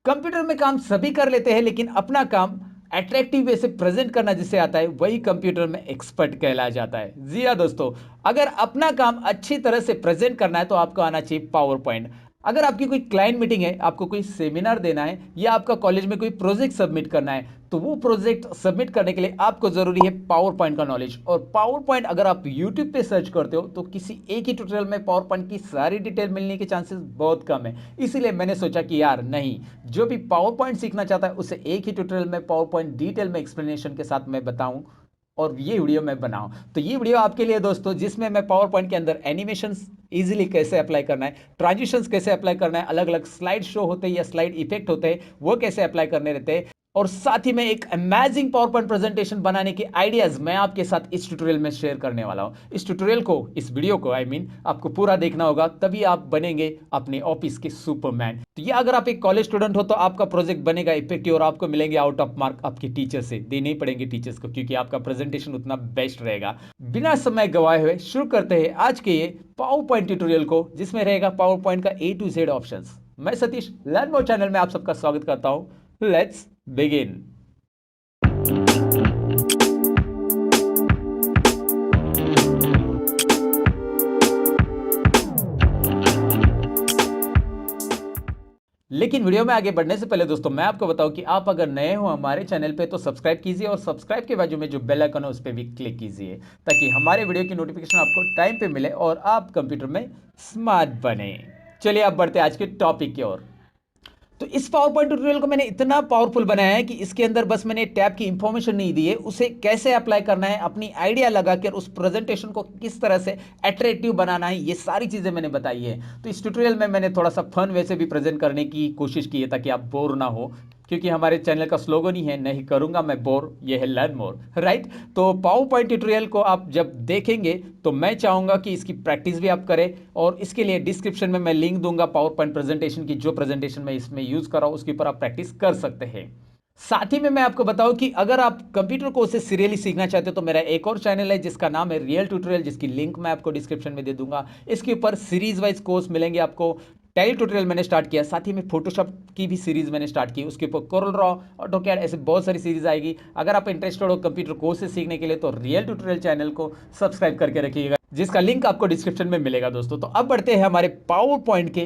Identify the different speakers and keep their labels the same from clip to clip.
Speaker 1: Computer में काम सभी कर लेते हैं, लेकिन अपना काम अट्रैक्टिव वे से प्रेजेंट करना जिसे आता है वही कंप्यूटर में एक्सपर्ट कहलाया जाता है। जी हाँ दोस्तों, अगर अपना काम अच्छी तरह से प्रेजेंट करना है तो आपको आना चाहिए पावर पॉइंट। अगर आपकी कोई क्लाइंट मीटिंग है, आपको कोई सेमिनार देना है या आपका कॉलेज में कोई प्रोजेक्ट सबमिट करना है, तो वो प्रोजेक्ट सबमिट करने के लिए आपको जरूरी है पावर पॉइंट का नॉलेज। और पावर पॉइंट अगर आप यूट्यूब पे सर्च करते हो तो किसी एक ही ट्यूटोरियल में पावर पॉइंट की सारी डिटेल मिलने के चांसेस बहुत कम है। इसीलिए मैंने सोचा कि यार नहीं, जो भी पावर पॉइंट सीखना चाहता है उसे एक ही ट्यूटोरियल में पावर पॉइंट डिटेल में एक्सप्लेनेशन के साथ मैं बताऊं और ये वीडियो मैं बनाऊं। तो ये वीडियो आपके लिए दोस्तों, जिसमें मैं पावर पॉइंट के अंदर एनिमेशंस इजीली कैसे अप्लाई करना है, ट्रांजिशंस कैसे अप्लाई करना है, अलग अलग स्लाइड शो होते हैं या स्लाइड इफेक्ट होते हैं वो कैसे अप्लाई करने रहते हैं, और साथ ही में एक अमेजिंग पावर पॉइंट प्रेजेंटेशन बनाने के आइडियाज मैं आपके साथ इस ट्यूटोरियल में शेयर करने वाला हूं। इस ट्यूटोरियल को, इस वीडियो को आपको पूरा देखना होगा, तभी आप बनेंगे अपने ऑफिस के सुपरमैन। तो ये अगर आप एक कॉलेज स्टूडेंट हो तो आपका प्रोजेक्ट बनेगा इफेक्टिव और आपको मिलेंगे आउट ऑफ मार्क आपके टीचर से, देने ही पड़ेंगे टीचर्स को, क्योंकि आपका प्रेजेंटेशन उतना बेस्ट रहेगा। बिना समय गवाए हुए शुरू करते हैं आज के ये पावर पॉइंट ट्यूटोरियल को, जिसमें रहेगा पावर पॉइंट का A to Z ऑप्शंस। मैं सतीश लर्न मोर चैनल में आप सबका स्वागत करता हूं। Let's begin. लेकिन वीडियो में आगे बढ़ने से पहले दोस्तों मैं आपको बताऊं कि आप अगर नए हो हमारे चैनल पे तो सब्सक्राइब कीजिए और सब्सक्राइब के बाजू में जो बेल आइकन है उस पर भी क्लिक कीजिए, ताकि हमारे वीडियो की नोटिफिकेशन आपको टाइम पे मिले और आप कंप्यूटर में स्मार्ट बने। चलिए अब बढ़ते हैं आज के टॉपिक की ओर। तो इस पावर पॉइंट ट्यूटोरियल को मैंने इतना पावरफुल बनाया है कि इसके अंदर बस मैंने टैब की इंफॉर्मेशन नहीं दी है, उसे कैसे अप्लाई करना है, अपनी आइडिया लगाकर उस प्रेजेंटेशन को किस तरह से अट्रैक्टिव बनाना है, ये सारी चीजें मैंने बताई है। तो इस ट्यूटोरियल में मैंने थोड़ा सा फन वैसे भी प्रेजेंट करने की कोशिश की है ताकि आप बोर ना हो, क्योंकि हमारे चैनल का स्लोगन ही है नहीं करूंगा मैं बोर, ये है लर्न मोर, राइट। तो पावर पॉइंट ट्यूटोरियल को आप जब देखेंगे तो मैं चाहूंगा कि इसकी प्रैक्टिस भी आप करें, और इसके लिए डिस्क्रिप्शन में मैं लिंक दूंगा पावर पॉइंट प्रेजेंटेशन की, जो प्रेजेंटेशन मैं इसमें यूज कर रहा हूं उसके ऊपर आप प्रैक्टिस कर सकते हैं। साथ ही में मैं आपको बताऊं कि अगर आप कंप्यूटर कोर्स से सीरियली सीखना चाहते हो तो मेरा एक और चैनल है जिसका नाम है रियल ट्यूटोरियल, जिसकी लिंक मैं आपको डिस्क्रिप्शन में दे दूंगा। इसके ऊपर सीरीज वाइज कोर्स मिलेंगे आपको। टैली ट्यूटोरियल मैंने स्टार्ट किया, साथ ही में फोटोशॉप की भी सीरीज मैंने स्टार्ट की, उसके ऊपर कोरल ड्रॉ, ऑटोकैड, ऐसे बहुत सारी सीरीज आएगी। अगर आप इंटरेस्टेड हो कंप्यूटर कोर्स से सीखने के लिए तो रियल ट्यूटोरियल चैनल को सब्सक्राइब करके रखिएगा, जिसका लिंक आपको डिस्क्रिप्शन में मिलेगा दोस्तों। तो अब बढ़ते हैं हमारे पावर पॉइंट के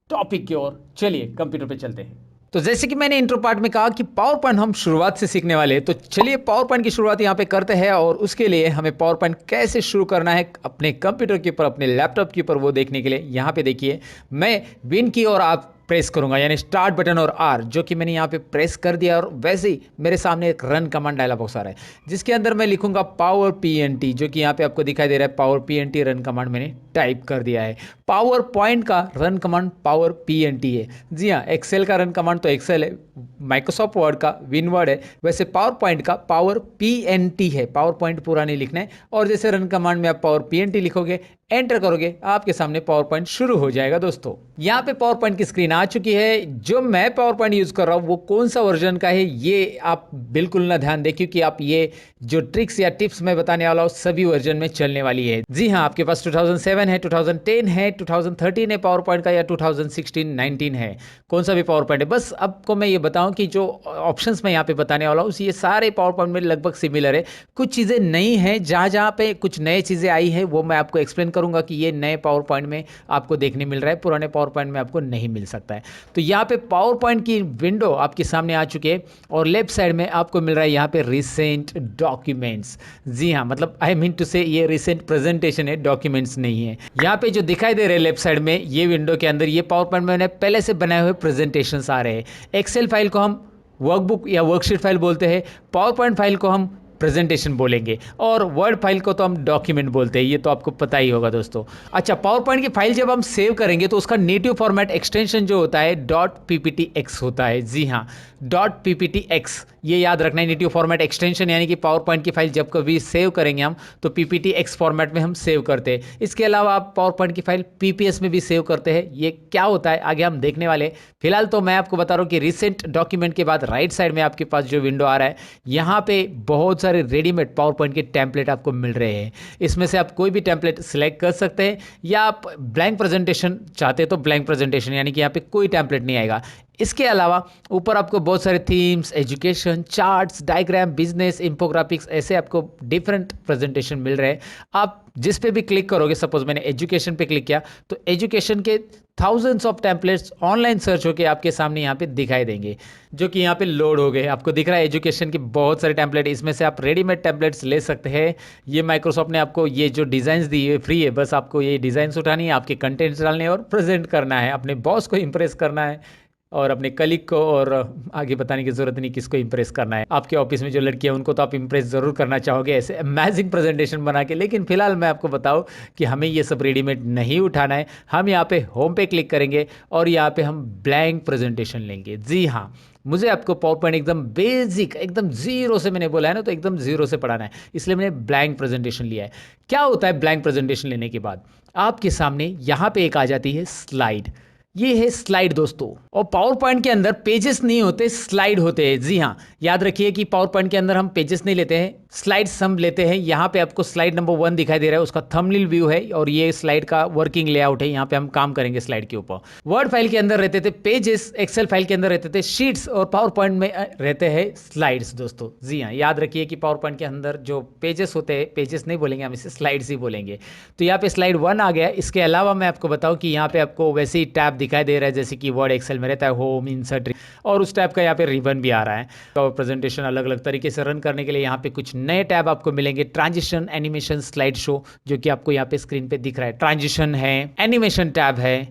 Speaker 1: टॉपिक की ओर। चलिए कंप्यूटर पे चलते हैं। तो जैसे कि मैंने इंट्रो पार्ट में कहा कि पावर पॉइंट हम शुरुआत से सीखने वाले हैं, तो चलिए पावर पॉइंट की शुरुआत यहाँ पे करते हैं। और उसके लिए हमें पावर पॉइंट कैसे शुरू करना है अपने कंप्यूटर के ऊपर, अपने लैपटॉप के ऊपर, वो देखने के लिए यहाँ पे देखिए, मैं विन की और आप प्रेस करूंगा, यानी स्टार्ट बटन और आर, जो कि मैंने यहाँ पे प्रेस कर दिया, और वैसे ही मेरे सामने एक रन कमांड डायलॉग बॉक्स आ रहा है, जिसके अंदर मैं लिखूंगा पावर पीएनटी, जो कि यहाँ पे आपको दिखाई दे रहा है पावर पीएनटी रन कमांड मैंने टाइप कर दिया है। पावर पॉइंट का रन कमांड पावर पीएनटी है। जी हाँ, एक्सेल का रन कमांड तो एक्सेल है, माइक्रोसॉफ्ट वर्ड का विनवर्ड है, वैसे पावर पॉइंट का पावर पीएनटी है। पावर पॉइंट पूरा नहीं लिखना है, और जैसे रन कमांड में आप पावर पीएनटी लिखोगे, एंटर करोगे, आपके सामने पावर पॉइंट शुरू हो जाएगा। दोस्तों यहाँ पे पावर पॉइंट की स्क्रीन आ चुकी है। जो मैं पावर पॉइंट यूज कर रहा हूँ वो कौन सा वर्जन का है ये आप बिल्कुल ना ध्यान दें, क्योंकि आप ये जो ट्रिक्स या टिप्स मैं बताने वाला हूँ सभी वर्जन में चलने वाली है। जी हाँ, आपके पास 2007 है, 2010 है, 2013 है पावर पॉइंट का, या 2016-19 है, कौन सा भी पावर पॉइंट है। बस आपको मैं ये बताऊं कि जो ऑप्शंस मैं यहाँ पे बताने वाला हूँ ये सारे पावर पॉइंट में लगभग सिमिलर है। कुछ चीज़ें नई हैं, जहाँ जहाँ पे कुछ नए चीज़ें आई है वो मैं आपको एक्सप्लेन करूंगा कि ये नए पावर पॉइंट में आपको देखने मिल रहा है, पुराने पावर पॉइंट में आपको नहीं मिल सकता है। तो यहाँ पे पावर पॉइंट की विंडो आपके सामने आ चुकी है, और लेफ्ट साइड में आपको मिल रहा है यहाँ पे रिसेंट डॉक्यूमेंट्स। जी हाँ, मतलब आई मीन टू से ये रिसेंट प्रेजेंटेशन है, डॉक्यूमेंट्स नहीं है। यहाँ पे जो दिखाई दे रहे हैं लेफ्ट साइड में, ये विंडो के अंदर ये पावर पॉइंट में मैंने पहले से बनाए हुए प्रेजेंटेशन आ रहे हैं। एक्सेल फाइल को हम वर्कबुक या वर्कशीट फाइल बोलते हैं, पावर पॉइंट फाइल को हम प्रेजेंटेशन बोलेंगे, और वर्ड फाइल को तो हम डॉक्यूमेंट बोलते हैं, ये तो आपको पता ही होगा दोस्तों। अच्छा, पावर पॉइंट की फाइल जब हम सेव करेंगे तो उसका नेटिव फॉर्मेट एक्सटेंशन जो होता है .pptx होता है। जी हाँ, .pptx, ये याद रखना है, नेटिव फॉर्मेट एक्सटेंशन, यानी कि पावर पॉइंट की फाइल जब कभी सेव करेंगे हम तो PPTX फॉर्मेट में हम सेव करते हैं। इसके अलावा आप पावर पॉइंट की फाइल PPS में भी सेव करते हैं। ये क्या होता है आगे हम देखने वाले। फिलहाल तो मैं आपको बता रहा हूँ कि रिसेंट डॉक्यूमेंट के बाद राइट साइड में आपके पास जो विंडो आ रहा है, यहाँ पे बहुत सारे रेडीमेड पावर पॉइंट के टेम्पलेट आपको मिल रहे हैं। इसमें से आप कोई भी टेम्पलेट सिलेक्ट कर सकते हैं, या आप ब्लैंक प्रेजेंटेशन चाहते हैं तो ब्लैंक प्रेजेंटेशन, यानी कि यहाँ पे कोई टेम्पलेट नहीं आएगा। इसके अलावा ऊपर आपको बहुत सारे themes, education, charts, diagram, business, infographics, ऐसे आपको डिफरेंट प्रेजेंटेशन मिल रहे हैं। आप जिस पे भी क्लिक करोगे, सपोज मैंने एजुकेशन पे क्लिक किया तो एजुकेशन के thousands of templates online search होके आपके सामने यहाँ पे दिखाई देंगे, जो कि यहाँ पे लोड हो गए। आपको दिख रहा है एजुकेशन के बहुत सारे टेम्पलेट, इसमें से आप रेडीमेड टेम्पलेट्स ले सकते हैं। ये माइक्रोसॉफ्ट ने आपको ये जो डिज़ाइंस दी है फ्री है, बस आपको ये डिज़ाइंस उठानी है, आपके कंटेंट्स डालने हैं और प्रेजेंट करना है, अपने बॉस को इंप्रेस करना है और अपने कलीग को, और आगे बताने की ज़रूरत नहीं किसको इंप्रेस करना है। आपके ऑफिस में जो लड़कियां उनको तो आप इंप्रेस ज़रूर करना चाहोगे ऐसे अमेजिंग प्रेजेंटेशन बना के। लेकिन फिलहाल मैं आपको बताऊं कि हमें ये सब रेडीमेड नहीं उठाना है। हम यहाँ पे होम पे क्लिक करेंगे और यहाँ पे हम ब्लैंक प्रेजेंटेशन लेंगे। जी हाँ, मुझे आपको पावर पॉइंट एकदम बेसिक, एकदम जीरो से, मैंने बोला है ना, तो एकदम जीरो से पढ़ाना है, इसलिए मैंने ब्लैंक प्रेजेंटेशन लिया है। क्या होता है ब्लैंक प्रेजेंटेशन लेने के बाद? आपके सामने यहाँ पे एक आ जाती है स्लाइड। ये है स्लाइड दोस्तों, और पावर पॉइंट के अंदर पेजेस नहीं होते, स्लाइड होते हैं। जी हाँ, याद रखिए कि पावर पॉइंट के अंदर हम पेजेस नहीं लेते हैं, स्लाइड्स हम लेते हैं। यहाँ पे आपको स्लाइड नंबर 1 दिखाई दे रहा है, उसका थंबनेल व्यू है और ये स्लाइड का वर्किंग लेआउट है। यहाँ पे हम काम करेंगे स्लाइड के ऊपर। वर्ड फाइल के अंदर रहते थे पेजेस, एक्सेल फाइल के अंदर रहते थे शीट्स, और पावर पॉइंट में रहते हैं स्लाइड्स दोस्तों। जी हाँ, याद रखिए कि पावर पॉइंट के अंदर जो पेजेस होते हैं, पेजेस नहीं बोलेंगे हम इसे, स्लाइड्स ही बोलेंगे। तो यहाँ पे स्लाइड 1 आ गया। इसके अलावा मैं आपको बताऊँ कि यहाँ पे आपको वैसे ही टैब दिखाई दे रहा है जैसे कि वर्ड एक्सेल में रहता है, होम, इंसर्ट, और उस टैब का यहाँ पे रिबन भी आ रहा है। तो प्रेजेंटेशन अलग अलग तरीके से रन करने के लिए यहाँ पे कुछ नए टैब आपको मिलेंगे। ट्रांजिशन, एनिमेशन, स्लाइड शो, जो कि आपको यहाँ पे स्क्रीन पे दिख रहा है। ट्रांजिशन है, एनिमेशन टैब है,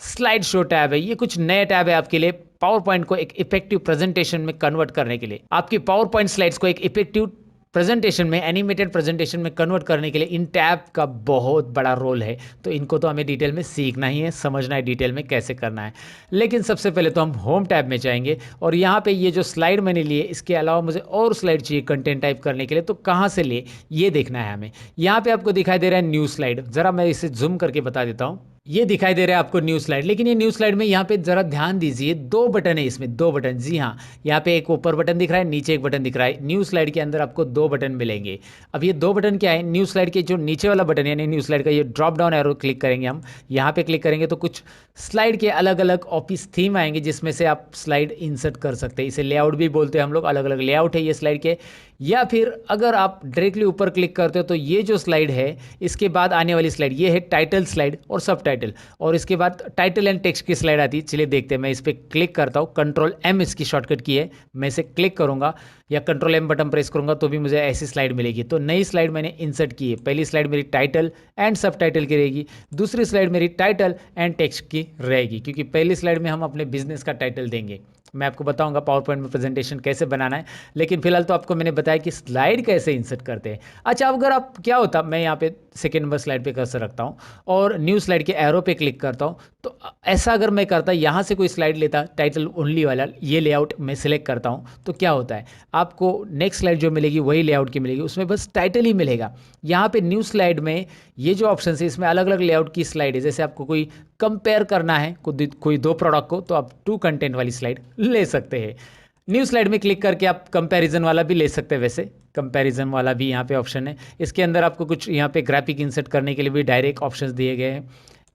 Speaker 1: स्लाइड शो टैब है। ये कुछ नए टैब है आपके लिए पावर पॉइंट को एक इफेक्टिव प्रेजेंटेशन में कन्वर्ट करने के लिए। आपकी पावर पॉइंट स्लाइड्स को एक इफेक्टिव प्रेजेंटेशन में, एनिमेटेड प्रेजेंटेशन में कन्वर्ट करने के लिए इन टैब का बहुत बड़ा रोल है। तो इनको तो हमें डिटेल में सीखना ही है, समझना है डिटेल में कैसे करना है। लेकिन सबसे पहले तो हम होम टैब में जाएंगे और यहाँ पे ये जो स्लाइड मैंने लिए, इसके अलावा मुझे और स्लाइड चाहिए कंटेंट टाइप करने के लिए, तो कहाँ से लिए ये देखना है हमें। यहाँ पे आपको दिखाई दे रहा है न्यू स्लाइड, ज़रा मैं इसे जूम करके बता देता हूँ। ये दिखाई दे रहा है आपको न्यू स्लाइड, लेकिन ये न्यू स्लाइड में यहाँ पे जरा ध्यान दीजिए, 2 बटन है इसमें, 2 बटन। जी हाँ, यहाँ पे एक ऊपर बटन दिख रहा है, नीचे एक बटन दिख रहा है। न्यू स्लाइड के अंदर आपको 2 बटन मिलेंगे। अब ये 2 बटन क्या है? न्यू स्लाइड के जो नीचे वाला बटन है, यानी न्यू स्लाइड का ये ड्रॉप डाउन एरो क्लिक करेंगे हम। यहाँ पे क्लिक करेंगे तो कुछ स्लाइड के अलग अलग ऑफिस थीम आएंगे जिसमें से आप स्लाइड इंसर्ट कर सकते हैं। इसे लेआउट भी बोलते हैं हम लोग, अलग अलग लेआउट है ये स्लाइड के। या फिर अगर आप डायरेक्टली ऊपर क्लिक करते हो तो ये जो स्लाइड है, इसके बाद आने वाली स्लाइड ये है टाइटल स्लाइड और सब टाइटल, और इसके बाद टाइटल एंड टेक्स्ट की स्लाइड आती है। चलिए देखते हैं, मैं इस पर क्लिक करता हूँ, कंट्रोल M इसकी शॉर्टकट की है। मैं इसे क्लिक करूँगा या कंट्रोल M बटन प्रेस करूँगा तो भी मुझे ऐसी स्लाइड मिलेगी। तो नई स्लाइड मैंने इंसर्ट की है। पहली स्लाइड मेरी टाइटल एंड सब टाइटल की रहेगी, दूसरी स्लाइड मेरी टाइटल एंड टेक्स्ट की रहेगी, क्योंकि पहली स्लाइड में हम अपने बिजनेस का टाइटल देंगे। मैं आपको बताऊंगा पावर पॉइंट में प्रेजेंटेशन कैसे बनाना है, लेकिन फिलहाल तो आपको मैंने बताया कि स्लाइड कैसे इंसर्ट करते हैं। अच्छा, अगर आप क्या होता, मैं यहाँ पे सेकेंड नंबर स्लाइड पे कर्सर रखता हूँ और न्यू स्लाइड के एरो पे क्लिक करता हूँ, तो ऐसा अगर मैं करता, यहाँ से कोई स्लाइड लेता टाइटल ओनली वाला, ये लेआउट मैं सिलेक्ट करता हूँ, तो क्या होता है, आपको नेक्स्ट स्लाइड जो मिलेगी वही लेआउट की मिलेगी, उसमें बस टाइटल ही मिलेगा। यहाँ पे न्यू स्लाइड में ये जो ऑप्शन है, इसमें अलग अलग लेआउट की स्लाइड है। जैसे आपको कोई कंपेयर करना है कोई 2 प्रोडक्ट को, तो आप टू कंटेंट वाली स्लाइड ले सकते हैं। न्यू स्लाइड में क्लिक करके आप कंपैरिजन वाला भी ले सकते हैं। वैसे कंपैरिजन वाला भी यहाँ पे ऑप्शन है। इसके अंदर आपको कुछ यहाँ पे ग्राफिक इंसर्ट करने के लिए भी डायरेक्ट ऑप्शंस दिए गए हैं।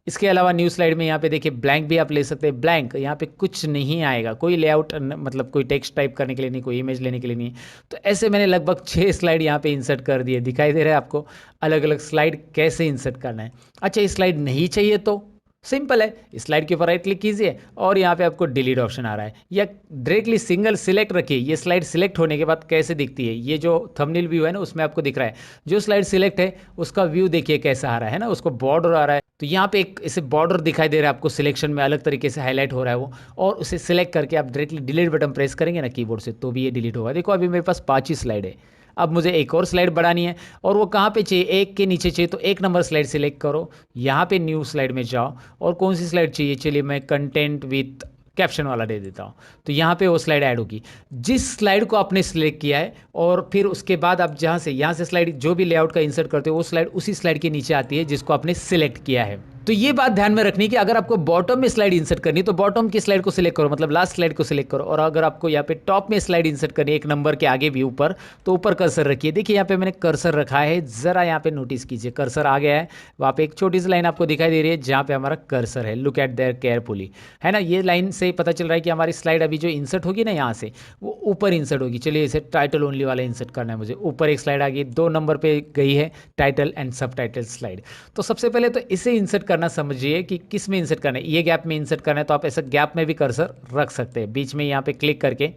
Speaker 1: इसके अलावा न्यू स्लाइड में यहाँ पे देखिए ब्लैंक भी आप ले सकते हैं। ब्लैंक यहाँ पे कुछ नहीं आएगा, कोई लेआउट, मतलब कोई टेक्स्ट टाइप करने के लिए नहीं, कोई इमेज लेने के लिए नहीं। तो ऐसे मैंने लगभग 6 स्लाइड यहाँ पे इंसर्ट कर दिए। दिखाई दे रहा है आपको अलग अलग स्लाइड कैसे इंसर्ट करना है। अच्छा, ये स्लाइड नहीं चाहिए तो सिंपल है, स्लाइड के ऊपर राइट क्लिक कीजिए और यहाँ पे आपको डिलीट ऑप्शन आ रहा है, या डायरेक्टली सिंगल सिलेक्ट रखिए। ये स्लाइड सिलेक्ट होने के बाद कैसे दिखती है, ये जो थंबनेल व्यू है ना, उसमें आपको दिख रहा है जो स्लाइड सिलेक्ट है उसका व्यू देखिए कैसा आ रहा है ना, उसको बॉर्डर आ रहा है। तो यहाँ पे एक इसे बॉर्डर दिखाई दे रहा है आपको, सिलेक्शन में अलग तरीके से हाईलाइट हो रहा है वो, और उसे सिलेक्ट करके आप डायरेक्टली डिलीट बटन प्रेस करेंगे ना कीबोर्ड से, तो भी ये डिलीट होगा। देखो अभी मेरे पास 5 ही स्लाइड है। अब मुझे एक और स्लाइड बढ़ानी है, और वो कहाँ पे चाहिए, एक के नीचे चाहिए, तो 1 नंबर स्लाइड सिलेक्ट करो, यहाँ पे न्यू स्लाइड में जाओ, और कौन सी स्लाइड चाहिए, चलिए मैं कंटेंट विथ कैप्शन वाला दे देता हूँ। तो यहाँ पे वो स्लाइड ऐड होगी जिस स्लाइड को आपने सिलेक्ट किया है, और फिर उसके बाद आप यहाँ से स्लाइड जो भी लेआउट का इंसर्ट करते हो, वो स्लाइड उसी स्लाइड के नीचे आती है जिसको आपने सिलेक्ट किया है। तो ये बात ध्यान में रखनी कि अगर आपको बॉटम में स्लाइड इंसर्ट करनी है तो बॉटम की स्लाइड को सिलेक्ट करो, मतलब लास्ट स्लाइड को सिलेक्ट करो। और अगर आपको यहाँ पे टॉप में स्लाइड इंसर्ट करनी है एक नंबर के आगे भी ऊपर, तो ऊपर कर्सर रखिए। देखिए यहाँ पे मैंने कर्सर रखा है, ज़रा यहाँ पे नोटिस कीजिए कर्सर आ गया है। वहाँ पे एक छोटी सी लाइन आपको दिखाई दे रही है जहाँ पे हमारा कर्सर है, लुक एट देयर केयरफुली, है ना। ये लाइन से पता चल रहा है कि हमारी स्लाइड अभी जो इंसर्ट होगी ना यहाँ से, वो ऊपर इंसर्ट होगी। चलिए इसे टाइटल ओनली वाला इंसर्ट करना है मुझे। ऊपर एक स्लाइड आ गई, 2 नंबर पे गई है टाइटल एंड सब टाइटल स्लाइड। तो सबसे पहले तो इसे इंसर्ट करना समझिए कि किस में इंसर्ट करना है। ये गैप में इंसर्ट करना है तो आप ऐसा गैप में भी कर्सर रख सकते हैं। बीच में यहाँ पे क्लिक करके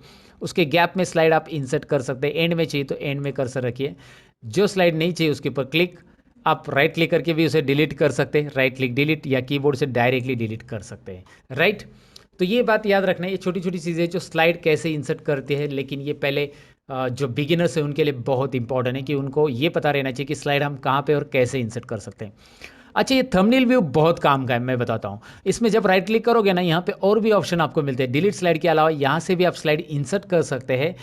Speaker 1: उसके गैप में स्लाइड आप इंसर्ट कर सकते हैं। एंड में चाहिए तो एंड में कर्सर रखिए। जो स्लाइड नहीं चाहिए उसके ऊपर क्लिक, आप राइट क्लिक करके भी उसे डिलीट कर सकते हैं, राइट क्लिक डिलीट, या कीबोर्ड से डायरेक्टली डिलीट कर सकते हैं, राइट। तो ये बात याद रखना है, ये छोटी छोटी चीज़ें जो स्लाइड कैसे इंसर्ट करते हैं, लेकिन ये पहले जो बिगिनर्स है उनके लिए बहुत इंपॉर्टेंट है कि उनको ये पता रहना चाहिए कि स्लाइड हम कहाँ पे और कैसे इंसर्ट कर सकते हैं। अच्छा, ये थंबनेल व्यू बहुत काम का है, मैं बताता हूँ। इसमें जब राइट क्लिक करोगे ना, यहाँ पे और भी ऑप्शन आपको मिलते हैं। डिलीट स्लाइड के अलावा यहाँ से भी आप स्लाइड इंसर्ट कर सकते हैं,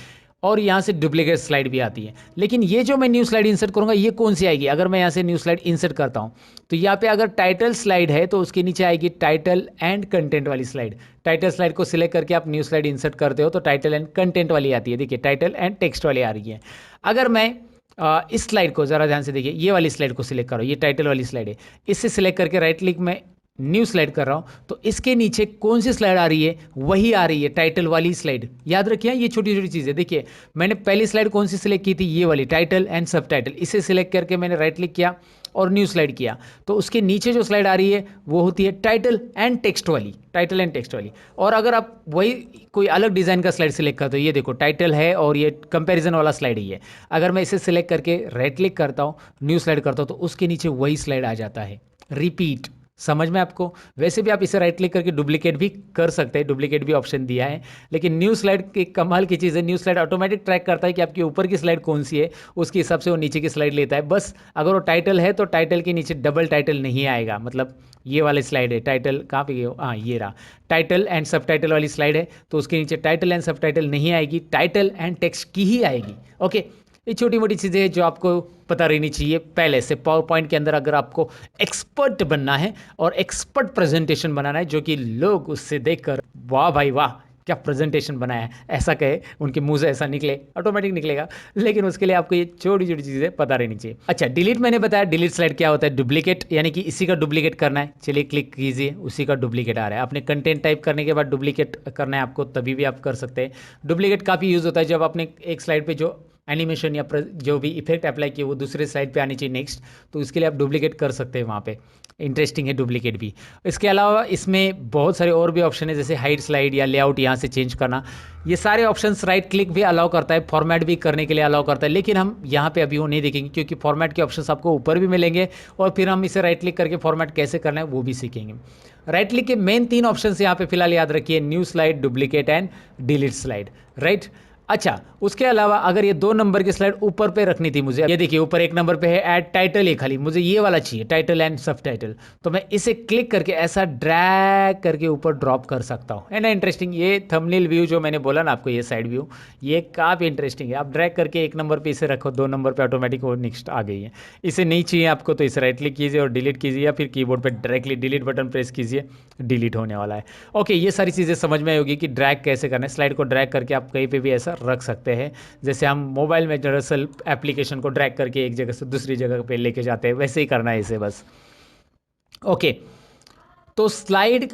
Speaker 1: और यहाँ से डुप्लीकेट स्लाइड भी आती है। लेकिन ये जो मैं न्यू स्लाइड इंसर्ट करूँगा, ये कौन सी आएगी? अगर मैं यहाँ से न्यू स्लाइड इंसर्ट करता हूँ तो यहाँ पे अगर टाइटल स्लाइड है तो उसके नीचे आएगी टाइटल एंड कंटेंट वाली स्लाइड। टाइटल स्लाइड को सिलेक्ट करके आप न्यू स्लाइड इंसर्ट करते हो तो टाइटल एंड कंटेंट वाली आती है। देखिए टाइटल एंड टेक्स्ट वाली आ रही है। अगर मैं इस स्लाइड को ज़रा ध्यान से देखिए, ये वाली स्लाइड को सिलेक्ट करो, ये टाइटल वाली स्लाइड है, इससे सिलेक्ट करके राइट क्लिक में न्यू स्लाइड कर रहा हूँ तो इसके नीचे कौन सी स्लाइड आ रही है? वही आ रही है टाइटल वाली स्लाइड। याद रखिए ये छोटी छोटी चीज़ें। देखिए मैंने पहली स्लाइड कौन सी सिलेक्ट की थी? ये वाली टाइटल एंड सब टाइटल। इसे सिलेक्ट करके मैंने राइट क्लिक किया और न्यू स्लाइड किया तो उसके नीचे जो स्लाइड आ रही है वो होती है टाइटल एंड टेक्स्ट वाली, टाइटल एंड टेक्स्ट वाली। और अगर आप वही कोई अलग डिज़ाइन का स्लाइड सिलेक्ट करते हो, ये देखो टाइटल है और ये कंपैरिजन वाला स्लाइड ही है, अगर मैं इसे सिलेक्ट करके राइट क्लिक करता हूँ, न्यू स्लाइड करता हूँ, तो उसके नीचे वही स्लाइड आ जाता है। रिपीट, समझ में आपको? वैसे भी आप इसे राइट क्लिक करके डुप्लीकेट भी कर सकते हैं, डुप्लीकेट भी ऑप्शन दिया है। लेकिन न्यू स्लाइड की कमाल की चीज़ है, न्यू स्लाइड ऑटोमेटिक ट्रैक करता है कि आपके ऊपर की स्लाइड कौन सी है, उसके हिसाब से वो नीचे की स्लाइड लेता है। बस अगर वो टाइटल है तो टाइटल के नीचे डबल टाइटल नहीं आएगा। मतलब ये वाली स्लाइड है टाइटल, कहाँ पे गए? हाँ ये रहा, टाइटल एंड सब टाइटल वाली स्लाइड है तो उसके नीचे टाइटल एंड सब टाइटल नहीं आएगी, टाइटल एंड टेक्स्ट की ही आएगी। ओके, ये छोटी मोटी चीज़ें हैं जो आपको पता रहनी चाहिए पहले से। पावर पॉइंट के अंदर अगर आपको एक्सपर्ट बनना है और एक्सपर्ट प्रेजेंटेशन बनाना है जो कि लोग उससे देखकर वाह भाई वाह क्या प्रेजेंटेशन बनाया है ऐसा कहे, उनके मुंह से ऐसा निकले, ऑटोमेटिक निकलेगा। लेकिन उसके लिए आपको ये छोटी छोटी चीज़ें पता रहनी चाहिए। अच्छा, डिलीट मैंने बताया, डिलीट स्लाइड क्या होता है? डुप्लीकेट, यानी कि इसी का डुप्लीकेट करना है। चलिए क्लिक कीजिए, उसी का डुप्लीकेट आ रहा है। आपने कंटेंट टाइप करने के बाद डुप्लीकेट करना है आपको, तभी भी आप कर सकते हैं। डुप्लीकेट काफ़ी यूज़ होता है जब आपने एक स्लाइड पर जो एनिमेशन या जो भी इफेक्ट अप्लाई किए वो दूसरे स्लाइड पे आनी चाहिए नेक्स्ट, तो इसके लिए आप डुप्लीकेट कर सकते हैं वहाँ पे। इंटरेस्टिंग है डुप्लीकेट भी। इसके अलावा इसमें बहुत सारे और भी ऑप्शन है, जैसे हाइड स्लाइड या लेआउट यहाँ से चेंज करना। ये सारे ऑप्शंस राइट क्लिक भी अलाउ करता है, फॉर्मेट भी करने के लिए अलाउ करता है, लेकिन हम यहाँ पे अभी वो नहीं देखेंगे क्योंकि फॉर्मेट के ऑप्शंस आपको ऊपर भी मिलेंगे और फिर हम इसे राइट क्लिक करके फॉर्मेट कैसे करना है वो भी सीखेंगे। राइट क्लिक के मेन 3 ऑप्शन यहाँ पे फिलहाल याद रखिए, new slide, duplicate and delete slide, right. अच्छा, उसके अलावा अगर ये 2 नंबर की स्लाइड ऊपर पे रखनी थी मुझे, ये देखिए ऊपर 1 नंबर पे है ऐड टाइटल, ये खाली मुझे ये वाला चाहिए टाइटल एंड सब टाइटल, तो मैं इसे क्लिक करके ऐसा ड्रैग करके ऊपर ड्रॉप कर सकता हूँ, है ना। इंटरेस्टिंग, ये थंबनेल व्यू जो मैंने बोला ना आपको, ये साइड व्यू, ये काफ़ी इंटरेस्टिंग है। आप ड्रैग करके 1 नंबर पे इसे रखो, 2 नंबर पे ऑटोमेटिक वो नेक्स्ट आ गई है। इसे नहीं चाहिए आपको तो इसे राइट क्लिक कीजिए और डिलीट कीजिए, या फिर कीबोर्ड पर डायरेक्टली डिलीट बटन प्रेस कीजिए, डिलीट होने वाला है। ओके, ये सारी चीज़ें समझ में आई होगी कि ड्रैग कैसे करना है। स्लाइड को ड्रैग करके आप कहीं पर भी ऐसा रख सकते हैं, जैसे हम मोबाइल में दरअसल एप्लीकेशन को ड्रैग करके एक जगह से दूसरी जगह पे लेके जाते हैं, वैसे ही करना है इसे बस। ओके, तो स्लाइड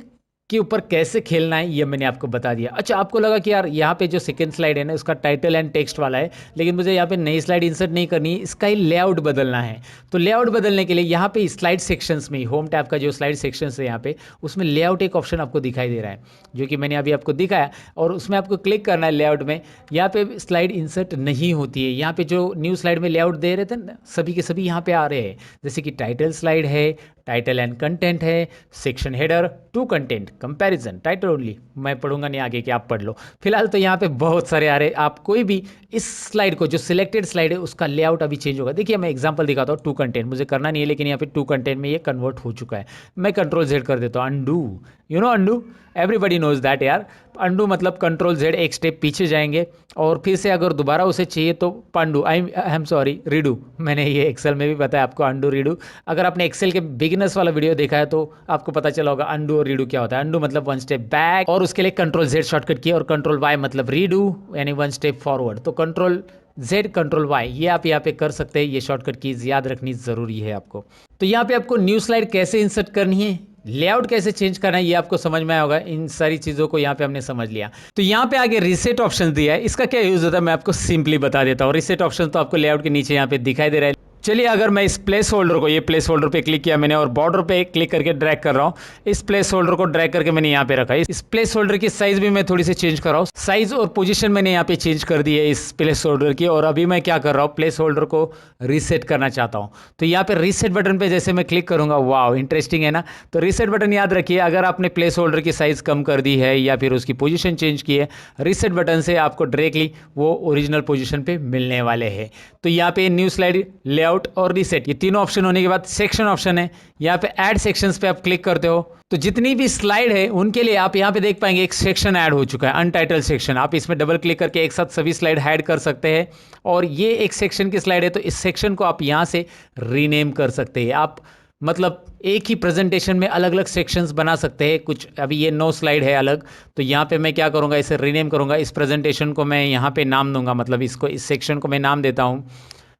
Speaker 1: के ऊपर कैसे खेलना है ये मैंने आपको बता दिया। अच्छा, आपको लगा कि यार यहाँ पे जो सेकंड स्लाइड है ना उसका टाइटल एंड टेक्स्ट वाला है, लेकिन मुझे यहाँ पे नई स्लाइड इंसर्ट नहीं करनी है, इसका ही लेआउट बदलना है। तो लेआउट बदलने के लिए यहाँ पे स्लाइड सेक्शंस में, होम टैब का जो स्लाइड सेक्शंस है यहाँ पे, उसमें लेआउट एक ऑप्शन आपको दिखाई दे रहा है जो कि मैंने अभी आपको दिखाया, और उसमें आपको क्लिक करना है लेआउट में। यहाँ पे स्लाइड इंसर्ट नहीं होती है, यहाँ पे जो न्यू स्लाइड में लेआउट दे रहे थे ना, सभी के सभी यहाँ पे आ रहे हैं, जैसे कि टाइटल स्लाइड है, टाइटल एंड कंटेंट है, section header, two content, comparison, title only. मैं पढ़ूंगा नहीं आगे कि आप पढ़ लो, फिलहाल तो यहाँ पे बहुत सारे आ रहे। आप कोई भी इस स्लाइड को, जो सिलेक्टेड स्लाइड है उसका लेआउट अभी चेंज होगा। देखिए मैं एग्जांपल दिखाता हूँ, टू कंटेंट मुझे करना नहीं है, लेकिन यहाँ पे टू कंटेंट में ये कन्वर्ट हो चुका है। मैं कंट्रोल जेड कर देता हूँ, undo, you know undo, everybody knows that यार। अंडू मतलब कंट्रोल जेड, एक स्टेप पीछे जाएंगे और फिर से अगर दोबारा उसे चाहिए तो Pandu, I am sorry, redo. मैंने ये एक्सेल में भी बताया आपको, अंडू रीडू। अगर आपने एक्सेल के बिगिनर्स वाला वीडियो देखा है तो आपको पता चला होगा अंडू और रीडू क्या होता है। अंडू मतलब 1 स्टेप बैक और उसके लिए कंट्रोल Z शॉर्टकट की, और कंट्रोल Y मतलब रीडू यानी 1 स्टेप फॉरवर्ड। तो कंट्रोल Z कंट्रोल Y ये आप यहाँ पे कर सकते हैं। ये शॉर्टकट कीज याद रखनी ज़रूरी है आपको। तो यहाँ पे आपको न्यू स्लाइड कैसे इंसर्ट करनी है, लेआउट कैसे चेंज करना है, ये आपको समझ में आया होगा। इन सारी चीज़ों को यहाँ पे हमने समझ लिया। तो यहाँ पे आगे रीसेट ऑप्शन दिया है, इसका क्या यूज़ होता है मैं आपको सिंपली बता देता हूँ। रीसेट ऑप्शन तो आपको लेआउट के नीचे यहाँ पे दिखाई दे रहा है। चलिए अगर मैं इस प्लेस होल्डर को, ये प्लेस होल्डर पे क्लिक किया मैंने और बॉर्डर पे क्लिक करके ड्रैग कर रहा हूँ। इस प्लेस होल्डर को ड्रैग करके मैंने यहाँ पे रखा है। इस प्लेस होल्डर की साइज भी मैं थोड़ी सी चेंज कर रहा हूँ। साइज और पोजीशन मैंने यहाँ पे चेंज कर दी है इस प्लेस होल्डर की। और अभी मैं क्या कर रहा हूँ, प्लेस होल्डर को रीसेट करना चाहता हूँ। तो यहाँ पे रीसेट बटन पे जैसे मैं क्लिक करूंगा, वाह इंटरेस्टिंग है ना। तो रीसेट बटन याद रखिए, अगर आपने प्लेस होल्डर की साइज कम कर दी है या फिर उसकी पोजीशन चेंज की है, रीसेट बटन से आपको डायरेक्टली वो ओरिजिनल पोजीशन पे मिलने वाले हैं। तो यहाँ पे न्यू स्लाइड, लेआउट और रीसेट, ये तीनों ऑप्शन होने के बाद सेक्शन ऑप्शन है। यहाँ पे ऐड सेक्शंस पे आप क्लिक करते हो तो जितनी भी स्लाइड है उनके लिए आप यहाँ पे देख पाएंगे एक सेक्शन ऐड हो चुका है, अनटाइटल्ड सेक्शन। आप इसमें डबल क्लिक करके एक साथ सभी स्लाइड ऐड कर सकते हैं। और ये एक सेक्शन की स्लाइड है तो इस सेक्शन को आप यहाँ से रीनेम कर सकते हैं। आप मतलब एक ही प्रेजेंटेशन में अलग अलग सेक्शंस बना सकते हैं। कुछ अभी ये 9 स्लाइड है अलग, तो यहाँ पे मैं क्या करूँगा, इसे रीनेम करूँगा। इस प्रेजेंटेशन को मैं यहाँ पे नाम दूंगा, मतलब इसको, इस सेक्शन को मैं नाम देता हूँ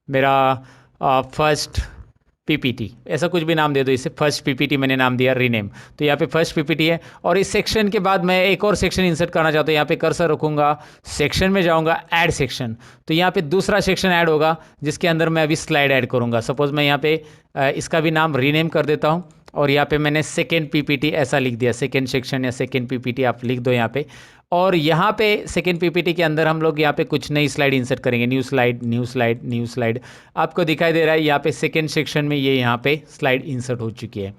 Speaker 1: मेरा फर्स्ट पीपीटी, ऐसा कुछ भी नाम दे दो इसे। फर्स्ट पीपीटी मैंने नाम दिया, रीनेम। तो यहाँ पे फर्स्ट पीपीटी है और इस सेक्शन के बाद मैं एक और सेक्शन इंसर्ट करना चाहता हूँ। यहाँ पे कर्सर रखूँगा, सेक्शन में जाऊँगा, ऐड सेक्शन। तो यहाँ पे दूसरा सेक्शन ऐड होगा जिसके अंदर मैं अभी स्लाइड ऐड करूँगा। सपोज मैं यहाँ पे इसका भी नाम रीनेम कर देता हूँ और यहाँ पे मैंने सेकेंड पीपीटी ऐसा लिख दिया, सेकेंड सेक्शन या सेकेंड पीपीटी आप लिख दो यहाँ पे। और यहाँ पे सेकेंड पीपीटी के अंदर हम लोग यहाँ पे कुछ नई स्लाइड इंसर्ट करेंगे। New slide, new slide, new slide. आपको दिखाई दे रहा है यहाँ पे सेकेंड सेक्शन में ये यहाँ पे स्लाइड इंसर्ट हो चुकी है।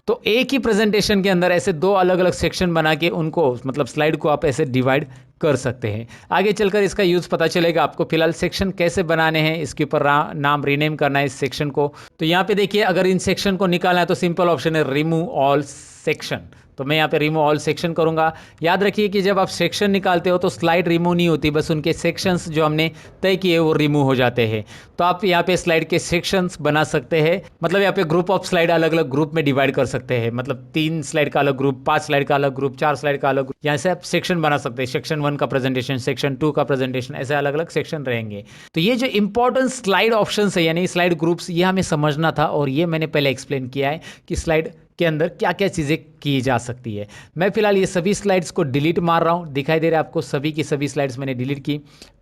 Speaker 1: तो एक ही प्रेजेंटेशन के अंदर ऐसे 2 अलग अलग सेक्शन बना के उनको, मतलब स्लाइड को आप ऐसे डिवाइड कर सकते हैं। आगे चलकर इसका यूज़ पता चलेगा आपको। फिलहाल सेक्शन कैसे बनाने हैं, इसके ऊपर नाम रीनेम करना है इस सेक्शन को। तो यहाँ पे देखिए, अगर इन सेक्शन को निकालना है तो सिंपल ऑप्शन है रिमूव ऑल सेक्शन। तो मैं यहाँ पे रिमूव ऑल सेक्शन करूँगा। याद रखिए कि जब आप सेक्शन निकालते हो तो स्लाइड रिमूव नहीं होती, बस उनके सेक्शंस जो हमने तय किए वो रिमूव हो जाते हैं। तो आप यहाँ पे स्लाइड के सेक्शंस बना सकते हैं। मतलब यहाँ पे ग्रुप ऑफ स्लाइड अलग अलग ग्रुप में डिवाइड कर सकते हैं। मतलब 3 स्लाइड का अलग ग्रुप, 5 स्लाइड का अलग ग्रुप, 4 स्लाइड का अलग ग्रुप। यहाँ से आप सेक्शन बना सकते हैं। सेक्शन 1 का प्रेजेंटेशन, सेक्शन 2 का प्रेजेंटेशन, ऐसे अलग अलग सेक्शन रहेंगे। तो ये जो इंपॉर्टेंट स्लाइड ऑप्शन है यानी स्लाइड ग्रुप्स, ये हमें समझना था और ये मैंने पहले एक्सप्लेन किया है कि स्लाइड के अंदर क्या क्या चीज़ें की जा सकती है। मैं फिलहाल ये सभी स्लाइड्स को डिलीट मार रहा हूँ। दिखाई दे रहा है आपको, सभी की सभी स्लाइड्स मैंने डिलीट की।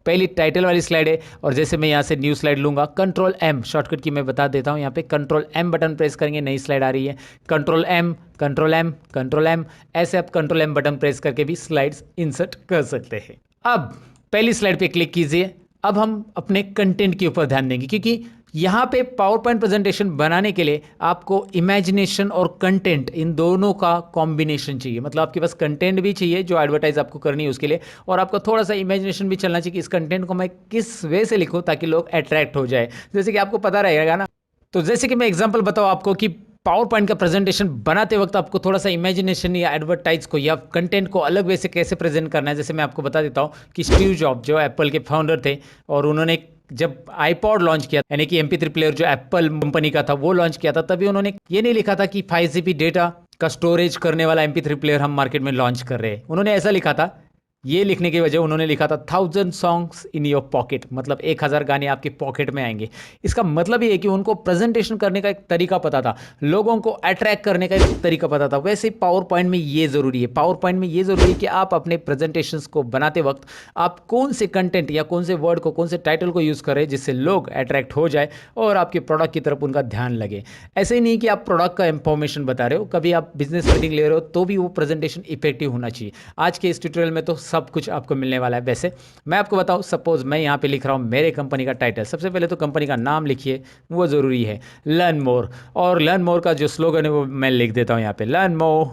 Speaker 1: पहली टाइटल वाली स्लाइड है और जैसे मैं यहाँ से न्यू स्लाइड लूँगा, कंट्रोल M शॉर्टकट की मैं बता देता हूँ। यहाँ पे कंट्रोल M बटन प्रेस करेंगे, नई स्लाइड आ रही है। Control M, control M, control M, ऐसे आप कंट्रोल M बटन प्रेस करके भी स्लाइड्स इंसर्ट कर सकते हैं। अब पहली स्लाइड पे क्लिक कीजिए। अब हम अपने कंटेंट के ऊपर ध्यान देंगे, क्योंकि यहाँ पे पावर पॉइंट प्रेजेंटेशन बनाने के लिए आपको इमेजिनेशन और कंटेंट, इन दोनों का कॉम्बिनेशन चाहिए। मतलब आपके पास कंटेंट भी चाहिए जो एडवर्टाइज आपको करनी है उसके लिए, और आपको थोड़ा सा इमेजिनेशन भी चलना चाहिए कि इस कंटेंट को मैं किस वे से लिखूँ ताकि लोग अट्रैक्ट हो जाए। जैसे कि आपको पता रहेगा ना, तो जैसे कि मैं एग्जाम्पल बताऊँ आपको कि पावर पॉइंट का प्रेजेंटेशन बनाते वक्त आपको थोड़ा सा इमेजिनेशन या एडवर्टाइज को या कंटेंट को अलग वे से कैसे प्रेजेंट करना है। जैसे मैं आपको बता देता हूँ कि स्टीव जॉब जो एप्पल के फाउंडर थे, और उन्होंने जब आईपॉड लॉन्च किया, यानी कि MP3 प्लेयर जो एप्पल कंपनी का था वो लॉन्च किया था, तभी उन्होंने ये नहीं लिखा था कि 5GB डेटा का स्टोरेज करने वाला MP3 प्लेयर हम मार्केट में लॉन्च कर रहे हैं। उन्होंने ऐसा लिखा था, ये लिखने की वजह उन्होंने लिखा था 1000 सॉन्ग्स इन योर पॉकेट, मतलब 1000 गाने आपके पॉकेट में आएंगे। इसका मतलब ये है कि उनको प्रेजेंटेशन करने का एक तरीका पता था, लोगों को अट्रैक्ट करने का एक तरीका पता था। वैसे ही पावर पॉइंट में ये ज़रूरी है, पावर पॉइंट में ये ज़रूरी है कि आप अपने प्रेजेंटेशंस को बनाते वक्त आप कौन से कंटेंट या कौन से वर्ड को, कौन से टाइटल को यूज़ करें जिससे लोग अट्रैक्ट हो जाए और आपके प्रोडक्ट की तरफ उनका ध्यान लगे। ऐसे ही नहीं कि आप प्रोडक्ट का इंफॉर्मेशन बता रहे हो, कभी आप बिजनेस मीटिंग ले रहे हो तो भी वो प्रेजेंटेशन इफेक्टिव होना चाहिए। आज के इस ट्यूटोरियल में तो सब कुछ आपको मिलने वाला है। वैसे मैं आपको बताऊं, सपोज मैं यहाँ पे लिख रहा हूँ मेरे कंपनी का टाइटल। सबसे पहले तो कंपनी का नाम लिखिए, वो ज़रूरी है, लर्न मोर। और लर्न मोर का जो स्लोगन है वो मैं लिख देता हूँ यहाँ पे, लर्न मोर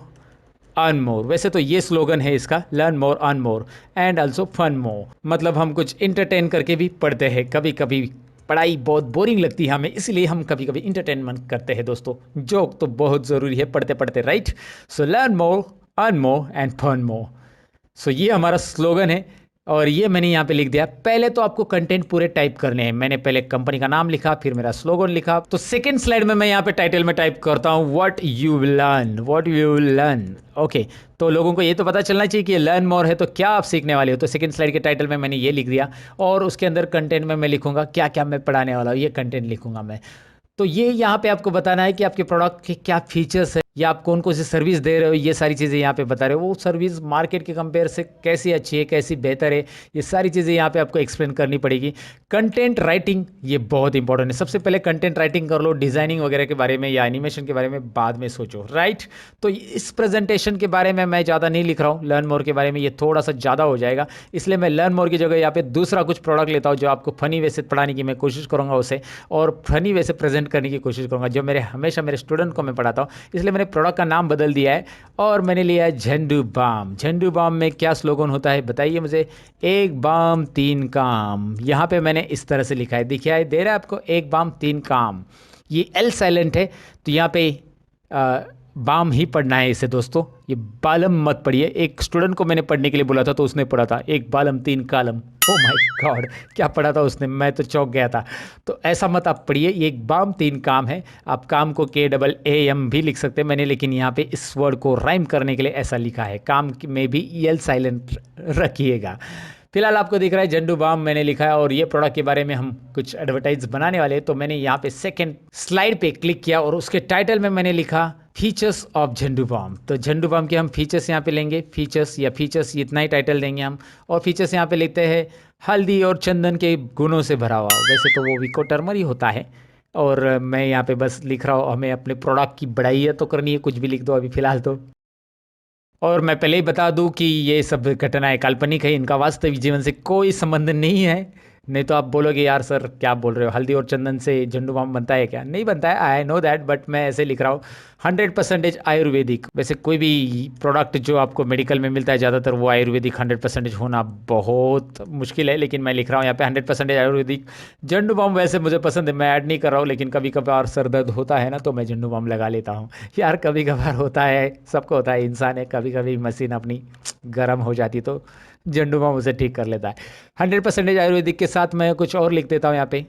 Speaker 1: अर्न मोर। वैसे तो ये स्लोगन है इसका, learn more earn more and also fun more. मतलब हम कुछ इंटरटेन करके भी पढ़ते हैं। कभी कभी पढ़ाई बहुत बोरिंग लगती है हमें, इसलिए हम कभी कभी इंटरटेनमेंट करते हैं दोस्तों। जोक तो बहुत ज़रूरी है पढ़ते पढ़ते, right. So learn more earn more and fun more. So ये हमारा स्लोगन है। और ये मैंने यहाँ पे लिख दिया। पहले तो आपको कंटेंट पूरे टाइप करने हैं। मैंने पहले कंपनी का नाम लिखा, फिर मेरा स्लोगन लिखा। तो सेकंड स्लाइड में मैं यहाँ पे टाइटल में टाइप करता हूँ what you will learn, what you will learn. Okay, तो लोगों को ये तो पता चलना चाहिए कि ये लर्न मोर है, तो क्या आप सीखने वाले हो। तो सेकंड स्लाइड के टाइटल में मैंने ये लिख दिया, और उसके अंदर कंटेंट में मैं लिखूंगा क्या क्या मैं पढ़ाने वाला हूँ, ये कंटेंट लिखूंगा मैं। तो ये यहाँ पे आपको बताना है कि आपके प्रोडक्ट के क्या फीचर्स है, या आप कौन कौन सी सर्विस दे रहे हो, ये सारी चीज़ें यहाँ पे बता रहे हो। वो सर्विस मार्केट के कंपेयर से कैसी अच्छी है, कैसी बेहतर है, ये सारी चीज़ें यहाँ पे आपको एक्सप्लेन करनी पड़ेगी। कंटेंट राइटिंग ये बहुत इंपॉर्टेंट है। सबसे पहले कंटेंट राइटिंग कर लो, डिज़ाइनिंग वगैरह के बारे में या एनिमेशन के बारे में बाद में सोचो, राइट। तो इस प्रेजेंटेशन के बारे में मैं ज़्यादा नहीं लिख रहा हूँ, लर्न मोर के बारे में ये थोड़ा सा ज़्यादा हो जाएगा, इसलिए मैं लर्न मोर की जगह यहाँ पे दूसरा कुछ प्रोडक्ट लेता हूँ जो आपको फनी वे से पढ़ाने की मैं कोशिश करूँगा उसे, और फनी वे से प्रेजेंट करने की कोशिश करूँगा जो मेरे हमेशा मेरे स्टूडेंट को मैं पढ़ाता हूँ। इसलिए मैंने प्रोडक्ट का नाम बदल दिया है और मैंने लिया है झंडू बाम। झंडू बाम में क्या स्लोगन होता है बताइए मुझे। एक बाम तीन काम। यहाँ पे मैंने इस तरह से लिखा है, दिखाई दे रहा है आपको, एक बाम तीन काम। ये एल साइलेंट है, तो यहाँ पे बाम ही पढ़ना है इसे दोस्तों, ये बालम मत पढ़िए। एक स्टूडेंट को मैंने पढ़ने के लिए बोला था तो उसने पढ़ा था एक बालम तीन कालम। ओ माय गॉड, क्या पढ़ा था उसने, मैं तो चौंक गया था। तो ऐसा मत आप पढ़िए, ये एक बाम तीन काम है। आप काम को KAAM भी लिख सकते हैं मैंने, लेकिन यहाँ पे इस वर्ड को राइम करने के लिए ऐसा लिखा है, काम में भी EL साइलेंट रखिएगा। फिलहाल आपको दिख रहा है झंडू बाम मैंने लिखा है, और ये प्रोडक्ट के बारे में हम कुछ एडवर्टाइज बनाने वाले हैं। तो मैंने यहाँ पे सेकंड स्लाइड पे क्लिक किया और उसके टाइटल में मैंने लिखा फीचर्स ऑफ झंडू बाम। तो झंडू बाम के हम फीचर्स यहाँ पे लेंगे, फीचर्स या फीचर्स इतना ही टाइटल देंगे हम। और फीचर्स यहाँ पे लिखते हैं हल्दी और चंदन के गुणों से भरा हुआ। वैसे तो वो विको टर्मर ही होता है, और मैं यहाँ पे बस लिख रहा हूँ, हमें अपने प्रोडक्ट की बढ़ाई तो करनी है, कुछ भी लिख दो अभी फिलहाल तो। और मैं पहले ही बता दूं कि ये सब घटनाएं काल्पनिक है, इनका वास्तविक जीवन से कोई संबंध नहीं है। नहीं तो आप बोलोगे यार सर क्या बोल रहे हो, हल्दी और चंदन से झंडू बाम बनता है क्या? नहीं बनता है, आई नो दैट, बट मैं ऐसे लिख रहा हूँ 100% आयुर्वेदिक। वैसे कोई भी प्रोडक्ट जो आपको मेडिकल में मिलता है ज़्यादातर वो आयुर्वेदिक 100% होना बहुत मुश्किल है, लेकिन मैं लिख रहा हूँ यहाँ पे 100% आयुर्वेदिक। झंडू बाम वैसे मुझे पसंद है, मैं ऐड नहीं कर रहा हूँ, लेकिन कभी कभार सर दर्द होता है ना तो मैं झंडू बाम लगा लेता हूँ। यार कभी कभार होता है, सबको होता है, इंसान है, कभी कभी मशीन अपनी गर्म हो जाती तो झंडू बाम उसे ठीक कर लेता है। 100% आयुर्वेदिक के साथ मैं कुछ और लिख देता हूँ यहाँ पे।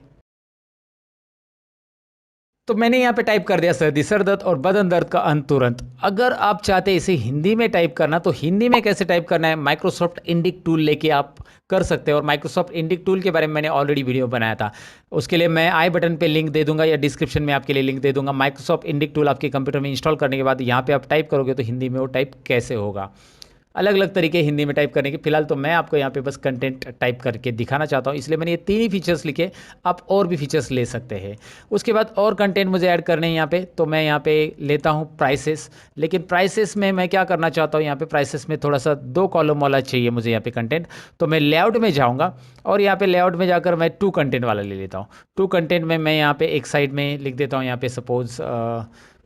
Speaker 1: तो मैंने यहाँ पे टाइप कर दिया सर्दी सर दर्द और बदन दर्द का अंत तुरंत। अगर आप चाहते हैं इसे हिंदी में टाइप करना तो हिंदी में कैसे टाइप करना है, माइक्रोसॉफ्ट इंडिक टूल लेके आप कर सकते हैं। और माइक्रोसॉफ्ट इंडिक टूल के बारे में मैंने ऑलरेडी वीडियो बनाया था, उसके लिए मैं आई बटन पे लिंक दे दूंगा या डिस्क्रिप्शन में आपके लिए लिंक दे दूंगा। माइक्रोसॉफ्ट इंडिक टूल आपके कंप्यूटर में इंस्टॉल करने के बाद यहाँ पे आप टाइप करोगे तो हिंदी में वो टाइप कैसे होगा, अलग अलग तरीके हिंदी में टाइप करने के। फिलहाल तो मैं आपको यहाँ पे बस कंटेंट टाइप करके दिखाना चाहता हूँ, इसलिए मैंने ये तीन ही फीचर्स लिखे। आप और भी फीचर्स ले सकते हैं। उसके बाद और कंटेंट मुझे ऐड करने हैं यहाँ पे, तो मैं यहाँ पे लेता हूँ प्राइसेस। लेकिन प्राइसेस में मैं क्या करना चाहता हूँ, यहाँ पे प्राइसेस में थोड़ा सा 2 कॉलम वाला चाहिए मुझे यहाँ पे कंटेंट। तो मैं लेआउट में जाऊँगा और यहाँ पे लेआउट में जाकर मैं 2 कंटेंट वाला ले लेता हूँ। 2 कंटेंट में मैं यहाँ पे एक साइड में लिख देता हूँ, यहाँ पे सपोज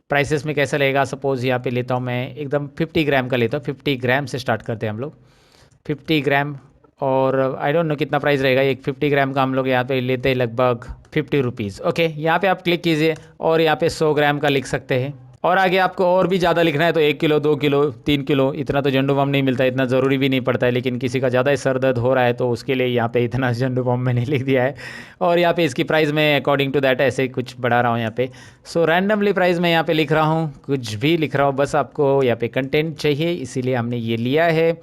Speaker 1: प्राइसेस में कैसा लगेगा, सपोज़ यहाँ पे लेता हूँ मैं एकदम 50 ग्राम का लेता हूँ। 50 ग्राम से स्टार्ट करते हैं हम लोग, 50 ग्राम। और आई डोंट नो कितना प्राइस रहेगा, एक 50 ग्राम का हम लोग यहाँ पे लेते हैं लगभग 50 रुपीज़। ओके, यहाँ पे आप क्लिक कीजिए और यहाँ पे 100 ग्राम का लिख सकते हैं। और आगे आपको और भी ज़्यादा लिखना है तो 1 किलो 2 किलो 3 किलो, इतना तो झंडू बाम नहीं मिलता, इतना ज़रूरी भी नहीं पड़ता है, लेकिन किसी का ज़्यादा ही सर दर्द हो रहा है तो उसके लिए यहाँ पे इतना झंडू बाम मैंने लिख दिया है। और यहाँ पे इसकी प्राइस मैं अकॉर्डिंग टू दैट ऐसे कुछ बढ़ा रहा हूँ यहाँ पे। सो रैंडमली प्राइस मैं यहाँ पे लिख रहा हूँ, कुछ भी लिख रहा हूँ, बस आपको यहाँ पे कंटेंट चाहिए इसीलिए हमने ये लिया है।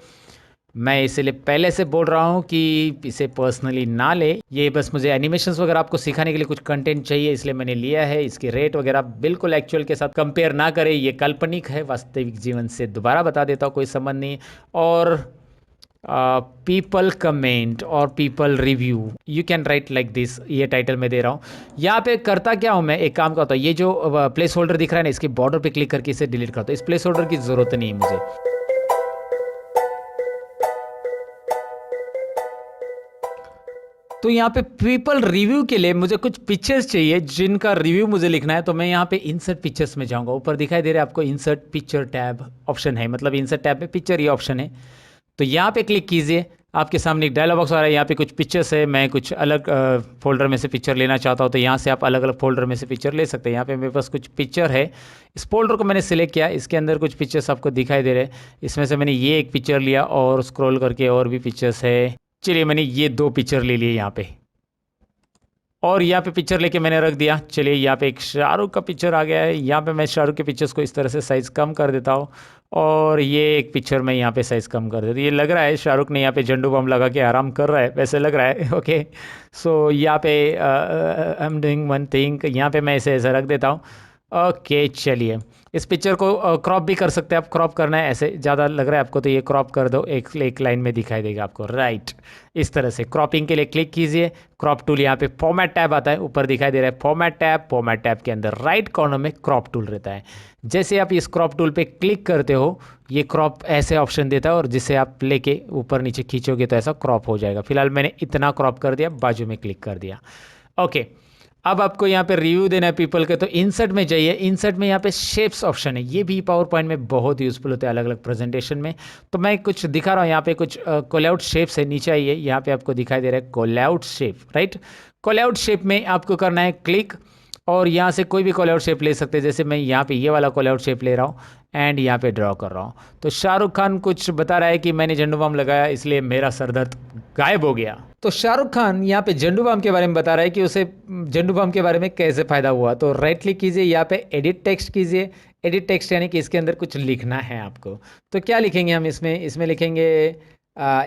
Speaker 1: मैं इसलिए पहले से बोल रहा हूँ कि इसे पर्सनली ना ले, ये बस मुझे एनिमेशंस वगैरह आपको सिखाने के लिए कुछ कंटेंट चाहिए इसलिए मैंने लिया है। इसके रेट वगैरह बिल्कुल एक्चुअल के साथ कंपेयर ना करें, ये काल्पनिक है, वास्तविक जीवन से दोबारा बता देता हूँ, कोई संबंध नहीं। और पीपल कमेंट और people review you can write like this, ये टाइटल मैं दे रहा हूँ। यहाँ पे करता क्या हूँ मैं, एक काम करता हूँ, ये जो प्लेस होल्डर दिख रहा है ना, इसके बॉर्डर पे क्लिक करके इसे डिलीट करता हूँ। इस प्लेस होल्डर की ज़रूरत नहीं है मुझे। तो यहाँ पे पीपल रिव्यू के लिए मुझे कुछ पिक्चर्स चाहिए जिनका रिव्यू मुझे लिखना है, तो मैं यहाँ पे इंसर्ट पिक्चर्स में जाऊँगा। ऊपर दिखाई दे रहा है आपको इंसर्ट पिक्चर टैब ऑप्शन है, मतलब इंसर्ट टैब में पिक्चर ये ऑप्शन है। तो यहाँ पे क्लिक कीजिए, आपके सामने एक डायलॉग बॉक्स आ रहा है, यहाँ पे कुछ पिक्चर्स है। मैं कुछ अलग फोल्डर में से पिक्चर लेना चाहता हूँ तो यहाँ से आप अलग अलग फोल्डर में से पिक्चर ले सकते हैं। यहाँ पे मेरे पास कुछ पिक्चर है, इस फोल्डर को मैंने सिलेक्ट किया, इसके अंदर कुछ पिक्चर्स आपको दिखाई दे रहे हैं। इसमें से मैंने ये एक पिक्चर लिया और स्क्रॉल करके और भी पिक्चर्स है, चलिए मैंने ये 2 पिक्चर ले लिए यहाँ पे, और यहाँ पे पिक्चर लेके मैंने रख दिया। चलिए यहाँ पे एक शाहरुख का पिक्चर आ गया है। यहाँ पे मैं शाहरुख के पिक्चर्स को इस तरह से साइज़ कम कर देता हूँ, और ये एक पिक्चर में यहाँ पे साइज़ कम कर देता हूँ। ये लग रहा है शाहरुख ने यहाँ पे झंडू बम लगा के आराम कर रहा है, वैसे लग रहा है। ओके, सो यहाँ पे I am doing one thing, यहाँ पे मैं इसे ऐसे रख देता हूँ। ओके चलिए, इस पिक्चर को क्रॉप भी कर सकते हैं आप। क्रॉप करना है, ऐसे ज़्यादा लग रहा है आपको तो ये क्रॉप कर दो, एक लाइन में दिखाई देगा आपको, राइट। इस तरह से क्रॉपिंग के लिए क्लिक कीजिए, क्रॉप टूल, यहाँ पे फॉर्मेट टैब आता है, ऊपर दिखाई दे रहा है फॉर्मेट टैब। फॉर्मेट टैब के अंदर राइट कॉर्नर में क्रॉप टूल रहता है। जैसे आप इस क्रॉप टूल पे क्लिक करते हो, ये क्रॉप ऐसे ऑप्शन देता है, और जिसे आप लेके ऊपर नीचे खींचोगे तो ऐसा क्रॉप हो जाएगा। फिलहाल मैंने इतना क्रॉप कर दिया, बाजू में क्लिक कर दिया। ओके, अब आपको यहाँ पे रिव्यू देना है पीपल के, तो इंसर्ट में जाइए। इंसर्ट में यहाँ पे शेप्स ऑप्शन है, ये भी पावर पॉइंट में बहुत यूज़फुल होता है अलग अलग प्रेजेंटेशन में। तो मैं कुछ दिखा रहा हूँ, यहाँ पे कुछ कॉलआउट शेप्स है। नीचे आइए, यहाँ पे आपको दिखाई दे रहा है callout shape, right. Callout shape में आपको करना है क्लिक, और यहाँ से कोई भी कॉलआउट शेप ले सकते हैं। जैसे मैं यहाँ पे ये वाला कॉलआउट शेप ले रहा हूँ एंड यहाँ पे ड्रॉ कर रहा हूँ। तो शाहरुख खान कुछ बता रहा है कि मैंने झंडू बाम लगाया इसलिए मेरा सर दर्द गायब हो गया। तो शाहरुख खान यहाँ पे झंडू बाम के बारे में बता रहा है कि उसे झंडू बाम के बारे में कैसे फ़ायदा हुआ। तो राइट क्लिक कीजिए, यहाँ पे एडिट टेक्स्ट कीजिए। एडिट टेक्स्ट यानी कि इसके अंदर कुछ लिखना है आपको। तो क्या लिखेंगे हम इसमें लिखेंगे,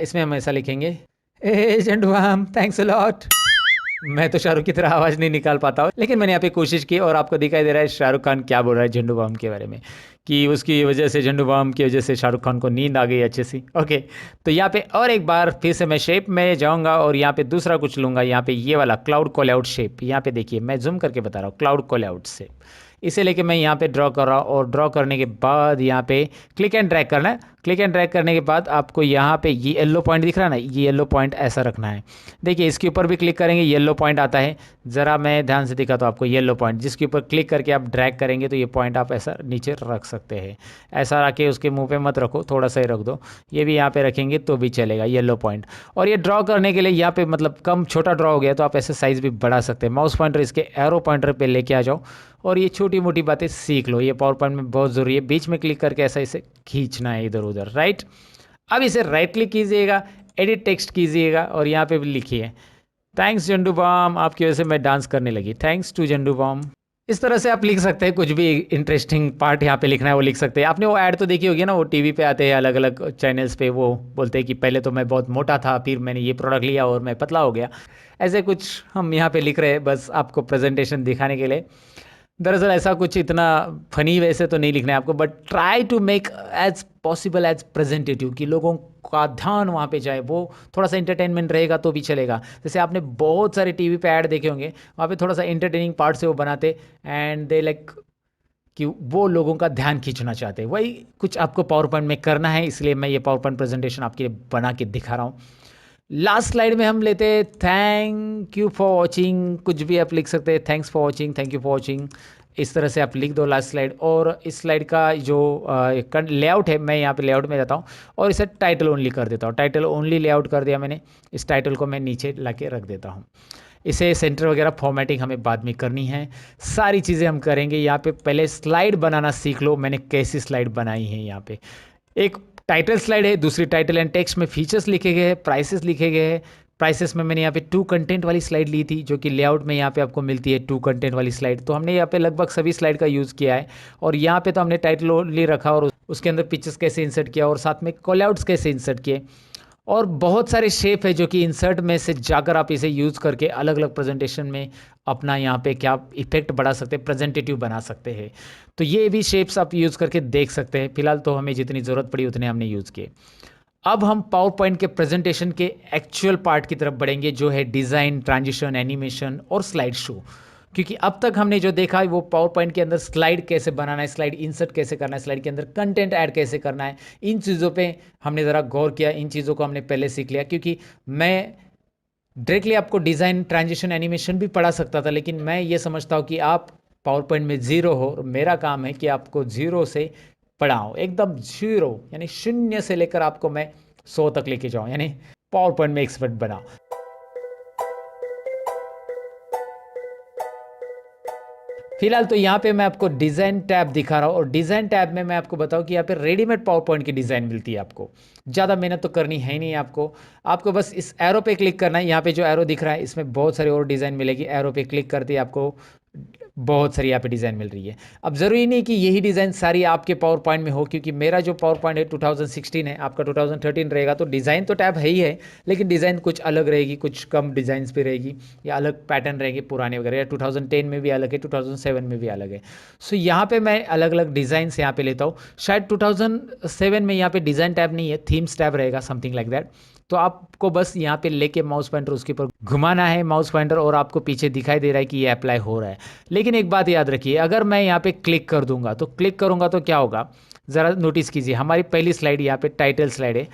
Speaker 1: इसमें हम ऐसा लिखेंगे, ए झंडू बाम थैंक्स अ लॉट। मैं तो शाहरुख की तरह आवाज़ नहीं निकाल पाता हूँ, लेकिन मैंने यहाँ पे कोशिश की, और आपको दिखाई दे रहा है शाहरुख खान क्या बोल रहा है झंडू बाम के बारे में, कि उसकी वजह से, झंडू बाम की वजह से शाहरुख खान को नींद आ गई अच्छे सी। ओके, तो यहाँ पे और एक बार फिर से मैं शेप में जाऊँगा, और यहाँ पे दूसरा कुछ लूँगा। यहाँ पे ये वाला क्लाउड कॉल आउट शेप, यहाँ पे देखिए मैं जूम करके बता रहा हूँ, क्लाउड कॉल आउट शेप, इसे लेके मैं यहाँ पे ड्रॉ कर रहा हूँ। और ड्रॉ करने के बाद यहाँ पे क्लिक एंड ड्रैग करना है। क्लिक एंड ड्रैग करने के बाद आपको यहाँ पे ये येलो पॉइंट दिख रहा है ना, ये येलो पॉइंट ऐसा रखना है। देखिए इसके ऊपर भी क्लिक करेंगे, येलो पॉइंट आता है। ज़रा मैं ध्यान से दिखा तो आपको येलो पॉइंट, जिसके ऊपर क्लिक करके आप ड्रैग करेंगे तो ये पॉइंट आप ऐसा नीचे रख सकते हैं। ऐसा रख के उसके मुंह पे मत रखो, थोड़ा सा ही रख दो। ये भी यहाँ पे रखेंगे तो भी चलेगा, येलो पॉइंट। और ये ड्रॉ करने के लिए यहाँ पे मतलब कम छोटा ड्रॉ हो गया तो आप ऐसे साइज़ भी बढ़ा सकते हैं। माउस पॉइंटर इसके एरो पॉइंटर पे लेके आ जाओ, और ये छोटी मोटी बातें सीख लो, ये पावर पॉइंट में बहुत ज़रूरी है। बीच में क्लिक करके ऐसा इसे खींचना है इधर उधर, राइट। अब इसे राइट क्लिक कीजिएगा, एडिट टेक्स्ट कीजिएगा, और यहाँ पे भी लिखिए थैंक्स झंडू बाम, आपकी वजह से मैं डांस करने लगी, थैंक्स टू झंडू बाम। इस तरह से आप लिख सकते हैं, कुछ भी इंटरेस्टिंग पार्ट यहाँ पे लिखना है वो लिख सकते हैं। आपने वो ऐड तो देखी होगी ना, वो टीवी पे आते हैं अलग अलग चैनल्स पे, वो बोलते हैं कि पहले तो मैं बहुत मोटा था, फिर मैंने ये प्रोडक्ट लिया और मैं पतला हो गया। ऐसे कुछ हम यहाँ पे लिख रहे हैं बस आपको प्रेजेंटेशन दिखाने के लिए। दरअसल ऐसा कुछ इतना फनी वैसे तो नहीं लिखना है आपको, but try to make as possible as presentative, कि लोगों का ध्यान वहाँ पे जाए, वो थोड़ा सा इंटरटेनमेंट रहेगा तो भी चलेगा। जैसे आपने बहुत सारे टीवी पे ऐड देखे होंगे, वहाँ पे थोड़ा सा इंटरटेनिंग पार्ट से वो बनाते, एंड दे लाइक कि वो लोगों का ध्यान खींचना चाहते हैं। वही कुछ आपको पावर पॉइंट में करना है, इसलिए मैं ये पावर पॉइंट प्रेजेंटेशन आपके लिए बना के दिखा रहा हूँ। लास्ट स्लाइड में हम लेते हैं थैंक यू फॉर वॉचिंग, कुछ भी आप लिख सकते हैं, thanks for watching, thank you for watching, इस तरह से आप लिख दो लास्ट स्लाइड। और इस स्लाइड का जो लेआउट है, मैं यहाँ पे लेआउट में जाता हूँ और इसे टाइटल ओनली कर देता हूँ। टाइटल ओनली लेआउट कर दिया मैंने। इस टाइटल को मैं नीचे ला के रख देता हूँ। इसे सेंटर वगैरह फॉर्मेटिंग हमें बाद में करनी है, सारी चीज़ें हम करेंगे। यहाँ पे पहले स्लाइड बनाना सीख लो, मैंने कैसी स्लाइड बनाई है। यहाँ पे एक टाइटल स्लाइड है, दूसरी टाइटल एंड टेक्स्ट में फीचर्स लिखे गए हैं, प्राइसेस लिखे गए हैं। प्राइसेस में मैंने यहाँ पे 2 कंटेंट वाली स्लाइड ली थी, जो कि लेआउट में यहाँ पे आपको मिलती है 2 कंटेंट वाली स्लाइड। तो हमने यहाँ पे लगभग सभी स्लाइड का यूज़ किया है। और यहाँ पे तो हमने टाइटल ओनली रखा, और उसके अंदर पिक्चर्स कैसे इंसर्ट किया, और साथ में कॉलआउट्स कैसे इंसर्ट किए, और बहुत सारे शेप है जो कि इंसर्ट में से जाकर आप इसे यूज़ करके अलग अलग प्रेजेंटेशन में अपना यहाँ पे क्या इफेक्ट बढ़ा सकते हैं, प्रेजेंटेटिव बना सकते हैं। तो ये भी शेप्स आप यूज़ करके देख सकते हैं। फिलहाल तो हमें जितनी ज़रूरत पड़ी उतने हमने यूज़ किए। अब हम पावर पॉइंट के प्रेजेंटेशन के एक्चुअल पार्ट की तरफ बढ़ेंगे, जो है डिज़ाइन, ट्रांजिशन, एनिमेशन और स्लाइड शो। क्योंकि अब तक हमने जो देखा है वो पावर पॉइंट के अंदर स्लाइड कैसे बनाना है, स्लाइड इंसर्ट कैसे करना है, स्लाइड के अंदर कंटेंट ऐड कैसे करना है, इन चीज़ों पे हमने ज़रा गौर किया। इन चीज़ों को हमने पहले सीख लिया, क्योंकि मैं डायरेक्टली आपको डिज़ाइन, ट्रांजिशन, एनिमेशन भी पढ़ा सकता था, लेकिन मैं ये समझता हूँ कि आप पावर पॉइंट में ज़ीरो हो, और मेरा काम है कि आपको ज़ीरो से पढ़ाऊँ, एकदम ज़ीरो यानी शून्य से लेकर आपको मैं 100 तक लेके जाऊँ, यानी पावर पॉइंट में एक्सपर्ट बनाऊँ। फिलहाल तो यहाँ पे मैं आपको डिज़ाइन टैब दिखा रहा हूँ, और डिज़ाइन टैब में मैं आपको बताऊँ कि यहाँ पे रेडीमेड पावर पॉइंट की डिज़ाइन मिलती है आपको। ज़्यादा मेहनत तो करनी है ही नहीं आपको। आपको बस इस एरो पे क्लिक करना है। यहाँ पे जो एरो दिख रहा है इसमें बहुत सारी और डिज़ाइन मिलेगी। एरो पे क्लिक करते ही आपको बहुत सारी यहाँ पे डिज़ाइन मिल रही है। अब ज़रूरी नहीं कि यही डिज़ाइन सारी आपके पावर पॉइंट में हो, क्योंकि मेरा जो पावर पॉइंट है 2016 है, आपका 2013 रहेगा, तो डिज़ाइन तो टैब है ही है, लेकिन डिज़ाइन कुछ अलग रहेगी, कुछ कम डिज़ाइंस पे रहेगी, या अलग पैटर्न रहेंगे पुराने वगैरह, या 2010 में भी अलग है, 2007 में भी अलग है। सो यहाँ पे मैं अलग अलग डिज़ाइंस यहाँ पे लेता हूँ। शायद 2007 में यहाँ पे डिज़ाइन टैब नहीं है, थीम्स टैब रहेगा, समथिंग लाइक दैट। तो आपको बस यहाँ पे लेके माउस पॉइंटर उसके ऊपर घुमाना है माउस पॉइंटर, और आपको पीछे दिखाई दे रहा है कि ये अप्लाई हो रहा है। लेकिन एक बात याद रखिए, अगर मैं यहाँ पे क्लिक कर दूंगा, तो क्लिक करूंगा तो क्या होगा, ज़रा नोटिस कीजिए। हमारी पहली स्लाइड यहाँ पे टाइटल स्लाइड है,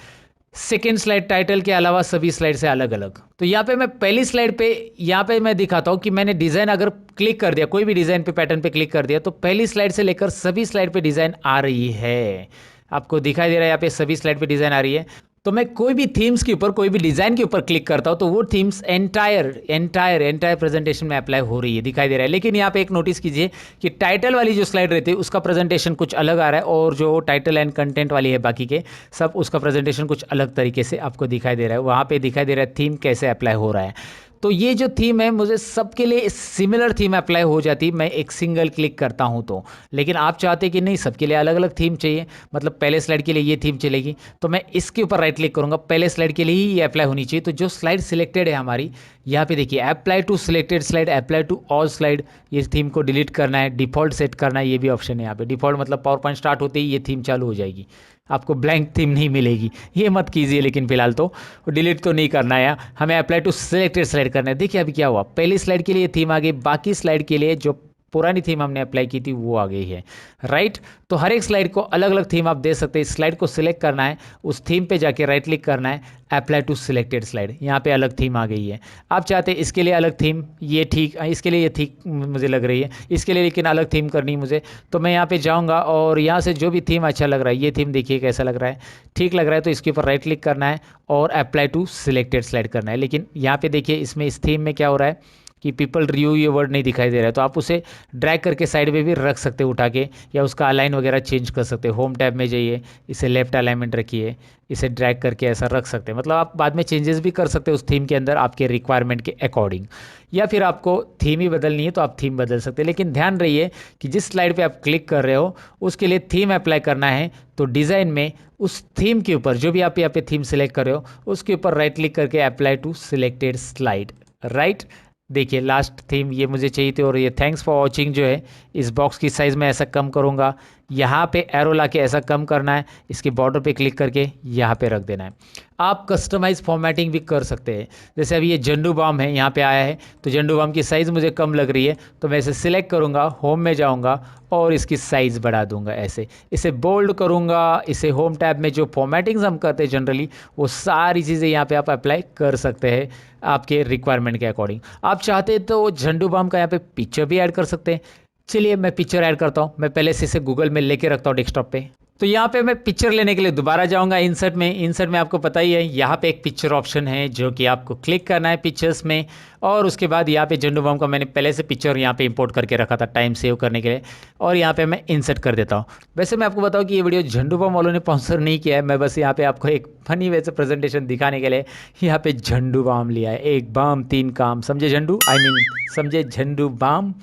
Speaker 1: सेकेंड स्लाइड टाइटल के अलावा सभी स्लाइड से अलग अलग। तो यहाँ पे मैं पहली स्लाइड पे यहाँ पे मैं दिखाता हूँ कि मैंने डिज़ाइन अगर क्लिक कर दिया, कोई भी डिज़ाइन पे पैटर्न पे क्लिक कर दिया, तो पहली स्लाइड से लेकर सभी स्लाइड पे डिज़ाइन आ रही है। आपको दिखाई दे रहा है यहाँ पे सभी स्लाइड पे डिज़ाइन आ रही है। तो मैं कोई भी थीम्स के ऊपर, कोई भी डिज़ाइन के ऊपर क्लिक करता हूँ, तो वो थीम्स एंटायर प्रेजेंटेशन में अप्लाई हो रही है, दिखाई दे रहा है। लेकिन यहाँ पे एक नोटिस कीजिए कि टाइटल वाली जो स्लाइड रहती है उसका प्रेजेंटेशन कुछ अलग आ रहा है, और जो टाइटल एंड कंटेंट वाली है बाकी के सब, उसका प्रेजेंटेशन कुछ अलग तरीके से आपको दिखाई दे रहा है। वहाँ पे दिखाई दे रहा है थीम कैसे अप्लाई हो रहा है। तो ये जो थीम है, मुझे सबके लिए सिमिलर थीम अप्लाई हो जाती है, मैं एक सिंगल क्लिक करता हूँ तो। लेकिन आप चाहते कि नहीं, सबके लिए अलग अलग थीम चाहिए, मतलब पहले स्लाइड के लिए ये थीम चलेगी, तो मैं इसके ऊपर राइट क्लिक करूँगा, पहले स्लाइड के लिए ही ये अप्लाई होनी चाहिए। तो जो स्लाइड सिलेक्टेड है हमारी, यहाँ पे देखिए apply to selected slide, apply to all slide, ये थीम को डिलीट करना है, डिफ़ॉल्ट सेट करना है, ये भी ऑप्शन है यहाँ पे। डिफ़ॉल्ट मतलब पावर पॉइंट स्टार्ट होते ही ये थीम चालू हो जाएगी, आपको ब्लैंक थीम नहीं मिलेगी, ये मत कीजिए। लेकिन फिलहाल तो डिलीट तो नहीं करना है, हमें अप्लाई टू सिलेक्टेड स्लाइड करना है। देखिए अभी क्या हुआ, पहली स्लाइड के लिए थीम आ गई, बाकी स्लाइड के लिए जो पुरानी थीम हमने अप्लाई की थी वो आ गई है, राइट। तो हर एक स्लाइड को अलग अलग थीम आप दे सकते हैं। स्लाइड को सिलेक्ट करना है, उस थीम पे जाके राइट क्लिक करना है, अप्लाई टू सिलेक्टेड स्लाइड, यहाँ पे अलग थीम आ गई है। आप चाहते हैं इसके लिए अलग थीम, ये ठीक, इसके लिए ये ठीक मुझे लग रही है, इसके लिए लेकिन अलग थीम करनी मुझे, तो मैं यहाँ पे जाऊँगा और यहाँ से जो भी थीम अच्छा लग रहा है, ये थीम देखिए कैसा लग रहा है, ठीक लग रहा है, तो इसके ऊपर राइट क्लिक करना है और अप्लाई टू सिलेक्टेड स्लाइड करना है। लेकिन यहाँ पे देखिए इसमें इस थीम में क्या हो रहा है कि पीपल रिव्यू, ये वर्ड नहीं दिखाई दे रहा है, तो आप उसे ड्रैग करके साइड में भी रख सकते हो उठा के, या उसका अलाइन वगैरह चेंज कर सकते हो। होम टैब में जाइए, इसे लेफ्ट अलाइनमेंट रखिए, इसे ड्रैग करके ऐसा रख सकते हैं। मतलब आप बाद में चेंजेस भी कर सकते हो उस थीम के अंदर आपके रिक्वायरमेंट के अकॉर्डिंग, या फिर आपको थीम ही बदलनी है तो आप थीम बदल सकते हैं। लेकिन ध्यान रहिए कि जिस स्लाइड पे आप क्लिक कर रहे हो उसके लिए थीम अप्लाई करना है, तो डिज़ाइन में उस थीम के ऊपर जो भी आप यहाँ पे थीम सेलेक्ट कर रहे हो उसके ऊपर राइट क्लिक करके apply to selected slide, right. देखिए लास्ट थीम ये मुझे चाहिए थी, और ये थैंक्स फॉर वॉचिंग जो है, इस बॉक्स की साइज़ में ऐसा कम करूँगा, यहाँ पे एरो ला के ऐसा कम करना है, इसके बॉर्डर पे क्लिक करके यहाँ पे रख देना है। आप कस्टमाइज फॉर्मेटिंग भी कर सकते हैं। जैसे अभी ये झंडू बाम है, यहाँ पे आया है, तो झंडू बाम की साइज़ मुझे कम लग रही है, तो मैं इसे सिलेक्ट करूँगा, होम में जाऊँगा और इसकी साइज़ बढ़ा दूंगा ऐसे, इसे बोल्ड करूँगा। इसे होम टैब में जो फॉर्मेटिंग्स हम करते हैं जनरली, वो सारी चीज़ें यहाँ पे आप अप्लाई कर सकते हैं आपके रिक्वायरमेंट के अकॉर्डिंग। आप चाहते हैं तो झंडू बाम का यहाँ पे पिक्चर भी ऐड कर सकते हैं। चलिए मैं पिक्चर ऐड करता हूँ, मैं पहले से इसे गूगल में लेके रखता हूँ डेस्कटॉप पे। तो यहाँ पे मैं पिक्चर लेने के लिए दोबारा जाऊँगा इंसर्ट में। इंसर्ट में आपको पता ही है, यहाँ पे एक पिक्चर ऑप्शन है जो कि आपको क्लिक करना है पिक्चर्स में, और उसके बाद यहाँ पे झंडू बाम का मैंने पहले से पिक्चर यहाँ पे इंपोर्ट करके रखा था टाइम सेव करने के लिए, और यहाँ पे मैं इंसर्ट कर देता हूँ। वैसे मैं आपको बताऊँ कि ये वीडियो झंडू बाम वालों ने स्पॉन्सर नहीं किया है, मैं बस यहाँ पे आपको एक फनी वे से प्रेजेंटेशन दिखाने के लिए यहाँ पे झंडू बाम लिया है। एक बाम तीन काम, समझे झंडू, आई मीन समझे झंडू बाम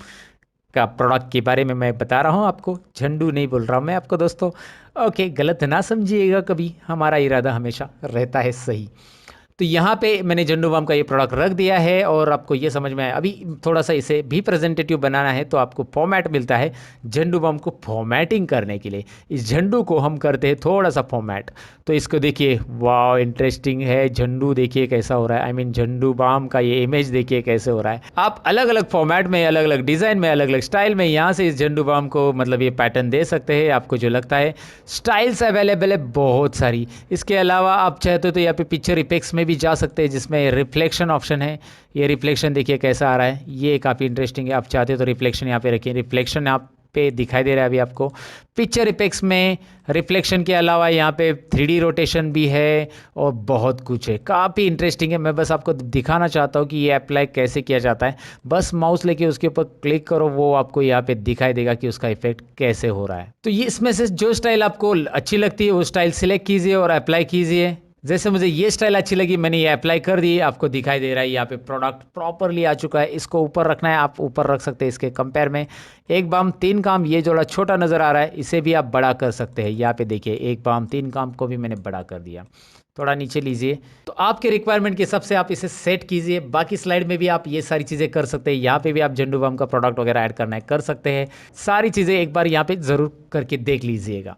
Speaker 1: का प्रोडक्ट के बारे में मैं बता रहा हूँ आपको, झंडू नहीं बोल रहा हूँ मैं आपको दोस्तों। ओके, गलत ना समझिएगा कभी, हमारा इरादा हमेशा रहता है सही। तो यहाँ पे मैंने झंडू बाम का ये प्रोडक्ट रख दिया है, और आपको ये समझ में आया। अभी थोड़ा सा इसे भी प्रेजेंटेटिव बनाना है, तो आपको फॉर्मेट मिलता है झंडू बाम को फॉर्मेटिंग करने के लिए। इस झंडू को हम करते हैं थोड़ा सा फॉर्मेट, तो इसको देखिए, वाह इंटरेस्टिंग है झंडू, देखिए कैसा हो रहा है, आई मीन झंडू बाम का ये इमेज देखिए कैसे हो रहा है। आप अलग अलग फॉर्मेट में, अलग अलग डिज़ाइन में, अलग अलग स्टाइल में यहाँ से इस झंडू बाम को मतलब ये पैटर्न दे सकते हैं, आपको जो लगता है। स्टाइल्स अवेलेबल है बहुत सारी। इसके अलावा आप चाहते हो तो यहाँ पे पिक्चर इफेक्ट्स में भी जा सकते हैं, जिसमें रिफ्लेक्शन ऑप्शन है। ये रिफ्लेक्शन देखिए कैसा आ रहा है, ये काफ़ी इंटरेस्टिंग है। आप चाहते हो तो रिफ्लेक्शन यहाँ पे रखिए, रिफ्लेक्शन आप पे दिखाई दे रहा है अभी आपको। पिक्चर इफेक्ट्स में रिफ्लेक्शन के अलावा यहाँ पे 3D रोटेशन भी है और बहुत कुछ है, काफ़ी इंटरेस्टिंग है। मैं बस आपको दिखाना चाहता हूँ कि ये अप्लाई कैसे किया जाता है। बस माउस लेके उसके ऊपर क्लिक करो, वो आपको यहाँ पे दिखाई देगा कि उसका इफेक्ट कैसे हो रहा है। तो ये इसमें से जो स्टाइल आपको अच्छी लगती है वो स्टाइल सिलेक्ट कीजिए और अप्लाई कीजिए। जैसे मुझे ये स्टाइल अच्छी लगी, मैंने ये अप्लाई कर दी। आपको दिखाई दे रहा है यहाँ पे प्रोडक्ट प्रॉपरली आ चुका है। इसको ऊपर रखना है, आप ऊपर रख सकते हैं इसके कंपेयर में। एक बाम तीन काम, ये जोड़ा छोटा नज़र आ रहा है, इसे भी आप बड़ा कर सकते हैं। यहाँ पे देखिए एक बाम तीन काम को भी मैंने बड़ा कर दिया। थोड़ा नीचे लीजिए, तो आपके रिक्वायरमेंट के हिसाब से आप इसे सेट कीजिए। बाकी स्लाइड में भी आप ये सारी चीज़ें कर सकते हैं। यहाँ पे भी आप झंडू बम का प्रोडक्ट वगैरह ऐड करना है, कर सकते हैं। सारी चीज़ें एक बार यहाँ पे ज़रूर करके देख लीजिएगा।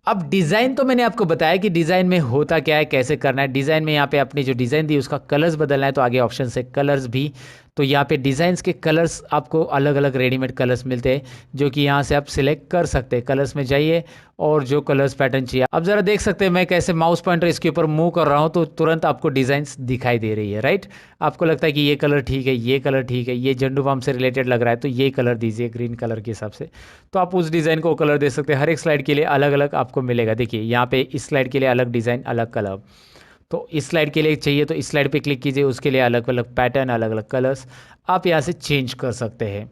Speaker 1: अब डिज़ाइन तो मैंने आपको बताया कि डिज़ाइन में होता क्या है, कैसे करना है। डिज़ाइन में यहाँ पे अपनी जो डिज़ाइन दी उसका कलर्स बदलना है, तो आगे ऑप्शन है कलर्स भी। तो यहाँ पे डिज़ाइंस के कलर्स आपको अलग अलग रेडीमेड कलर्स मिलते हैं, जो कि यहाँ से आप सिलेक्ट कर सकते हैं। कलर्स में जाइए और जो कलर्स पैटर्न चाहिए, अब ज़रा देख सकते हैं मैं कैसे माउस पॉइंटर इसके ऊपर मूव कर रहा हूँ तो तुरंत आपको डिज़ाइंस दिखाई दे रही है, राइट। आपको लगता है कि ये कलर ठीक है, ये कलर ठीक है, ये झंडू बाम से रिलेटेड लग रहा है, तो ये कलर दीजिए ग्रीन कलर के हिसाब से। तो आप उस डिज़ाइन को कलर दे सकते हैं। हर एक स्लाइड के लिए अलग अलग आपको मिलेगा। देखिए यहाँ पे इस स्लाइड के लिए अलग डिज़ाइन, अलग कलर। तो इस स्लाइड के लिए चाहिए तो इस स्लाइड पे क्लिक कीजिए, उसके लिए अलग अलग पैटर्न, अलग अलग कलर्स आप यहाँ से चेंज कर सकते हैं।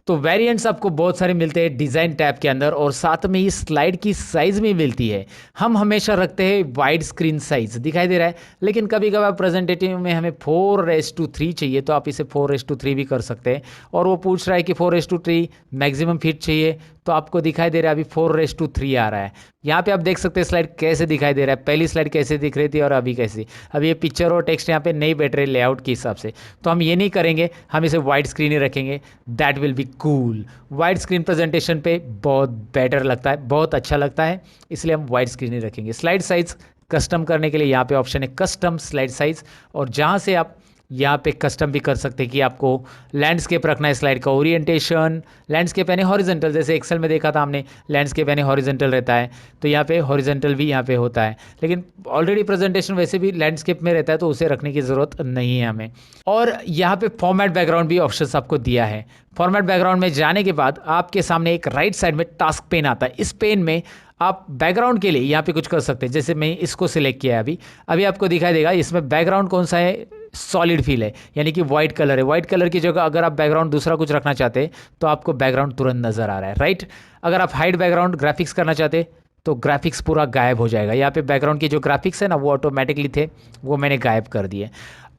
Speaker 1: तो वेरिएंट्स आपको बहुत सारे मिलते हैं डिज़ाइन टैब के अंदर, और साथ में ये स्लाइड की साइज़ भी मिलती है। हम हमेशा रखते हैं वाइड स्क्रीन साइज़, दिखाई दे रहा है, लेकिन कभी कभार प्रेजेंटेटिव में हमें 4:3 चाहिए, तो आप इसे 4:3 भी कर सकते हैं। और वो पूछ रहा है कि 4:3 मैक्सिमम फीट चाहिए, तो आपको दिखाई दे रहा है अभी 4:3 आ रहा है। यहाँ पे आप देख सकते हैं स्लाइड कैसे दिखाई दे रहा है। पहली स्लाइड कैसे दिख रही थी और अभी कैसी। अभी ये पिक्चर और टेक्स्ट यहाँ पे नहीं बैठ रहे लेआउट के हिसाब से, तो हम ये नहीं करेंगे, हम इसे वाइड स्क्रीन ही रखेंगे। That will be cool. Wide screen presentation पे बहुत बेटर लगता है, बहुत अच्छा लगता है, इसलिए हम वाइड स्क्रीन ही रखेंगे। स्लाइड साइज कस्टम करने के लिए यहाँ पे ऑप्शन है कस्टम स्लाइड साइज, और जहाँ से आप यहाँ पे कस्टम भी कर सकते हैं कि आपको लैंडस्केप रखना है, स्लाइड का ओरिएंटेशन। लैंडस्केप यानी हॉरिजॉन्टल, जैसे एक्सेल में देखा था हमने, लैंडस्केप यानी हॉरिजॉन्टल रहता है, तो यहाँ पे हॉरिजॉन्टल भी यहाँ पे होता है। लेकिन ऑलरेडी प्रेजेंटेशन वैसे भी लैंडस्केप में रहता है, तो उसे रखने की ज़रूरत नहीं है हमें। और यहाँ पे फॉर्मेट बैकग्राउंड भी ऑप्शन आपको दिया है। फॉर्मेट बैकग्राउंड में जाने के बाद आपके सामने एक राइट साइड में टास्क पेन आता है। इस पेन में आप बैकग्राउंड के लिए यहाँ पे कुछ कर सकते हैं। जैसे मैं इसको सिलेक्ट किया है, अभी आपको दिखाई देगा इसमें बैकग्राउंड कौन सा है, सॉलिड फील है, यानी कि वाइट कलर है। वाइट कलर की जगह अगर आप बैकग्राउंड दूसरा कुछ रखना चाहते हैं तो आपको बैकग्राउंड तुरंत नज़र आ रहा है, राइट। अगर आप हाइड बैकग्राउंड ग्राफिक्स करना चाहते तो ग्राफिक्स पूरा गायब हो जाएगा। यहाँ पे बैकग्राउंड की जो ग्राफिक्स है ना, वो ऑटोमेटिकली थे, वो मैंने गायब कर दिए।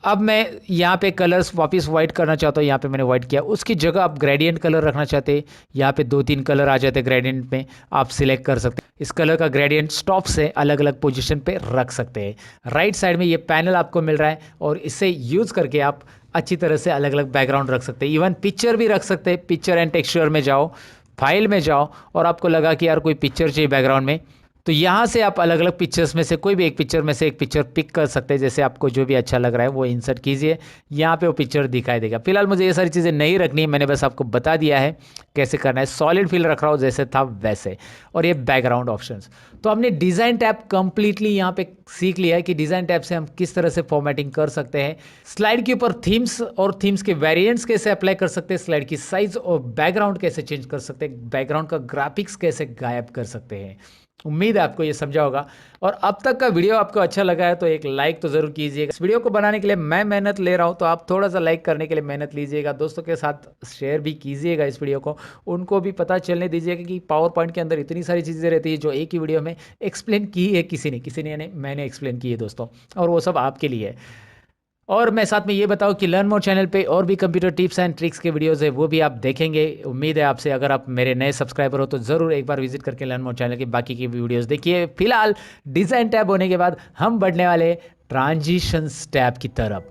Speaker 1: अब मैं यहाँ पे कलर्स वापस वाइट करना चाहता हूँ, यहाँ पे मैंने वाइट किया। उसकी जगह आप ग्रेडियंट कलर रखना चाहते हैं, यहाँ पे 2-3 कलर आ जाते हैं ग्रेडियंट में, आप सिलेक्ट कर सकते हैं। इस कलर का ग्रेडियंट स्टॉप से अलग अलग पोजीशन पे रख सकते हैं। राइट साइड में ये पैनल आपको मिल रहा है, और इससे यूज़ करके आप अच्छी तरह से अलग अलग बैकग्राउंड रख सकते हैं। इवन पिक्चर भी रख सकते हैं। पिक्चर एंड टेक्सचर में जाओ, फाइल में जाओ, और आपको लगा कि यार कोई पिक्चर चाहिए बैकग्राउंड में, तो यहाँ से आप अलग अलग पिक्चर्स में से कोई भी एक पिक्चर में से एक पिक्चर पिक कर सकते हैं। जैसे आपको जो भी अच्छा लग रहा है वो इंसर्ट कीजिए, यहाँ पे वो पिक्चर दिखाई देगा। फिलहाल मुझे ये सारी चीज़ें नहीं रखनी है, मैंने बस आपको बता दिया है कैसे करना है। सॉलिड फील रख रहा हूँ जैसे था वैसे। और ये बैकग्राउंड ऑप्शंस, तो हमने डिज़ाइन टैब कंप्लीटली यहाँ पे सीख लिया है कि डिज़ाइन टैब से हम किस तरह से फॉर्मेटिंग कर सकते हैं। स्लाइड के ऊपर थीम्स और थीम्स के वेरिएंट्स कैसे अप्लाई कर सकते हैं, स्लाइड की साइज और बैकग्राउंड कैसे चेंज कर सकते हैं, बैकग्राउंड का ग्राफिक्स कैसे गायब कर सकते हैं। उम्मीद है आपको ये समझा होगा। और अब तक का वीडियो आपको अच्छा लगा है तो एक लाइक तो ज़रूर कीजिएगा। इस वीडियो को बनाने के लिए मैं मेहनत ले रहा हूँ, तो आप थोड़ा सा लाइक करने के लिए मेहनत लीजिएगा। दोस्तों के साथ शेयर भी कीजिएगा इस वीडियो को, उनको भी पता चलने दीजिएगा कि पावर पॉइंट के अंदर इतनी सारी चीज़ें रहती है जो एक ही वीडियो में एक्सप्लेन की है किसी ने यानी मैंने एक्सप्लेन की है दोस्तों, और वो सब आपके लिए है। और मैं साथ में ये बताऊं कि लर्न मोर चैनल पे और भी कंप्यूटर टिप्स एंड ट्रिक्स के वीडियोस है, वो भी आप देखेंगे। उम्मीद है आपसे, अगर आप मेरे नए सब्सक्राइबर हो तो ज़रूर एक बार विजिट करके लर्न मोर चैनल की बाकी की वीडियोस देखिए। फिलहाल डिज़ाइन टैब होने के बाद हम बढ़ने वाले ट्रांजिशंस टैब की तरफ।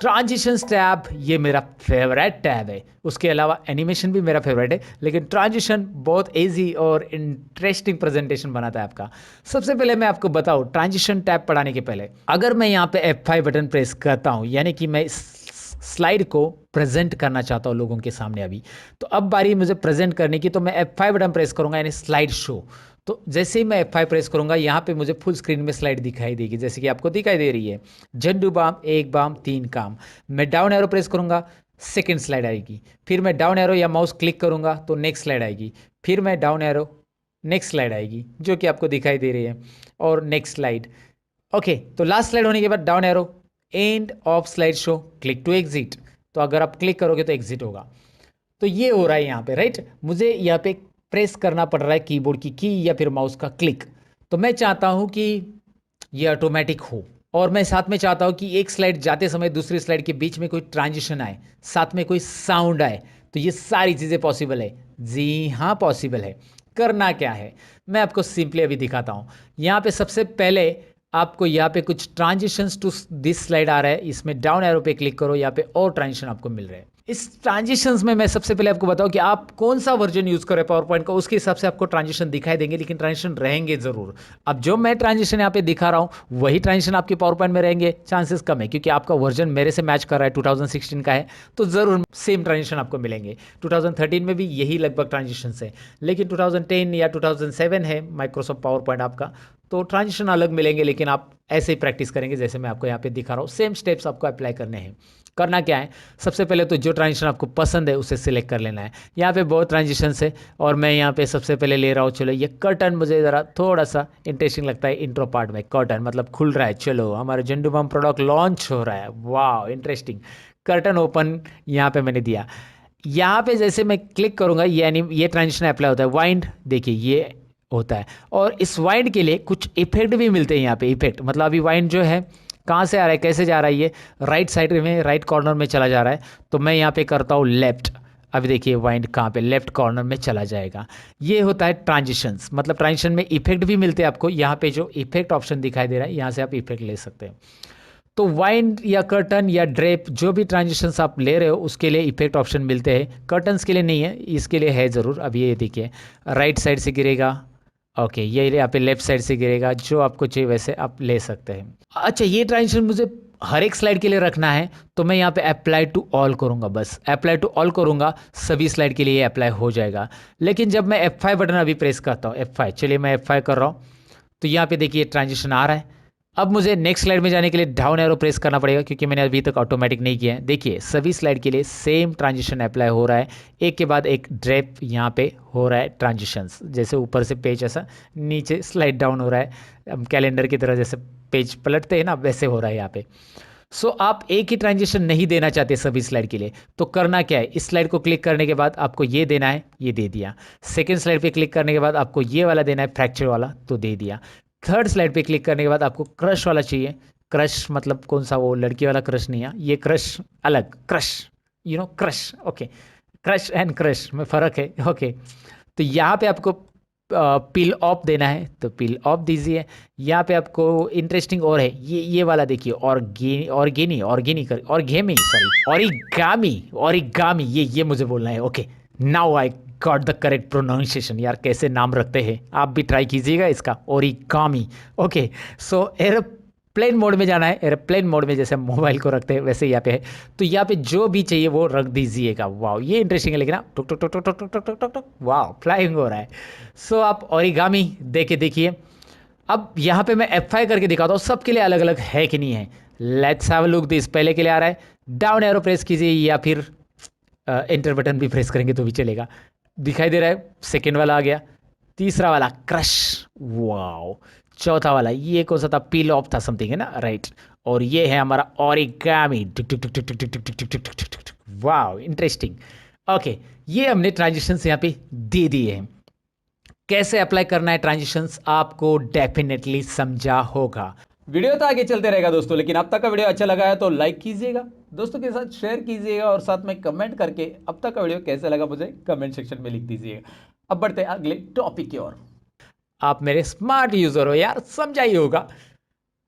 Speaker 1: ट्रांजिशंस टैब ये मेरा फेवरेट टैब है। उसके अलावा एनिमेशन भी मेरा फेवरेट है, लेकिन ट्रांजिशन बहुत इजी और इंटरेस्टिंग प्रेजेंटेशन बनाता है आपका। सबसे पहले मैं आपको बताऊं, ट्रांजिशन टैब पढ़ाने के पहले अगर मैं यहाँ पे F5 बटन प्रेस करता हूँ, यानी कि मैं स्लाइड को प्रेजेंट करना चाहता हूँ लोगों के सामने अभी, तो अब बारी मुझे प्रेजेंट करने की, तो मैं F5 बटन प्रेस करूँगा, यानी स्लाइड शो। तो जैसे ही मैं F5 प्रेस करूंगा यहाँ पे मुझे फुल स्क्रीन में स्लाइड दिखाई देगी, जैसे कि आपको दिखाई दे रही है। झंडू बाम, एक बाम, 3 काम। मैं डाउन एरो प्रेस करूंगा, सेकेंड स्लाइड आएगी। फिर मैं डाउन एरो या माउस क्लिक करूंगा तो नेक्स्ट स्लाइड आएगी। फिर मैं डाउन एरो, नेक्स्ट स्लाइड आएगी जो कि आपको दिखाई दे रही है, और नेक्स्ट स्लाइड। ओके, तो लास्ट स्लाइड होने के बाद down arrow, end of slide show, click to exit. तो अगर आप क्लिक करोगे तो एग्जिट होगा। तो ये हो रहा है यहाँ पे, राइट। मुझे यहाँ पे प्रेस करना पड़ रहा है कीबोर्ड की की या फिर माउस का क्लिक। तो मैं चाहता हूँ कि ये ऑटोमेटिक हो, और मैं साथ में चाहता हूँ कि एक स्लाइड जाते समय दूसरी स्लाइड के बीच में कोई ट्रांजिशन आए, साथ में कोई साउंड आए। तो ये सारी चीज़ें पॉसिबल है। जी हाँ, पॉसिबल है। करना क्या है, मैं आपको सिंपली अभी दिखाता हूँ। यहाँ पे सबसे पहले आपको यहाँ पे कुछ ट्रांजिशंस टू दिस स्लाइड आ रहा है, इसमें डाउन एरो पे क्लिक करो, यहाँ पे और ट्रांजिशन आपको मिल रहे हैं। इस ट्रांजिशंस में मैं सबसे पहले आपको बताऊं कि आप कौन सा वर्जन यूज़ करें पावर पॉइंट का, उसके हिसाब से आपको ट्रांजिशन दिखाई देंगे, लेकिन ट्रांजिशन रहेंगे ज़रूर। अब जो मैं ट्रांजिशन यहाँ पे दिखा रहा हूँ वही ट्रांजिशन आपके पावर पॉइंट में रहेंगे, चांसेस कम है, क्योंकि आपका वर्जन मेरे से मैच कर रहा है, 2016 का है, तो ज़रूर सेम ट्रांजिशन आपको मिलेंगे। 2013 में भी यही लगभग ट्रांजिशन है, लेकिन 2010 या 2007 है माइक्रोसॉफ्ट पावर पॉइंट आपका, तो ट्रांजिशन अलग मिलेंगे। लेकिन आप ऐसे ही प्रैक्टिस करेंगे जैसे मैं आपको यहाँ पे दिखा रहा हूँ, सेम स्टेप्स आपको अप्लाई करने हैं। करना क्या है, सबसे पहले तो जो ट्रांजिशन आपको पसंद है उसे सिलेक्ट कर लेना है। यहाँ पे बहुत ट्रांजिशंस है, और मैं यहाँ पे सबसे पहले ले रहा हूँ, चलो ये कर्टन मुझे ज़रा थोड़ा सा इंटरेस्टिंग लगता है। इंट्रो पार्ट में कर्टन मतलब खुल रहा है, चलो हमारे झंडू बम प्रोडक्ट लॉन्च हो रहा है, वाह इंटरेस्टिंग। कर्टन ओपन यहाँ पे मैंने दिया। यहाँ पे जैसे मैं क्लिक करूँगा, यानी ये ट्रांजिशन अप्लाई होता है। वाइंड देखिए ये होता है, और इस वाइंड के लिए कुछ इफेक्ट भी मिलते हैं यहाँ पे। इफेक्ट मतलब अभी वाइंड जो है कहाँ से आ रहा है, कैसे जा रहा है, ये राइट साइड में, राइट कॉर्नर में चला जा रहा है। तो मैं यहाँ पे करता हूँ लेफ्ट, अभी देखिए वाइंड कहाँ पे, लेफ्ट कॉर्नर में चला जाएगा। ये होता है ट्रांजिशंस, मतलब ट्रांजिशन में इफेक्ट भी मिलते हैं आपको। यहाँ पे जो इफेक्ट ऑप्शन दिखाई दे रहा है, यहाँ से आप इफेक्ट ले सकते हैं। तो वाइंड या कर्टन या ड्रेप, जो भी ट्रांजिशंस आप ले रहे हो उसके लिए इफेक्ट ऑप्शन मिलते हैं। कर्टन्स के लिए नहीं है, इसके लिए है ज़रूर। अब ये देखिए राइट साइड से गिरेगा, ओके ये यहाँ पे लेफ्ट साइड से गिरेगा, जो आपको चाहिए वैसे आप ले सकते हैं। अच्छा, ये ट्रांजिशन मुझे हर एक स्लाइड के लिए रखना है, तो मैं यहाँ पे अप्लाई टू ऑल करूँगा। बस अप्लाई टू ऑल करूँगा, सभी स्लाइड के लिए अप्लाई हो जाएगा। लेकिन जब मैं F5 बटन अभी प्रेस करता हूँ, F5, चलिए मैं F5 कर रहा हूँ, तो यहाँ पे देखिए ट्रांजिशन आ रहा है। अब मुझे नेक्स्ट स्लाइड में जाने के लिए डाउन एरो प्रेस करना पड़ेगा, क्योंकि मैंने अभी तक ऑटोमेटिक नहीं किया है। देखिए सभी स्लाइड के लिए सेम ट्रांजिशन अप्लाई हो रहा है, एक के बाद एक ड्रैप यहाँ पे हो रहा है ट्रांजिशंस। जैसे ऊपर से पेज ऐसा नीचे स्लाइड डाउन हो रहा है, हम कैलेंडर की तरह जैसे पेज पलटते हैं ना, वैसे हो रहा है यहाँ पे। सो आप एक ही ट्रांजिशन नहीं देना चाहते सभी स्लाइड के लिए, तो करना क्या है, इस स्लाइड को क्लिक करने के बाद आपको ये देना है, ये दे दिया। सेकेंड स्लाइड पे क्लिक करने के बाद आपको ये वाला देना है, फ्रैक्चर वाला, तो दे दिया। थर्ड स्लाइड पे क्लिक करने के बाद आपको क्रश वाला चाहिए। क्रश मतलब कौन सा, वो लड़की वाला क्रश नहीं है, ये क्रश अलग, crush crush, okay. Crush and crush में फ़र्क है, ओके। तो यहाँ पे आपको पिल ऑफ देना है, तो पिल ऑफ दीजिए। यहाँ पे आपको इंटरेस्टिंग और है, ये वाला देखिए, ऑरिगामी, ये मुझे बोलना है, okay. Now I got the correct pronunciation. यार कैसे नाम रखते हैं, आप भी ट्राई कीजिएगा इसका, ओरिगामी, ओके। सो एरोप्लेन मोड में जाना है, एरोप्लेन मोड में जैसे हम मोबाइल को रखते हैं वैसे यहाँ पे है। तो यहाँ पे जो भी चाहिए वो रख दीजिएगा। वाह ये इंटरेस्टिंग है, लेकिन ना टुक टुक टुक टुक टुक टुक टुक टुक, वाह फ्लाइंग हो रहा है। सो आप ओरिगामी देखिए। अब यहाँ पे मैं F5 करके दिखाता हूँ, सबके लिए अलग अलग है कि नहीं है। Let's have a look this. पहले के लिए आ रहा है, डाउन एरो प्रेस कीजिए या फिर एंटर बटन भी प्रेस करेंगे तो भी चलेगा। दिखाई दे रहा है, सेकेंड वाला आ गया, तीसरा वाला क्रश, वाओ। चौथा वाला ये कौन सा था, पील ऑफ था समथिंग, है ना, राइट। और ये है हमारा ओरिगामी, वाओ इंटरेस्टिंग, ओके। ये हमने ट्रांजिशंस यहाँ पे दे दिए हैं। कैसे अप्लाई करना है ट्रांजिशंस आपको डेफिनेटली समझा होगा। वीडियो तो आगे चलते रहेगा दोस्तों, लेकिन अब तक का वीडियो अच्छा लगा है तो लाइक कीजिएगा, दोस्तों के साथ शेयर कीजिएगा, और साथ में कमेंट करके अब तक का वीडियो कैसा लगा मुझे कमेंट सेक्शन में लिख दीजिएगा। अब बढ़ते हैं अगले टॉपिक की ओर। आप मेरे स्मार्ट यूजर हो यार, समझा ही होगा,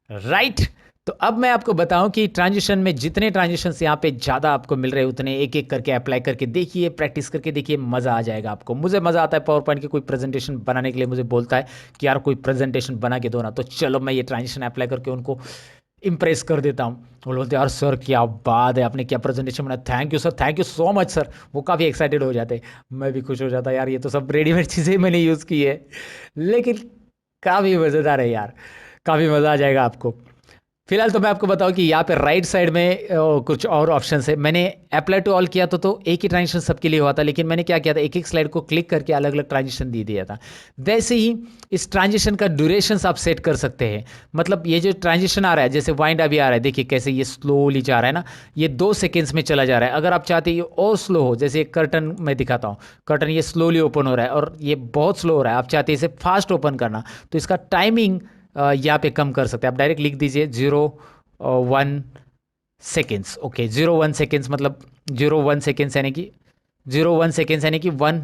Speaker 1: राइट। तो अब मैं आपको बताऊं कि ट्रांजिशन में जितने ट्रांजिशंस यहाँ पे ज़्यादा आपको मिल रहे हैं, उतने एक एक करके अप्लाई करके देखिए, प्रैक्टिस करके देखिए, मज़ा आ जाएगा आपको। मुझे मज़ा आता है पावर पॉइंट की कोई प्रेजेंटेशन बनाने के लिए, मुझे बोलता है कि यार कोई प्रेजेंटेशन बना के दो ना, तो चलो मैं ये ट्रांजिशन अप्लाई करके उनको इम्प्रेस कर देता हूँ। वो बोलते यार सर क्या बात है, आपने क्या प्रेजेंटेशन बनाया, thank you sir, thank you so much sir. वो काफ़ी एक्साइटेड हो जाते, मैं भी खुश हो जाता यार, ये तो सब रेडीमेड चीज़ें मैंने यूज़ की है, लेकिन काफ़ी मज़ेदार है यार, काफ़ी मज़ा आ जाएगा आपको। फिलहाल तो मैं आपको बताऊं कि यहाँ पे राइट साइड में कुछ और ऑप्शन है। मैंने अप्लाई टू ऑल किया तो एक ही ट्रांजिशन सबके लिए हुआ था, लेकिन मैंने क्या किया था, एक एक स्लाइड को क्लिक करके अलग अलग ट्रांजिशन दे दिया था। वैसे ही इस ट्रांजिशन का ड्यूरेशन आप सेट कर सकते हैं। मतलब ये जो ट्रांजिशन आ रहा है, जैसे वाइंड अभी आ रहा है, देखिए कैसे ये स्लोली जा रहा है ना, ये 2 सेकेंड्स में चला जा रहा है। अगर आप चाहते हैं ये और स्लो हो, जैसे कर्टन मैं दिखाता हूँ, कर्टन ये स्लोली ओपन हो रहा है और ये बहुत स्लो हो रहा है, आप चाहते हैं इसे फास्ट ओपन करना, तो इसका टाइमिंग यहाँ पे कम कर सकते हैं। आप डायरेक्ट लिख दीजिए 0.1 सेकेंड्स। ओके, 0.1 सेकेंड्स मतलब 0.1 सेकेंड्स यानी कि 0.1 सेकेंड्स यानी कि 1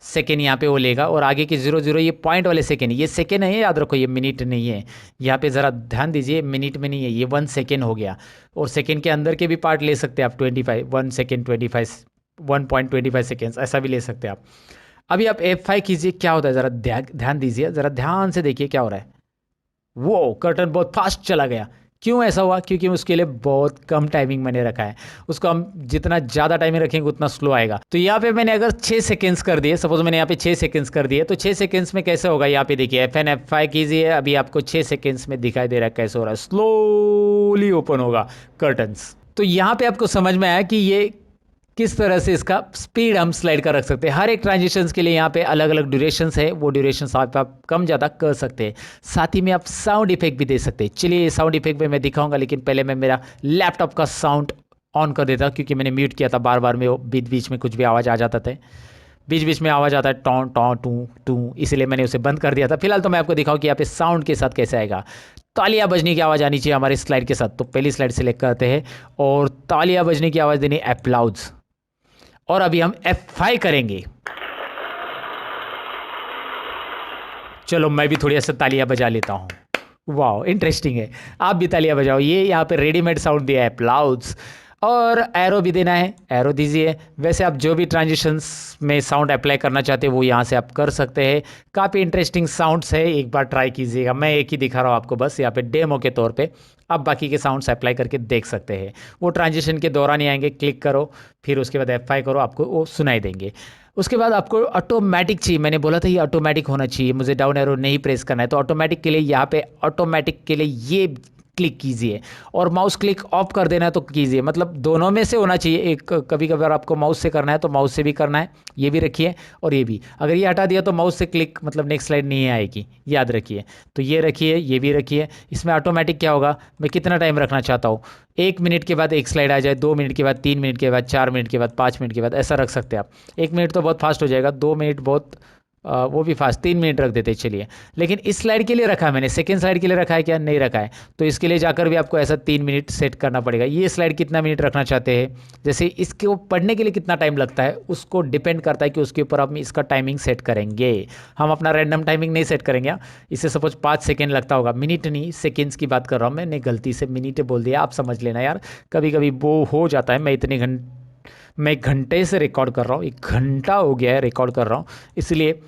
Speaker 1: सेकेंड यहाँ पे वो लेगा, और आगे के 0.0 ये पॉइंट वाले सेकेंड, ये सेकेंड है, याद रखो ये मिनट नहीं है। यहाँ पे ज़रा ध्यान दीजिए, मिनट में नहीं है, ये 1 सेकेंड हो गया। और सेकेंड के अंदर के भी पार्ट ले सकते हैं आप, 25 1 सेकेंड 25 1.25 सेकेंड्स ऐसा भी ले सकते हैं आप। अभी आप F5 कीजिए, क्या होता है ज़रा ध्यान दीजिए, ज़रा ध्यान से देखिए क्या हो रहा है। वो कर्टन बहुत फास्ट चला गया। क्यों ऐसा हुआ? क्योंकि उसके लिए बहुत कम टाइमिंग मैंने रखा है। उसको हम जितना ज़्यादा टाइमिंग रखेंगे उतना स्लो आएगा। तो यहाँ पे मैंने अगर 6 सेकेंड्स कर दिए, सपोज मैंने यहाँ पे 6 सेकेंड्स कर दिए, तो 6 सेकेंड्स में कैसे होगा, यहाँ पे देखिए FN F5 कीजिए, अभी आपको 6 सेकेंड्स में दिखाई दे रहा है कैसे हो रहा है, स्लोली ओपन होगा कर्टन्स। तो यहाँ पे आपको समझ में आया कि ये किस तरह से इसका स्पीड हम स्लाइड कर रख सकते हैं। हर एक ट्रांजिशंस के लिए यहाँ पे अलग अलग ड्यूरेशंस है, वो ड्यूरेशंस आप कम ज़्यादा कर सकते हैं। साथ ही में आप साउंड इफेक्ट भी दे सकते हैं। चलिए साउंड इफेक्ट में मैं दिखाऊंगा, लेकिन पहले मैं मेरा लैपटॉप का साउंड ऑन कर देता हूँ, क्योंकि मैंने म्यूट किया था, बार बार में बीच बीच में कुछ भी आवाज़ आ जाता था, बीच बीच में आवाज़ आता है टॉ टॉ टू टू, इसलिए मैंने उसे बंद कर दिया था। फिलहाल तो मैं आपको दिखाऊँ कि यहाँ पे साउंड के साथ कैसे आएगा। तालियां बजने की आवाज़ आनी चाहिए हमारे स्लाइड के साथ, तो पहली स्लाइड सेलेक्ट करते हैं और तालियां बजने की आवाज़ देनी एप्लाउड्स, और अभी हम F5 करेंगे। चलो मैं भी थोड़ी सा तालियां बजा लेता हूँ। वाह इंटरेस्टिंग है, आप भी तालियां बजाओ। ये यहाँ पे रेडीमेड साउंड दिया है अप्लाउड्स, और एरो भी देना है, एरो दीजिए। वैसे आप जो भी ट्रांजिशंस में साउंड अप्लाई करना चाहते हैं वो यहाँ से आप कर सकते हैं। काफ़ी इंटरेस्टिंग साउंड्स है, एक बार ट्राई कीजिएगा। मैं एक ही दिखा रहा हूँ आपको बस यहाँ पे डेमो के तौर पे, आप बाकी के साउंड्स अप्लाई करके देख सकते हैं। वो ट्रांजिशन के दौरान ही आएंगे, क्लिक करो, फिर उसके बाद F5 करो, आपको वो सुनाई देंगे। उसके बाद आपको ऑटोमेटिक चाहिए, मैंने बोला था ये ऑटोमेटिक होना चाहिए, मुझे डाउन एरो नहीं प्रेस करना है, तो ऑटोमेटिक के लिए यहाँ पे ऑटोमेटिक के लिए ये क्लिक कीजिए, और माउस क्लिक ऑफ कर देना है तो कीजिए, मतलब दोनों में से होना चाहिए। एक कभी कभार आपको माउस से करना है तो माउस से भी करना है, ये भी रखिए और ये भी। अगर ये हटा दिया तो माउस से क्लिक मतलब नेक्स्ट स्लाइड नहीं आएगी, याद रखिए। तो ये रखिए, ये भी रखिए। इसमें ऑटोमेटिक क्या होगा, मैं कितना टाइम रखना चाहता हूँ, 1 मिनट के बाद एक स्लाइड आ जाए, 2 मिनट के बाद, 3 मिनट के बाद, 4 मिनट के बाद, 5 मिनट के बाद, ऐसा रख सकते हैं आप। 1 मिनट तो बहुत फास्ट हो जाएगा, 2 मिनट बहुत वो भी फास्ट, 3 मिनट रख देते हैं चलिए। लेकिन इस स्लाइड के लिए रखा है मैंने, सेकेंड स्लाइड के लिए रखा है क्या, नहीं रखा है, तो इसके लिए जाकर भी आपको ऐसा 3 मिनट सेट करना पड़ेगा। ये स्लाइड कितना मिनट रखना चाहते हैं, जैसे इसको पढ़ने के लिए कितना टाइम लगता है उसको डिपेंड करता है कि उसके ऊपर आप इसका टाइमिंग सेट करेंगे। हम अपना रैंडम टाइमिंग नहीं सेट करेंगे। इसे सपोज 5 सेकेंड लगता होगा, मिनट नहीं सेकेंड्स की बात कर रहा हूँ, मैंने गलती से मिनट बोल दिया, आप समझ लेना यार, कभी कभी वो हो जाता है। मैं 1 घंटे से रिकॉर्ड कर रहा हूँ, 1 घंटा हो गया है रिकॉर्ड कर रहा हूँ, इसलिए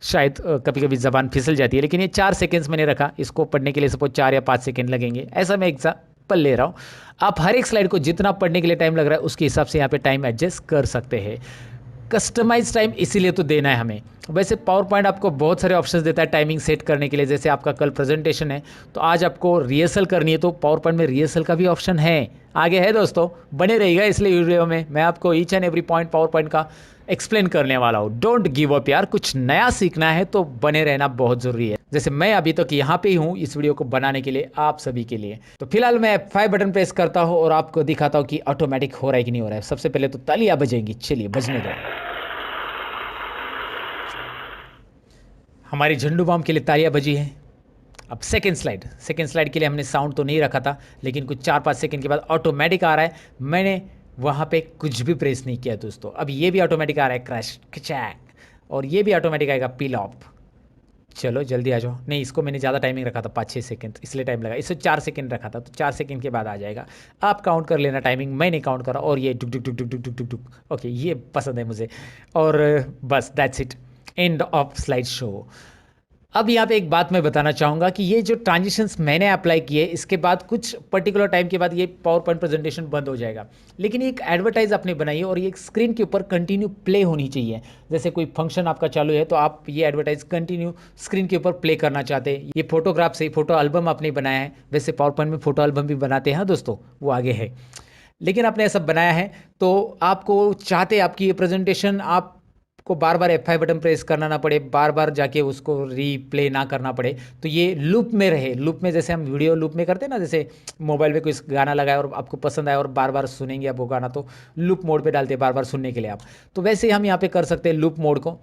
Speaker 1: शायद कभी कभी ज़बान फिसल जाती है। लेकिन ये 4 सेकेंड्स मैंने रखा, इसको पढ़ने के लिए सपोज 4 या 5 सेकेंड लगेंगे, ऐसा मैं एग्जाम्पल ले रहा हूँ। आप हर एक स्लाइड को जितना पढ़ने के लिए टाइम लग रहा है उसके हिसाब से यहाँ पे टाइम एडजस्ट कर सकते हैं। कस्टमाइज टाइम इसीलिए तो देना है हमें। वैसे पावर पॉइंट आपको बहुत सारे ऑप्शंस देता है टाइमिंग सेट करने के लिए। जैसे आपका कल प्रेजेंटेशन है तो आज आपको रिहर्सल करनी है, तो पावर पॉइंट में रिहर्सल का भी ऑप्शन है, आगे है दोस्तों, बने रहिएगा। इसलिए वीडियो में मैं आपको each and every point power point का एक्सप्लेन करने वाला हूँ। डोंट गिव अप यार, कुछ नया सीखना है तो बने रहना बहुत ज़रूरी है। जैसे मैं अभी तक यहाँ पे ही हूँ इस वीडियो को बनाने के लिए आप सभी के लिए। तो फिलहाल मैं F5 बटन प्रेस करता हूँ और आपको दिखाता हूँ कि ऑटोमेटिक हो रहा है कि नहीं हो रहा है। सबसे पहले तो तालियां बजेंगी, चलिए बजने दो। हमारी झंडू बम के लिए तालियां बजी है। अब सेकेंड स्लाइड के लिए हमने साउंड तो नहीं रखा था, लेकिन कुछ 4-5 सेकेंड के बाद ऑटोमेटिक आ रहा है। मैंने वहाँ पे कुछ भी प्रेस नहीं किया दोस्तों। अब ये भी ऑटोमेटिक आ रहा है, क्रैश खचैक, और ये भी ऑटोमेटिक आएगा, पील ऑफ। चलो जल्दी आ जाओ। नहीं, इसको मैंने ज़्यादा टाइमिंग रखा था, 5-6 सेकंड, इसलिए टाइम लगा। इससे 4 सेकंड रखा था, तो 4 सेकंड के बाद आ जाएगा। आप काउंट कर लेना टाइमिंग, मैं नहीं काउंट कर रहा। और ये टुक टुक टुक टुक टुक टुक टुक, ओके ये पसंद है मुझे। और बस that's it, and of slide show. अब यहाँ पे एक बात मैं बताना चाहूँगा कि ये जो ट्रांजिशंस मैंने अप्लाई किए, इसके बाद कुछ पर्टिकुलर टाइम के बाद ये पावर पॉइंट प्रेजेंटेशन बंद हो जाएगा। लेकिन एक एडवर्टाइज आपने बनाई है और ये एक स्क्रीन के ऊपर कंटिन्यू प्ले होनी चाहिए। जैसे कोई फंक्शन आपका चालू है तो आप ये एडवर्टाइज कंटिन्यू स्क्रीन के ऊपर प्ले करना चाहते हैं। ये फोटोग्राफ से फोटो एल्बम आपने बनाया है, वैसे पावर पॉइंट में फोटो एल्बम भी बनाते हैं दोस्तों, वो आगे है। लेकिन आपने ऐसा बनाया है तो आपको चाहते आपकी ये प्रेजेंटेशन आपको बार बार F5 बटन प्रेस करना ना पड़े, बार बार जाके उसको रीप्ले ना करना पड़े, तो ये लूप में रहे। लूप में जैसे हम वीडियो लूप में करते हैं ना, जैसे मोबाइल में कोई गाना लगाया और आपको पसंद आया और बार बार सुनेंगे आप वो गाना, तो लूप मोड पे डालते हैं बार बार सुनने के लिए आप। तो वैसे ही हम यहाँ पे कर सकते हैं लूप मोड को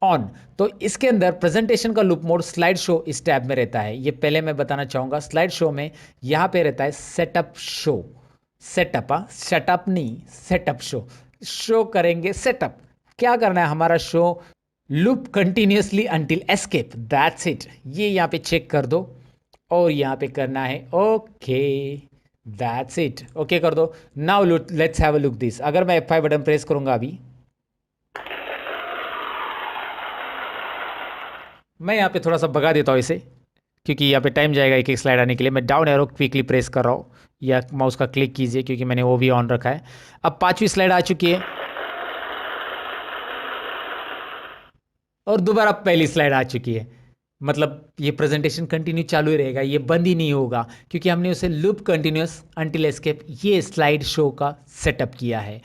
Speaker 1: ऑन। तो इसके अंदर प्रेजेंटेशन का लूप मोड स्लाइड शो इस टैब में रहता है। ये पहले मैं बताना चाहूँगा, स्लाइड शो में यहाँ पे रहता है सेटअप शो। सेटअप, सेटअप नहीं, सेटअप शो करेंगे सेटअप। क्या करना है, हमारा show loop continuously until escape, that's it. ये यहाँ पे चेक कर दो और यहाँ पे करना है ओके, दैट्स इट। ओके कर दो। Now let's have a look this. अगर मैं F5 बटन प्रेस करूंगा अभी, मैं यहाँ पे थोड़ा सा भगा देता हूँ इसे, क्योंकि यहाँ पे टाइम जाएगा एक एक स्लाइड आने के लिए। मैं डाउन एरो क्विकली प्रेस कर रहा हूँ, या माउस का क्लिक कीजिए क्योंकि मैंने वो भी ऑन रखा है। अब 5वीं स्लाइड आ चुकी है और दोबारा पहली स्लाइड आ चुकी है। मतलब ये प्रेजेंटेशन कंटिन्यू चालू ही रहेगा, ये बंद ही नहीं होगा, क्योंकि हमने उसे लूप कंटिन्यूस अंटिल एस्केप ये स्लाइड शो का सेटअप किया है।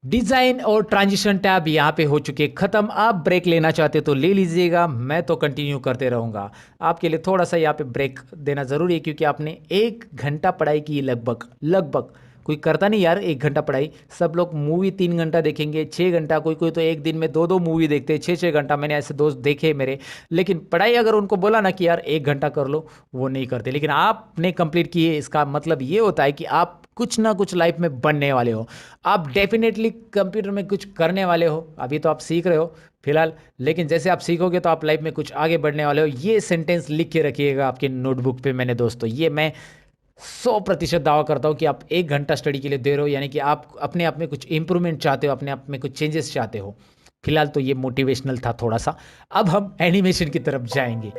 Speaker 1: डिज़ाइन और ट्रांजिशन टैब यहाँ पे हो चुके खत्म। आप ब्रेक लेना चाहते तो ले लीजिएगा, मैं तो कंटिन्यू करते रहूँगा। आपके लिए थोड़ा सा यहाँ पे ब्रेक देना ज़रूरी है, क्योंकि आपने 1 घंटा पढ़ाई की लगभग। कोई करता नहीं यार 1 घंटा पढ़ाई, सब लोग मूवी 3 घंटा देखेंगे, 6 घंटा, कोई तो एक दिन में 2 मूवी देखते हैं 6 घंटा। मैंने ऐसे दोस्त देखे मेरे। लेकिन पढ़ाई अगर उनको बोला ना कि यार 1 घंटा कर लो, वो नहीं करते। लेकिन आपने कंप्लीट किए, इसका मतलब ये होता है कि आप कुछ ना कुछ लाइफ में बनने वाले हो, आप डेफिनेटली कंप्यूटर में कुछ करने वाले हो। अभी तो आप सीख रहे हो फिलहाल, लेकिन जैसे आप सीखोगे तो आप लाइफ में कुछ आगे बढ़ने वाले हो। ये सेंटेंस लिख के रखिएगा आपके नोटबुक पे। मैंने दोस्तों, ये मैं 100% दावा करता हूँ कि आप 1 घंटा स्टडी के लिए दे रहे हो, यानी कि आप अपने आप में कुछ इंप्रूवमेंट चाहते हो, अपने आप में कुछ चेंजेस चाहते हो। फिलहाल तो ये मोटिवेशनल था थोड़ा सा। अब हम एनिमेशन की तरफ जाएंगे।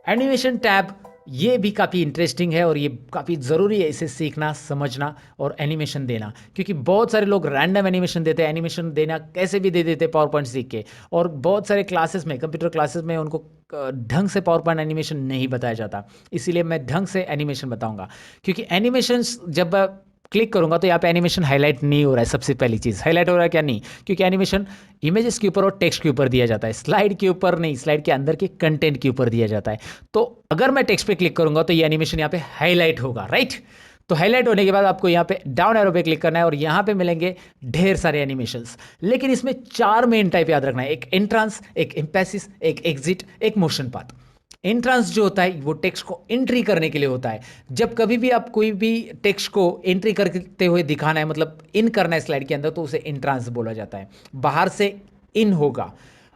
Speaker 1: एनिमेशन टैब ये भी काफ़ी इंटरेस्टिंग है और ये काफ़ी ज़रूरी है इसे सीखना, समझना और एनिमेशन देना, क्योंकि बहुत सारे लोग रैंडम एनिमेशन देते हैं। एनिमेशन देना कैसे भी दे देते हैं पावर पॉइंट सीख के, और बहुत सारे क्लासेस में, कंप्यूटर क्लासेस में उनको ढंग से पावर पॉइंट एनिमेशन नहीं बताया जाता। इसीलिए मैं ढंग से एनिमेशन बताऊंगा, क्योंकि एनिमेशन जब क्लिक करूंगा तो यहाँ पे एनिमेशन हाईलाइट नहीं हो रहा है। सबसे पहली चीज़, हाईलाइट हो रहा है क्या? नहीं, क्योंकि एनिमेशन इमेजेस के ऊपर और टेक्स्ट के ऊपर दिया जाता है, स्लाइड के ऊपर नहीं, स्लाइड के अंदर के कंटेंट के ऊपर दिया जाता है। तो अगर मैं टेक्स्ट पे क्लिक करूंगा तो ये एनिमेशन यहाँ पे हाईलाइट होगा, राइट। तो हाईलाइट होने के बाद आपको यहाँ पे डाउन एरो पे क्लिक करना है और यहाँ पे मिलेंगे ढेर सारे एनिमेशंस। लेकिन इसमें 4 मेन टाइप याद रखना है, एक एंट्रांस, एक एम्पैसिस, एक एग्जिट, एक मोशन पाथ। एंट्रांस जो होता है वो टेक्स्ट को एंट्री करने के लिए होता है। जब कभी भी आप कोई भी टेक्स्ट को एंट्री करते हुए दिखाना है, मतलब इन करना है स्लाइड के अंदर, तो उसे एंट्रांस बोला जाता है। बाहर से इन होगा,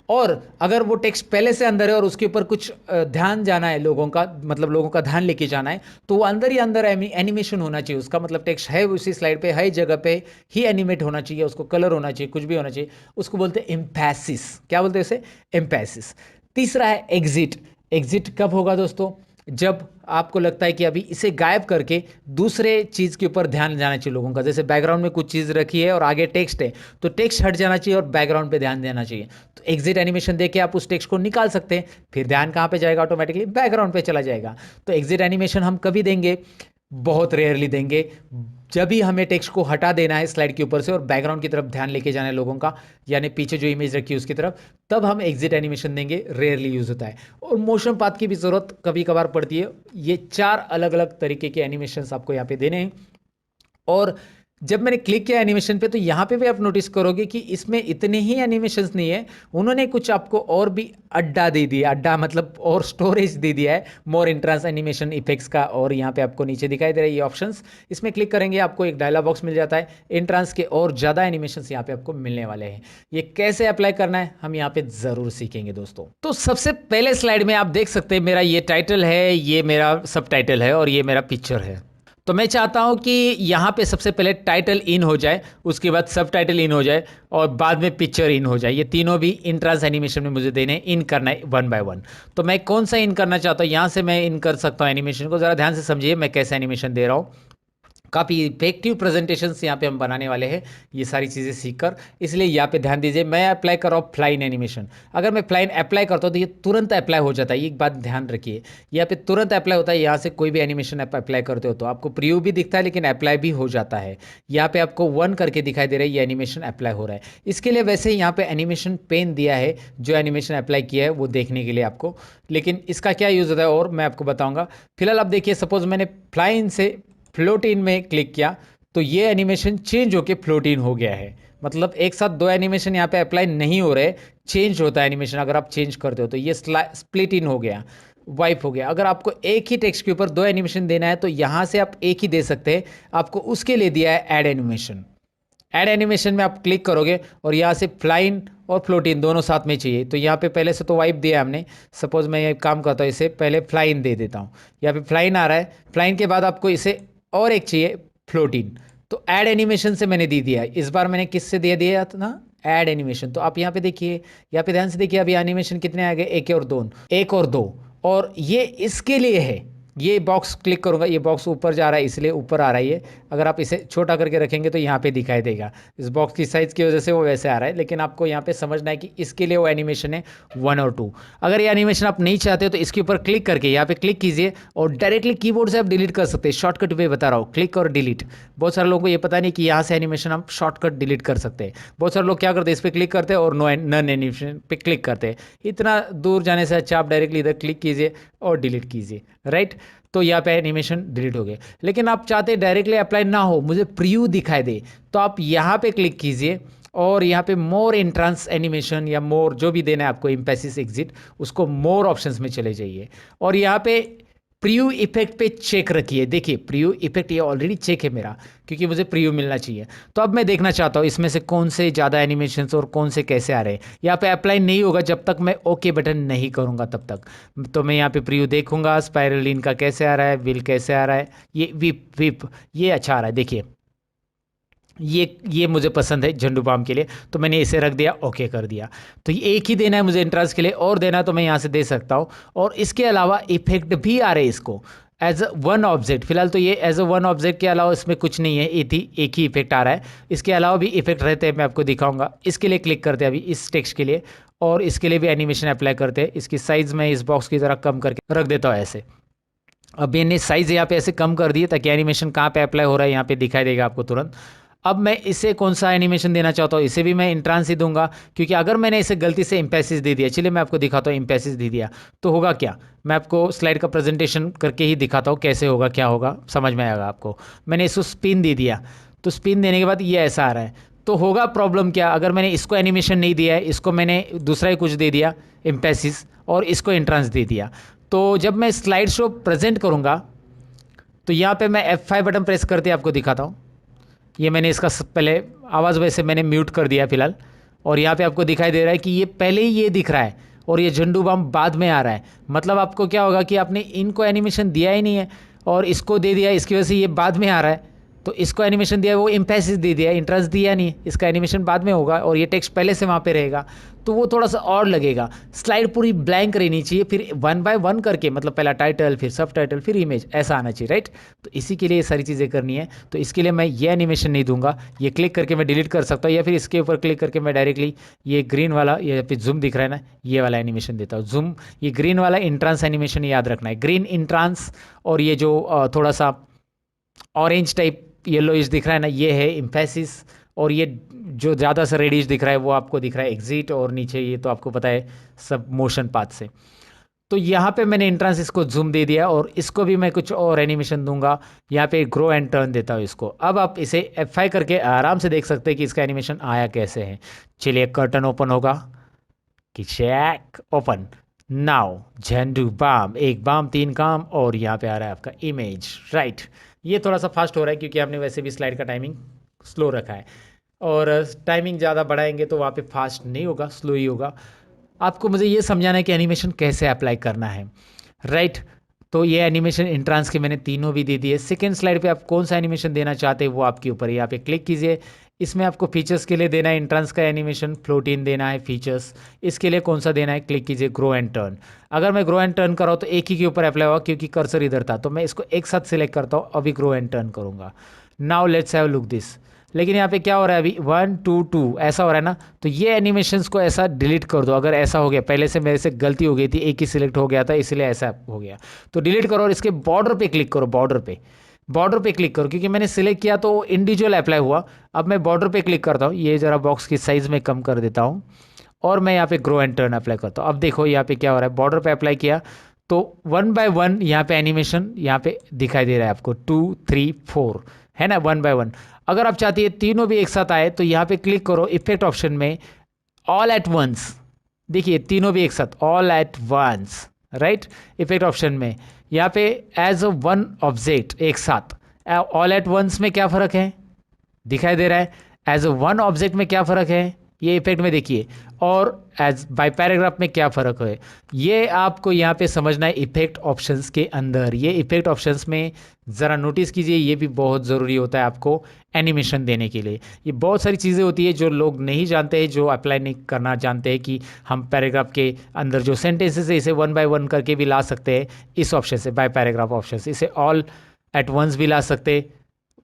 Speaker 1: और अगर वो टेक्स्ट पहले से अंदर है और उसके ऊपर कुछ ध्यान जाना है लोगों का, मतलब लोगों का ध्यान लेके जाना है, तो वो अंदर ही अंदर एनिमेशन होना चाहिए उसका। मतलब टेक्स्ट है उसी स्लाइड पे, हर जगह पे ही एनिमेट होना चाहिए, उसको कलर होना चाहिए, कुछ भी होना चाहिए। उसको बोलते हैं एम्पैसिस। क्या बोलते हैं उसे? एम्पैसिस। तीसरा है एग्जिट। एग्जिट कब होगा दोस्तों? जब आपको लगता है कि अभी इसे गायब करके दूसरे चीज़ के ऊपर ध्यान जाना चाहिए लोगों का। जैसे बैकग्राउंड में कुछ चीज़ रखी है और आगे टेक्स्ट है, तो टेक्स्ट हट जाना चाहिए और बैकग्राउंड पे ध्यान देना चाहिए। तो एग्जिट एनिमेशन देके आप उस टेक्स्ट को निकाल सकते हैं, फिर ध्यान कहाँ पे जाएगा? ऑटोमेटिकली बैकग्राउंड पे चला जाएगा। तो एग्जिट एनिमेशन हम कभी देंगे? बहुत रेयरली देंगे, जब भी हमें टेक्स्ट को हटा देना है स्लाइड के ऊपर से और बैकग्राउंड की तरफ ध्यान लेके जाना है लोगों का, यानी पीछे जो इमेज रखी है उसकी तरफ, तब हम एग्जिट एनिमेशन देंगे। रेयरली यूज होता है। और मोशन पाथ की भी जरूरत कभी कभार पड़ती है। ये 4 अलग अलग तरीके के एनिमेशन आपको यहाँ पे देने हैं। और जब मैंने क्लिक किया एनिमेशन पे, तो यहाँ पे भी आप नोटिस करोगे कि इसमें इतने ही एनिमेशंस नहीं है, उन्होंने कुछ आपको और भी अड्डा दे दिया। अड्डा मतलब और स्टोरेज दे दिया है, मोर एंट्रांस एनिमेशन इफेक्ट्स का। और यहाँ पे आपको नीचे दिखाई दे रहा है ये ऑप्शंस, इसमें क्लिक करेंगे आपको एक डायलॉग बॉक्स मिल जाता है। एंट्रांस के और ज़्यादा एनिमेशंस यहाँ पे आपको मिलने वाले हैं। ये कैसे अप्लाई करना है हम यहाँ पे ज़रूर सीखेंगे दोस्तों। तो सबसे पहले स्लाइड में आप देख सकते हैं मेरा ये टाइटल है, ये मेरा सब टाइटल है और ये मेरा पिक्चर है। तो मैं चाहता हूं कि यहाँ पे सबसे पहले टाइटल इन हो जाए, उसके बाद सब टाइटल इन हो जाए और बाद में पिक्चर इन हो जाए। ये तीनों भी इंट्रांस एनिमेशन में मुझे देने, इन करना है 1 बाय 1। तो मैं कौन सा इन करना चाहता हूँ, यहाँ से मैं इन कर सकता हूँ एनिमेशन को। ज़रा ध्यान से समझिए मैं कैसे एनिमेशन दे रहा हूँ। काफ़ी इफेक्टिव प्रेजेंटेशंस यहाँ पे हम बनाने वाले हैं ये सारी चीज़ें सीखकर, इसलिए यहाँ पे ध्यान दीजिए। मैं अप्लाई कर रहा हूँ फ्लाइन एनिमेशन। अगर मैं फ्लाइन अप्लाई करता हूँ तो ये तुरंत अप्लाई हो जाता है, ये एक बात ध्यान रखिए। यहाँ पे तुरंत अप्लाई होता है, यहाँ से कोई भी एनिमेशन आप अप्लाई करते हो तो आपको प्रीव्यू भी दिखता है लेकिन अप्लाई भी हो जाता है। यहाँ पे आपको 1 करके दिखाई दे रहा है, ये एनिमेशन अप्लाई हो रहा है। इसके लिए वैसे यहाँ पे एनिमेशन पेन दिया है जो एनिमेशन अप्लाई किया है वो देखने के लिए आपको, लेकिन इसका क्या यूज़ होता है और मैं आपको बताऊँगा। फिलहाल आप देखिए, सपोज मैंने फ्लाइन से फ्लोटिन में क्लिक किया तो ये एनिमेशन चेंज होके फ्लोटिन हो गया है। मतलब एक साथ 2 एनिमेशन यहाँ पे अप्लाई नहीं हो रहे, चेंज होता है एनिमेशन। अगर आप चेंज करते हो तो ये स्प्लिट इन हो गया, वाइप हो गया। अगर आपको एक ही टेक्स्ट के ऊपर 2 एनिमेशन देना है तो यहाँ से आप एक ही दे सकते हैं, आपको उसके लिए दिया है ऐड एनिमेशन। ऐड एनिमेशन में आप क्लिक करोगे और यहाँ से फ्लाइन और फ्लोटिन दोनों साथ में चाहिए। तो यहाँ पे पहले से तो वाइप दिया हमने, सपोज मैं ये काम करता हूँ, इसे पहले फ्लाइन दे देता हूँ। यहाँ पे फ्लाइन आ रहा है, फ्लाइन के बाद आपको इसे और एक चाहिए फ्लोटिन, तो ऐड एनिमेशन से मैंने दे दिया। इस बार मैंने किससे दे दिया था ना, ऐड एनिमेशन। तो आप यहाँ पे देखिए, यहाँ पे ध्यान से देखिए, अभी एनिमेशन कितने आ गए, 1 और 2, 1 और 2, और ये इसके लिए है। ये बॉक्स क्लिक करूंगा, ये बॉक्स ऊपर जा रहा है इसलिए ऊपर आ रहा है ये। अगर आप इसे छोटा करके रखेंगे तो यहाँ पे दिखाई देगा, इस बॉक्स की साइज़ की वजह से वो वैसे आ रहा है। लेकिन आपको यहाँ पे समझना है कि इसके लिए वो एनिमेशन है 1 और 2। अगर ये एनिमेशन आप नहीं चाहते हो तो इसके ऊपर क्लिक करके यहाँ पे क्लिक कीजिए और डायरेक्टली कीबोर्ड से आप डिलीट कर सकते हैं। शॉर्टकट वे बता रहा हूँ, क्लिक और डिलीट। बहुत सारे लोगों को ये पता नहीं कि यहाँ से एनिमेशन हम शॉर्टकट डिलीट कर सकते हैं। बहुत सारे लोग क्या करते हैं, इस पर क्लिक करते हैं और नन एनिमेशन पे क्लिक करते हैं। इतना दूर जाने से अच्छा आप डायरेक्टली इधर क्लिक कीजिए और डिलीट कीजिए, राइट। तो यहाँ पे एनिमेशन डिलीट हो गए। लेकिन आप चाहते डायरेक्टली अप्लाई ना हो, मुझे प्रीव्यू दिखाई दे, तो आप यहाँ पे क्लिक कीजिए और यहाँ पे मोर एंट्रांस एनिमेशन या मोर जो भी देना है आपको, इम्पेसिस एग्जिट, उसको मोर ऑप्शंस में चले जाइए और यहाँ पे प्रीव्यू इफेक्ट पे चेक रखिए। देखिए प्रीव्यू इफेक्ट ये ऑलरेडी चेक है मेरा, क्योंकि मुझे प्रीव्यू मिलना चाहिए। तो अब मैं देखना चाहता हूँ इसमें से कौन से ज़्यादा एनिमेशंस और कौन से कैसे आ रहे हैं। यहाँ पे अप्लाई नहीं होगा जब तक मैं ओके बटन नहीं करूँगा तब तक। तो मैं यहाँ पे प्रीव्यू देखूंगा, स्पाइरलिन का कैसे आ रहा है, विल कैसे आ रहा है, ये विप ये अच्छा आ रहा है। देखिए ये मुझे पसंद है झंडू बाम के लिए, तो मैंने इसे रख दिया, ओके कर दिया। तो ये एक ही देना है मुझे एंट्रांस के लिए, और देना है तो मैं यहाँ से दे सकता हूँ। और इसके अलावा इफेक्ट भी आ रहे हैं इसको एज अ 1 ऑब्जेक्ट। फिलहाल तो ये एज अ 1 ऑब्जेक्ट के अलावा इसमें कुछ नहीं है, एक ही इफेक्ट आ रहा है। इसके अलावा भी इफेक्ट रहते हैं, मैं आपको दिखाऊंगा। इसके लिए क्लिक करते हैं अभी इस टेक्स्ट के लिए, और इसके लिए भी एनिमेशन अप्लाई करते हैं। इसकी साइज़ मैं इस बॉक्स की तरह कम करके रख देता हूँ ऐसे। अब मैंने साइज़ यहाँ पे ऐसे कम कर दिए ताकि एनिमेशन कहाँ पे अप्लाई हो रहा है यहाँ पे दिखाई देगा आपको तुरंत। अब मैं इसे कौन सा एनिमेशन देना चाहता हूँ, इसे भी मैं इंट्रांस ही दूंगा, क्योंकि अगर मैंने इसे गलती से इम्पेसिस दे दिया, चलिए मैं आपको दिखाता हूँ इम्पेसिस दे दिया तो होगा क्या। मैं आपको स्लाइड का प्रेजेंटेशन करके ही दिखाता हूँ कैसे होगा, क्या होगा, समझ में आएगा आपको। मैंने इसको स्पिन दे दिया, तो स्पिन देने के बाद ये ऐसा आ रहा है, तो होगा प्रॉब्लम क्या। अगर मैंने इसको एनिमेशन नहीं दिया है, इसको मैंने दूसरा ही कुछ दे दिया इम्पेसिस, और इसको इंट्रांस दे दिया, तो जब मैं स्लाइड शो प्रेजेंट करूँगा तो यहाँ पे मैं F5 बटन प्रेस करते आपको दिखाता हूँ। ये मैंने इसका पहले आवाज़ वैसे मैंने म्यूट कर दिया फिलहाल, और यहाँ पे आपको दिखाई दे रहा है कि ये पहले ही ये दिख रहा है और ये झंडू बम बाद में आ रहा है। मतलब आपको क्या होगा कि आपने इनको एनिमेशन दिया ही नहीं है और इसको दे दिया, इसकी वजह से ये बाद में आ रहा है। तो इसको एनिमेशन दिया, वो इम्पेसिस दे दिया, इंट्रांस दिया नहीं, इसका एनिमेशन बाद में होगा और ये टेक्स्ट पहले से वहाँ पे रहेगा, तो वो थोड़ा सा और लगेगा। स्लाइड पूरी ब्लैंक रहनी चाहिए, फिर 1 बाय 1 करके, मतलब पहला टाइटल, फिर सब टाइटल, फिर इमेज, ऐसा आना चाहिए, राइट। तो इसी के लिए ये सारी चीज़ें करनी है। तो इसके लिए मैं ये एनिमेशन नहीं दूंगा, ये क्लिक करके मैं डिलीट कर सकता हूँ, या फिर इसके ऊपर क्लिक करके मैं डायरेक्टली ये ग्रीन वाला, ये फिर जूम दिख रहा है ना, ये वाला एनिमेशन देता हूँ। जूम, ये ग्रीन वाला इंट्रांस एनिमेशन याद रखना है, ग्रीन इंट्रांस। और ये जो थोड़ा सा ऑरेंज टाइप येलोइश दिख रहा है ना, ये है इम्पेसिस। और ये जो ज़्यादा सा रेडिश दिख रहा है वो आपको दिख रहा है एग्जिट, और नीचे ये तो आपको पता है सब मोशन पाथ से। तो यहाँ पे मैंने इंट्रांस इसको जूम दे दिया, और इसको भी मैं कुछ और एनिमेशन दूंगा। यहाँ पे ग्रो एंड टर्न देता हूँ इसको। अब आप इसे F5 करके आराम से देख सकते हैं कि इसका एनिमेशन आया कैसे है। चलिए कर्टन ओपन होगा कि चेक ओपन नाउ, झंडू बाम, एक बाम 3 काम, और यहाँ पे आ रहा है आपका इमेज, राइट। ये थोड़ा सा फास्ट हो रहा है क्योंकि आपने वैसे भी स्लाइड का टाइमिंग स्लो रखा है, और टाइमिंग ज़्यादा बढ़ाएंगे तो वहाँ पे फास्ट नहीं होगा, स्लो ही होगा। आपको मुझे ये समझाना है कि एनिमेशन कैसे अप्लाई करना है, राइट।
Speaker 2: तो ये एनिमेशन इंट्रांस के मैंने तीनों भी दे दिए। सेकेंड स्लाइड पे आप कौन सा एनिमेशन देना चाहते हैं वो आपके ऊपर है। यहाँ पे क्लिक कीजिए। इसमें आपको फीचर्स के लिए देना है इंट्रांस का एनिमेशन, फ्लोटिन देना है फीचर्स। इसके लिए कौन सा देना है, क्लिक कीजिए ग्रो एंड टर्न। अगर मैं ग्रो एंड टर्न कर रहा हूँ तो एक ही के ऊपर अप्लाई होगा क्योंकि कर्सर इधर था, तो मैं इसको एक साथ सिलेक्ट करता हूँ, अभी ग्रो एंड टर्न करूँगा। Now let's have look this. लेकिन यहाँ पे क्या हो रहा है, अभी 1 2 2 ऐसा हो रहा है ना, तो ये एनिमेशंस को ऐसा डिलीट कर दो। अगर ऐसा हो गया, पहले से मेरे से गलती हो गई थी, एक ही सिलेक्ट हो गया था इसलिए ऐसा हो गया, तो डिलीट करो और इसके बॉर्डर पे क्लिक करो। बॉर्डर पे क्लिक करो क्योंकि मैंने सिलेक्ट किया तो इंडिविजुअल अप्लाई हुआ। अब मैं बॉर्डर पे क्लिक करता हूँ, ये ज़रा बॉक्स की साइज़ में कम कर देता हूँ और मैं यहाँ पे ग्रो एंड टर्न अप्लाई करता हूँ। अब देखो यहाँ पे क्या हो रहा है, बॉर्डर पे अप्लाई किया तो 1 बाय 1 यहाँ पे एनिमेशन यहाँ पे दिखाई दे रहा है आपको, 2 3 4 है ना, 1 बाय 1। अगर आप चाहती है तीनों भी एक साथ आए तो यहाँ पे क्लिक करो इफेक्ट ऑप्शन में, ऑल एट वंस। देखिए तीनों भी एक साथ, all at once, right. Effect option में यहाँ पे एज अ वन ऑब्जेक्ट एक साथ। ऑल एट वंस में क्या फ़र्क है, दिखाई दे रहा है। एज अ वन ऑब्जेक्ट में क्या फ़र्क है, ये इफेक्ट में देखिए। और एज बाय पैराग्राफ में क्या फ़र्क है, ये आपको यहाँ पे समझना है इफेक्ट ऑप्शंस के अंदर। ये इफेक्ट ऑप्शंस में ज़रा नोटिस कीजिए, ये भी बहुत ज़रूरी होता है आपको एनिमेशन देने के लिए। ये बहुत सारी चीज़ें होती है जो लोग नहीं जानते हैं, जो अप्लाई नहीं करना जानते हैं कि हम पैराग्राफ के अंदर जो सेंटेंसेस है इसे 1 बाय 1 करके भी ला सकते हैं इस ऑप्शन से, बाय पैराग्राफ ऑप्शन से। इसे ऑल एट वंस भी ला सकते हैं,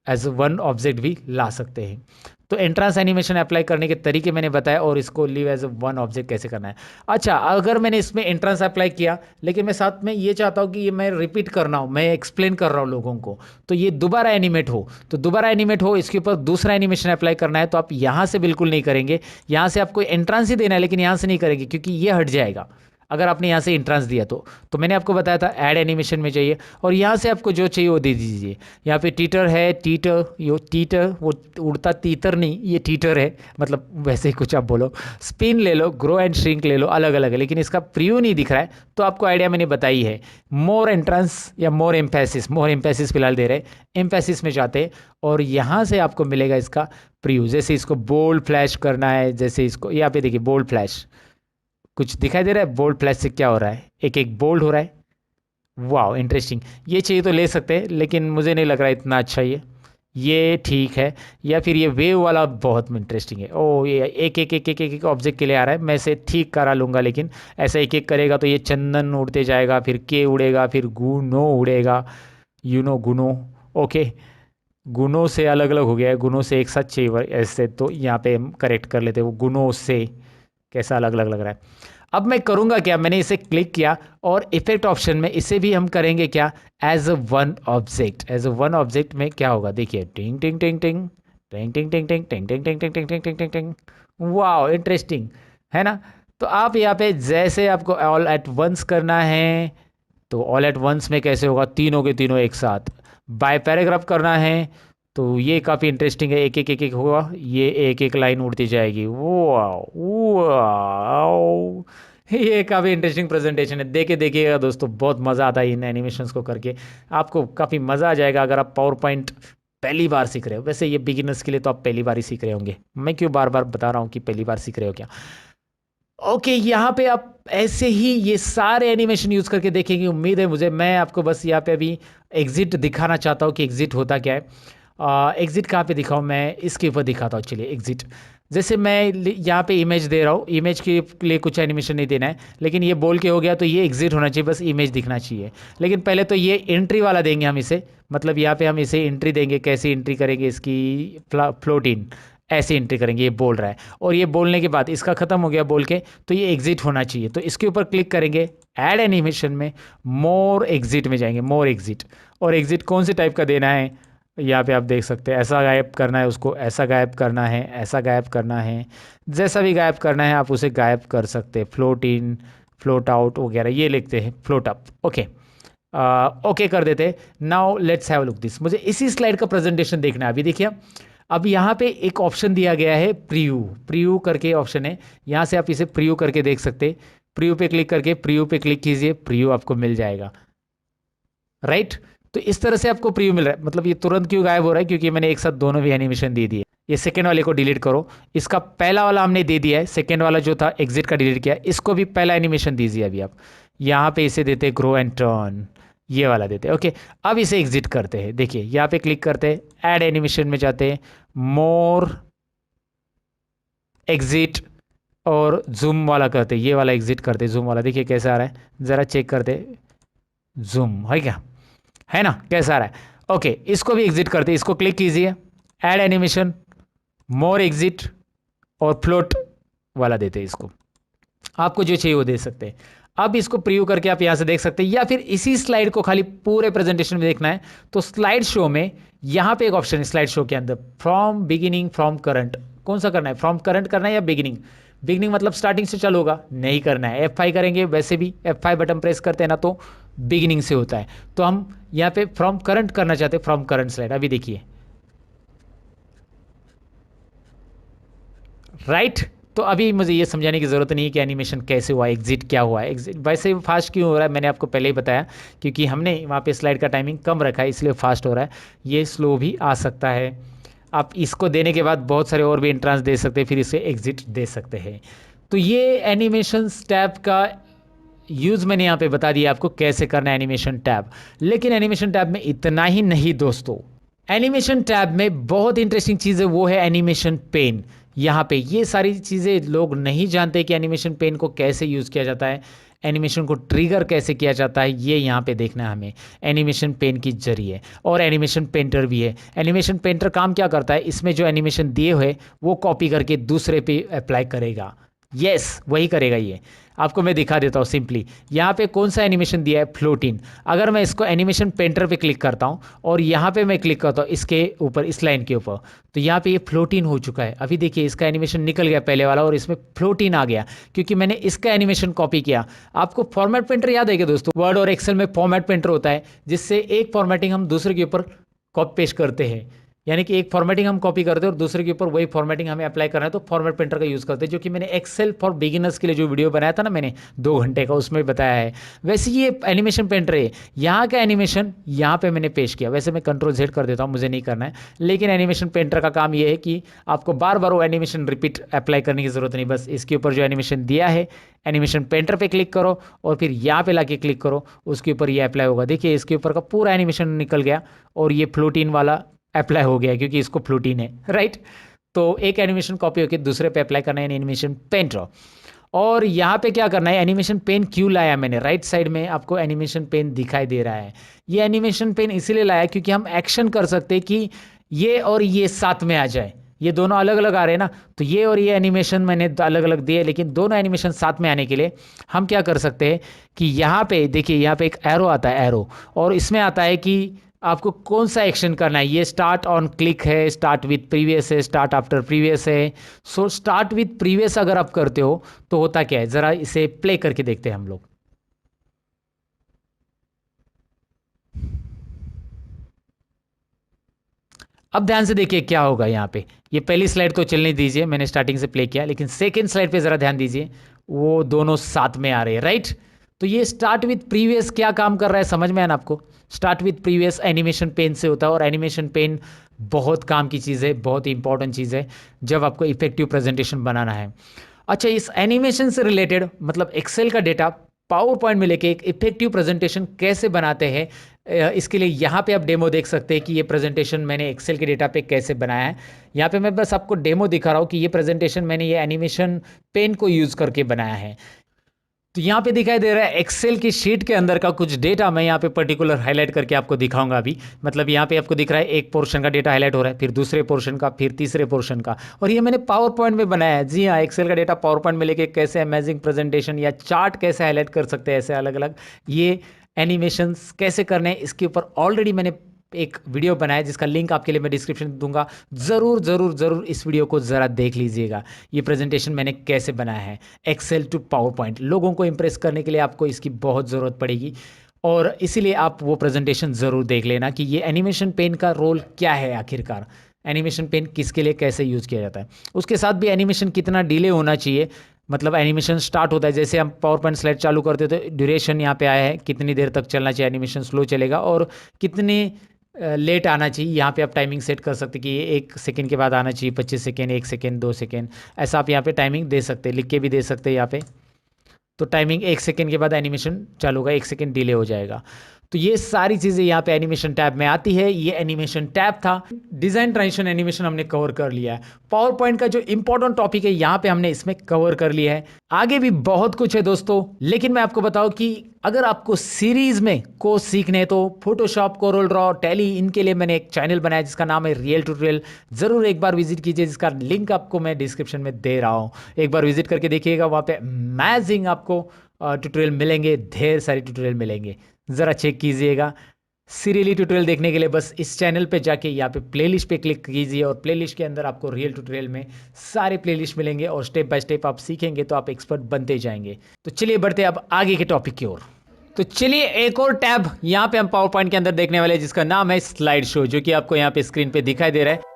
Speaker 2: एज वन ऑब्जेक्ट भी ला सकते हैं। तो एंट्रांस एनिमेशन अप्लाई करने के तरीके मैंने बताया और इसको लीव एज वन ऑब्जेक्ट कैसे करना है। अच्छा, अगर मैंने इसमें एंट्रांस अप्लाई किया लेकिन मैं साथ में ये चाहता हूँ कि ये मैं रिपीट कर रहा हूँ, मैं एक्सप्लेन कर रहा हूँ लोगों को, तो ये दोबारा एनिमेट हो, तो दोबारा एनिमेट हो इसके ऊपर दूसरा एनिमेशन अप्लाई करना है तो आप यहाँ से बिल्कुल नहीं करेंगे। यहाँ से आपको एंट्रांस ही देना है लेकिन यहाँ से नहीं करेंगे क्योंकि ये हट जाएगा अगर आपने यहाँ से इंट्रांस दिया तो मैंने आपको बताया था ऐड एनिमेशन में चाहिए और यहाँ से आपको जो चाहिए वो दे दीजिए। यहाँ पे टीटर है, टीटर वो उड़ता तीतर नहीं, ये टीटर है, मतलब वैसे ही कुछ आप बोलो। स्पिन ले लो, ग्रो एंड श्रिंक ले लो, अलग अलग है लेकिन इसका प्रिव्यू नहीं दिख रहा है तो आपको आइडिया मैंने बताई है। मोर एंट्रांस या मोर एम्फेसिस फिलहाल दे रहे, एम्फेसिस में जाते हैं और यहाँ से आपको मिलेगा इसका प्रिव्यू। जैसे इसको बोल्ड फ्लैश करना है, जैसे इसको यहाँ पे देखिए बोल्ड फ्लैश कुछ दिखाई दे रहा है, बोल्ड फ्लैश से क्या हो रहा है, एक एक बोल्ड हो रहा है। वाह इंटरेस्टिंग, ये चाहिए तो ले सकते हैं लेकिन मुझे नहीं लग रहा है इतना अच्छा ये ठीक है। या फिर ये वेव वाला बहुत इंटरेस्टिंग है। ओ ये एक ऑब्जेक्ट के लिए आ रहा है, मैं इसे ठीक करा लूँगा लेकिन ऐसा एक एक करेगा तो ये चंदन उड़ते जाएगा, फिर के उड़ेगा, फिर गुनो उड़ेगा, गुनो। ओके, गुनों से अलग अलग हो गया है, गुनों से एक साथ चाहिए ऐसे, तो यहाँ पे हम करेक्ट कर लेते हैं, वो गुनों से कैसा अलग अलग लग रहा है। अब मैं करूँगा क्या, मैंने इसे क्लिक किया और इफेक्ट ऑप्शन में इसे भी हम करेंगे क्या, as a one object. As a one object में क्या होगा, देखिए टिंग टिंग टिंग टिंग टिंग टिंग टिंग टिंग टिंग टिंग टिंग टिंग टिंग टिंग टिंग टिंग टिंग। वाह इंटरेस्टिंग है ना। तो आप यहाँ पे जैसे आपको ऑल एट वंस करना है तो ऑल एट वंस में कैसे होगा, तीनों के तीनों एक साथ। बाय पैराग्राफ करना है तो ये काफ़ी इंटरेस्टिंग है, एक एक एक एक होगा, ये एक एक लाइन उड़ती जाएगी। वाओ ये काफ़ी इंटरेस्टिंग प्रेजेंटेशन है, देखिएगा दोस्तों, बहुत मज़ा आता है इन एनिमेशंस को करके, आपको काफ़ी मज़ा आ जाएगा अगर आप पावर पॉइंट पहली बार सीख रहे हो। वैसे ये बिगिनर्स के लिए तो आप पहली बार ही सीख रहे होंगे, मैं क्यों बार बार बता रहा हूँ कि पहली बार सीख रहे हो क्या। ओके यहाँ पे आप ऐसे ही ये सारे एनिमेशन यूज़ करके देखेंगे, उम्मीद है मुझे। मैं आपको बस यहाँ पे अभी एग्जिट दिखाना चाहता हूँ कि एग्जिट होता क्या है। एग्जिट कहाँ पे दिखाऊँ, मैं इसके ऊपर दिखाता हूँ। चलिए एग्जिट, जैसे मैं यहाँ पे इमेज दे रहा हूँ, इमेज के लिए कुछ एनिमेशन नहीं देना है लेकिन ये बोल के हो गया तो ये एग्जिट होना चाहिए, बस इमेज दिखना चाहिए। लेकिन पहले तो ये एंट्री वाला देंगे हम इसे, मतलब यहाँ पे हम इसे एंट्री देंगे। कैसे एंट्री करेंगे इसकी, फ्लोट इन ऐसे एंट्री करेंगे, ये बोल रहा है और ये बोलने के बाद इसका ख़त्म हो गया बोल के तो ये एग्जिट होना चाहिए। तो इसके ऊपर क्लिक करेंगे, ऐड एनिमेशन में मोर एग्जिट में जाएंगे, मोर एग्जिट। और एग्जिट कौन से टाइप का देना है यहाँ पे आप देख सकते हैं, ऐसा गायब करना है उसको, ऐसा गायब करना है, ऐसा गायब करना है, जैसा भी गायब करना है आप उसे गायब कर सकते हैं। फ्लोट इन, फ्लोट आउट वगैरह ये लिखते हैं, फ्लोट अप। ओके ओके कर देते। Now let's have look this, मुझे इसी स्लाइड का प्रेजेंटेशन देखना है। अभी देखिए अब यहाँ पे एक ऑप्शन दिया गया है प्रीव्यू करके ऑप्शन है, यहाँ से आप इसे प्रीव्यू करके देख सकते हैं। प्रीव्यू पे क्लिक करके प्रीव्यू पे क्लिक कीजिए, प्रीव्यू आपको मिल जाएगा, राइट। तो इस तरह से आपको प्रीव्यू मिल रहा है। मतलब ये तुरंत क्यों गायब हो रहा है, क्योंकि मैंने एक साथ दोनों भी एनिमेशन दे दिए। ये सेकेंड वाले को डिलीट करो, इसका पहला वाला हमने दे दिया है, सेकेंड वाला जो था एग्जिट का डिलीट किया, इसको भी पहला एनिमेशन दीजिए। अभी आप यहाँ पे इसे देते ग्रो एंड टर्न, ये वाला देते हैं। ओके, अब इसे एग्जिट करते हैं। देखिए यहाँ पे क्लिक करते हैं, ऐड एनिमेशन में जाते हैं, मोर, एग्जिट और जूम वाला करते हैं। ये वाला एग्जिट करते हैं, जूम वाला देखिए कैसा आ रहा है, ज़रा चेक करते हैं। जूम है क्या, है ना, कैसा आ रहा है। ओके, इसको भी एग्जिट करते हैं, इसको क्लिक कीजिए, ऐड एनिमेशन, मोर, एग्जिट और फ्लोट वाला देते हैं इसको। आपको जो चाहिए वो दे सकते हैं। अब इसको प्रीव्यू करके आप यहां से देख सकते हैं, या फिर इसी स्लाइड को खाली पूरे प्रेजेंटेशन में देखना है तो स्लाइड शो में यहां पे एक ऑप्शन है, स्लाइड शो के अंदर फ्रॉम बिगिनिंग फ्रॉम करंट। कौन सा करना है, फ्रॉम करंट करना है या बिगिनिंग? बिगिनिंग मतलब स्टार्टिंग से चालू होगा, नहीं करना है। F5 करेंगे, वैसे भी F5 बटन प्रेस करते हैं ना तो बिगिनिंग से होता है। तो हम यहाँ पे फ्रॉम करंट करना चाहते हैं, फ्रॉम करंट स्लाइड। अभी देखिए, राइट। तो अभी मुझे ये समझाने की ज़रूरत नहीं है कि एनिमेशन कैसे हुआ, एग्जिट क्या हुआ है। एग्जिट वैसे फास्ट क्यों हो रहा है, मैंने आपको पहले ही बताया, क्योंकि हमने वहाँ पे स्लाइड का टाइमिंग कम रखा है, इसलिए फास्ट हो रहा है। ये स्लो भी आ सकता है। आप इसको देने के बाद बहुत सारे और भी एंट्रांस दे सकते हैं, फिर इसे एग्जिट दे सकते हैं। तो ये एनिमेशन टैब का यूज़ मैंने यहाँ पे बता दिया आपको कैसे करना है एनिमेशन टैब। लेकिन एनिमेशन टैब में इतना ही नहीं दोस्तों, एनिमेशन टैब में बहुत इंटरेस्टिंग चीज़ है, वो है एनिमेशन पेन। यहाँ पे ये सारी चीज़ें लोग नहीं जानते कि एनिमेशन पेन को कैसे यूज़ किया जाता है, एनिमेशन को ट्रिगर कैसे किया जाता है, ये यहाँ पे देखना है हमें एनिमेशन पेन की जरिए। और एनिमेशन पेंटर भी है। एनिमेशन पेंटर काम क्या करता है, इसमें जो एनिमेशन दिए हुए वो कॉपी करके दूसरे पे अप्लाई करेगा। यस, वही करेगा ये। आपको मैं दिखा देता हूँ सिंपली। यहाँ पे कौन सा एनिमेशन दिया है, फ्लोटिन। अगर मैं इसको एनिमेशन पेंटर पे क्लिक करता हूँ और यहाँ पे मैं क्लिक करता हूँ इसके ऊपर, इस लाइन के ऊपर, तो यहाँ पे ये फ्लोटिन हो चुका है। अभी देखिए इसका एनिमेशन निकल गया पहले वाला और इसमें फ्लोटिन आ गया, क्योंकि मैंने इसका एनिमेशन कॉपी किया। आपको फॉर्मेट पेंटर याद है क्या दोस्तों, वर्ड और एक्सेल में फॉर्मेट पेंटर होता है, जिससे एक फॉर्मेटिंग हम दूसरे के ऊपर कॉपी पेस्ट करते हैं। यानी कि एक फॉर्मेटिंग हम कॉपी करते हैं और दूसरे के ऊपर वही फॉर्मेटिंग हमें अप्लाई करना है, तो फॉर्मेट पेंटर का यूज़ करते हैं, जो कि मैंने एक्सेल फॉर बिगिनर्स के लिए जो वीडियो बनाया था ना मैंने 2 घंटे का, उसमें बताया है। वैसे ये एनिमेशन पेंटर है, यहाँ का एनिमेशन यहाँ पे मैंने पेश किया। वैसे मैं Ctrl Z कर देता हूँ, मुझे नहीं करना है। लेकिन एनिमेशन पेंटर का काम ये है कि आपको बार बार वो एनिमेशन रिपीट अप्लाई करने की ज़रूरत नहीं। बस इसके ऊपर जो एनिमेशन दिया है, एनिमेशन पेंटर पे क्लिक करो और फिर यहाँ पे लाके क्लिक करो, उसके ऊपर ये अप्लाई होगा। देखिए इसके ऊपर का पूरा एनिमेशन निकल गया और ये फ्लोटिन वाला अप्लाई हो गया, क्योंकि इसको फ्लोटिन है, राइट। तो एक एनिमेशन कॉपी होकर दूसरे पे अप्लाई करना है एनिमेशन पेंटर। और यहाँ पे क्या करना है, एनिमेशन पेन क्यों लाया मैंने, राइट साइड में आपको एनिमेशन पेन दिखाई दे रहा है। ये एनिमेशन पेन इसीलिए लाया क्योंकि हम एक्शन कर सकते हैं कि ये और ये साथ में आ जाए। ये दोनों अलग अलग आ रहे हैं ना, तो ये और ये एनिमेशन मैंने अलग अलग दिए, लेकिन दोनों एनिमेशन साथ में आने के लिए हम क्या कर सकते हैं कि यहाँ पे देखिए, यहाँ पे एक एरो आता है, एरो, और इसमें आता है कि आपको कौन सा एक्शन करना है। ये स्टार्ट ऑन क्लिक है, स्टार्ट विथ प्रीवियस है, स्टार्ट आफ्टर प्रीवियस है। सो स्टार्ट विथ प्रीवियस अगर आप करते हो तो होता क्या है, ज़रा इसे प्ले करके देखते हैं हम लोग। अब ध्यान से देखिए क्या होगा यहाँ पे। ये पहली स्लाइड तो चलने दीजिए, मैंने स्टार्टिंग से प्ले किया, लेकिन सेकेंड स्लाइड पे ज़रा ध्यान दीजिए, वो दोनों साथ में आ रहे हैं, राइट। तो ये स्टार्ट विथ प्रीवियस क्या काम कर रहा है, समझ में आया ना आपको। Start with previous animation pane से होता है, और एनिमेशन पेन बहुत काम की चीज़ है, बहुत ही इंपॉर्टेंट चीज़ है जब आपको इफेक्टिव प्रेजेंटेशन बनाना है। अच्छा, इस एनिमेशन से रिलेटेड मतलब एक्सेल का डेटा पावर पॉइंट में लेके एक इफेक्टिव प्रेजेंटेशन कैसे बनाते हैं, इसके लिए यहाँ पे आप डेमो देख सकते हैं कि ये प्रेजेंटेशन मैंने एक्सेल के डेटा पे कैसे बनाया है। यहाँ पे मैं बस आपको डेमो दिखा रहा हूँ कि ये प्रेजेंटेशन मैंने ये एनिमेशन पेन को यूज़ करके बनाया है। तो यहाँ पे दिखाई दे रहा है एक्सेल की शीट के अंदर का कुछ डेटा, मैं यहाँ पे पर्टिकुलर हाईलाइट करके आपको दिखाऊंगा अभी। मतलब यहाँ पे आपको दिख रहा है एक पोर्शन का डेटा हाईलाइट हो रहा है, फिर दूसरे पोर्शन का, फिर तीसरे पोर्शन का, और ये मैंने पावर पॉइंट में बनाया है। जी हाँ, एक्सेल का डेटा पावर पॉइंट में लेके कैसे अमेजिंग प्रेजेंटेशन या चार्ट कैसे हाईलाइट कर सकते हैं, ऐसे अलग अलग ये एनिमेशंस कैसे करने हैं, इसके ऊपर ऑलरेडी मैंने एक वीडियो बनाया जिसका लिंक आपके लिए मैं डिस्क्रिप्शन में दूंगा। ज़रूर ज़रूर ज़रूर इस वीडियो को ज़रा देख लीजिएगा। ये प्रेजेंटेशन मैंने कैसे बनाया है एक्सेल टू पावर पॉइंट। लोगों को इंप्रेस करने के लिए आपको इसकी बहुत ज़रूरत पड़ेगी, और इसीलिए आप वो प्रेजेंटेशन ज़रूर देख लेना कि ये एनिमेशन पेन का रोल क्या है, आखिरकार एनिमेशन पेन किसके लिए कैसे यूज़ किया जाता है। उसके साथ भी एनिमेशन कितना डिले होना चाहिए, मतलब एनिमेशन स्टार्ट होता है, जैसे हम पावर पॉइंट स्लाइड चालू करते हो तो ड्यूरेशन यहाँ पे आया है, कितनी देर तक चलना चाहिए, एनिमेशन स्लो चलेगा, और कितने लेट आना चाहिए। यहाँ पे आप टाइमिंग सेट कर सकते कि ये 1 सेकेंड के बाद आना चाहिए, 25 सेकेंड, 1 सेकेंड, 2 सेकेंड, ऐसा आप यहाँ पे टाइमिंग दे सकते हैं, लिख के भी दे सकते हैं यहाँ पे। तो टाइमिंग 1 सेकेंड के बाद एनिमेशन चालू होगा, 1 सेकेंड डिले हो जाएगा। तो ये सारी चीज़ें यहाँ पे एनिमेशन टैब में आती है। ये एनिमेशन टैब था। डिज़ाइन ट्रांजिशन एनिमेशन हमने कवर कर लिया है। पावर पॉइंट का जो इंपॉर्टेंट टॉपिक है यहाँ पे हमने इसमें कवर कर लिया है। आगे भी बहुत कुछ है दोस्तों, लेकिन मैं आपको बताऊं कि अगर आपको सीरीज में कोर्स सीखने हैं तो फोटोशॉप, कोरल ड्रॉ, टैली, इनके लिए मैंने एक चैनल बनाया जिसका नाम है रियल ट्यूटोरियल। ज़रूर एक बार विजिट कीजिए, जिसका लिंक आपको मैं डिस्क्रिप्शन में दे रहा हूँ। एक बार विजिट करके देखिएगा, वहाँ पे अमेजिंग आपको ट्यूटोरियल मिलेंगे, ढेर सारे ट्यूटोरियल मिलेंगे। ज़रा चेक कीजिएगा। सीरियली ट्यूटोरियल देखने के लिए बस इस चैनल पे जाके यहाँ पे प्लेलिस्ट पे क्लिक कीजिए और प्लेलिस्ट के अंदर आपको रियल ट्यूटोरियल में सारे प्लेलिस्ट मिलेंगे और स्टेप बाय स्टेप आप सीखेंगे तो आप एक्सपर्ट बनते जाएंगे। तो चलिए बढ़ते हैं अब आगे के टॉपिक की ओर। तो चलिए एक और टैब यहाँ पे हम पावर पॉइंट के अंदर देखने वाले हैं जिसका नाम है स्लाइड शो, जो कि आपको यहाँ पे स्क्रीन पे दिखाई दे रहा है।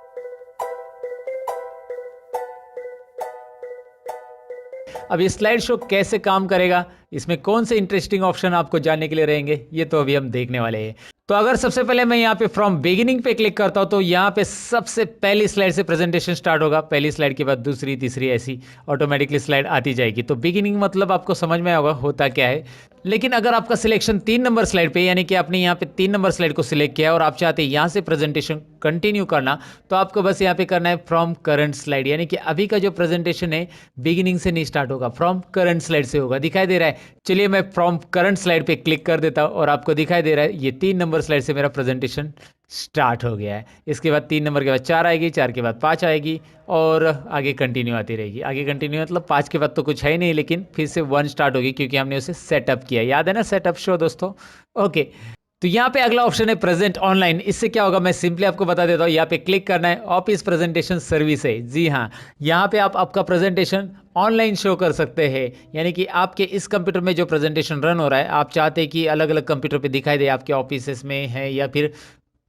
Speaker 2: अब ये स्लाइड शो कैसे काम करेगा, इसमें कौन से इंटरेस्टिंग ऑप्शन आपको जानने के लिए रहेंगे, ये तो अभी हम देखने वाले हैं। तो अगर सबसे पहले मैं यहाँ पे फ्रॉम बिगिनिंग पे क्लिक करता हूँ तो यहाँ पे सबसे पहली स्लाइड से प्रेजेंटेशन स्टार्ट होगा। पहली स्लाइड के बाद दूसरी, तीसरी, ऐसी ऑटोमेटिकली स्लाइड आती जाएगी। तो बिगिनिंग मतलब आपको समझ में आएगा होता क्या है। लेकिन अगर आपका सिलेक्शन 3 नंबर स्लाइड पे, यानी कि आपने यहाँ पे 3 नंबर स्लाइड को सिलेक्ट किया और आप चाहते हैं यहाँ से प्रेजेंटेशन कंटिन्यू करना, तो आपको बस यहाँ पे करना है फ्रॉम करंट स्लाइड, यानी कि अभी का जो प्रेजेंटेशन है बिगिनिंग से नहीं स्टार्ट होगा, फ्रॉम करंट स्लाइड से होगा। दिखाई दे रहा है? चलिए मैं फ्रॉम करंट स्लाइड पे क्लिक कर देता हूँ और आपको दिखाई दे रहा है ये 3 नंबर स्लाइड से मेरा प्रेजेंटेशन स्टार्ट हो गया है। इसके बाद 3 नंबर के बाद 4 आएगी, 4 के बाद 5 आएगी और आगे कंटिन्यू आती रहेगी। आगे कंटिन्यू मतलब 5 के बाद तो कुछ है ही नहीं, लेकिन फिर से 1 स्टार्ट होगी क्योंकि हमने उसे सेटअप किया। याद है ना सेटअप शो दोस्तों? ओके, तो यहाँ पे अगला ऑप्शन है प्रेजेंट ऑनलाइन। इससे क्या होगा मैं सिंपली आपको बता देता हूँ। यहाँ पे क्लिक करना है, ऑफिस प्रेजेंटेशन सर्विस है। जी हाँ, यहाँ पे आप आपका प्रेजेंटेशन ऑनलाइन शो कर सकते हैं, यानी कि आपके इस कंप्यूटर में जो प्रेजेंटेशन रन हो रहा है, आप चाहते हैं कि अलग अलग कंप्यूटर पे दिखाई दे, आपके ऑफिस में है या फिर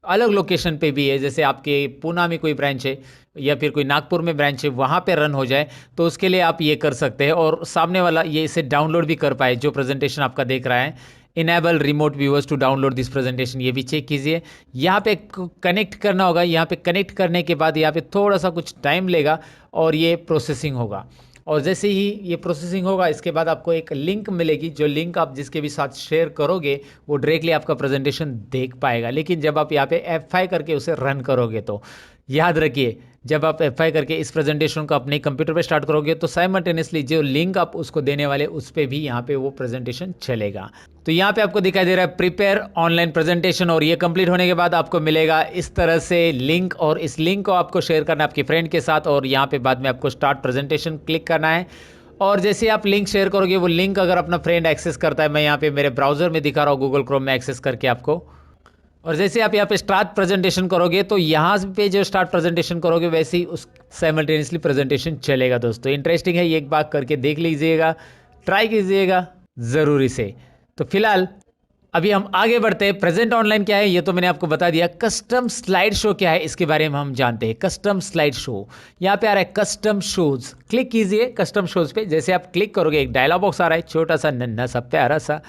Speaker 2: अलग लोकेशन पे भी है, जैसे आपके पूना में कोई ब्रांच है या फिर कोई नागपुर में ब्रांच है, वहाँ पे रन हो जाए, तो उसके लिए आप ये कर सकते हैं और सामने वाला ये इसे डाउनलोड भी कर पाए जो प्रेजेंटेशन आपका देख रहा है। Enable remote viewers to download this presentation, ये भी चेक कीजिए। यहाँ पे कनेक्ट करना होगा। यहाँ पे कनेक्ट करने के बाद यहाँ पे थोड़ा सा कुछ टाइम लेगा और ये प्रोसेसिंग होगा। और जैसे ही ये प्रोसेसिंग होगा इसके बाद आपको एक लिंक मिलेगी, जो लिंक आप जिसके भी साथ शेयर करोगे वो डायरेक्टली आपका प्रेजेंटेशन देख पाएगा। लेकिन जब आप यहाँ पे F5 करके उसे रन करोगे तो याद रखिए, जब आप F5 करके इस प्रेजेंटेशन को अपने कंप्यूटर पे स्टार्ट करोगे तो साइमल्टेनियसली जो लिंक आप उसको देने वाले उस पर भी यहाँ पे वो प्रेजेंटेशन चलेगा। तो यहाँ पे आपको दिखाई दे रहा है प्रिपेयर ऑनलाइन प्रेजेंटेशन और ये कंप्लीट होने के बाद आपको मिलेगा इस तरह से लिंक और इस लिंक को आपको शेयर करना है आपके फ्रेंड के साथ और यहाँ पे बाद में आपको स्टार्ट प्रेजेंटेशन क्लिक करना है। और जैसे आप लिंक शेयर करोगे वो लिंक अगर अपना फ्रेंड एक्सेस करता है, मैं यहाँ पे मेरे ब्राउजर में दिखा रहा हूँ गूगल क्रोम में एक्सेस करके आपको, और जैसे आप यहाँ पे स्टार्ट प्रेजेंटेशन करोगे तो यहाँ पे जो स्टार्ट प्रेजेंटेशन करोगे वैसे ही उस साइमल्टेनियसली प्रेजेंटेशन चलेगा। दोस्तों इंटरेस्टिंग है, ये एक बार करके देख लीजिएगा, ट्राई कीजिएगा ज़रूरी से। तो फिलहाल अभी हम आगे बढ़ते हैं। प्रेजेंट ऑनलाइन क्या है ये तो मैंने आपको बता दिया। कस्टम स्लाइड शो क्या है इसके बारे में हम जानते हैं। कस्टम स्लाइड शो यहाँ पे आ रहा है कस्टम शोज, क्लिक कीजिए कस्टम शोज पे। जैसे आप क्लिक करोगे एक डायलॉग बॉक्स आ रहा है, छोटा सा नन्हा सा प्यारा सा,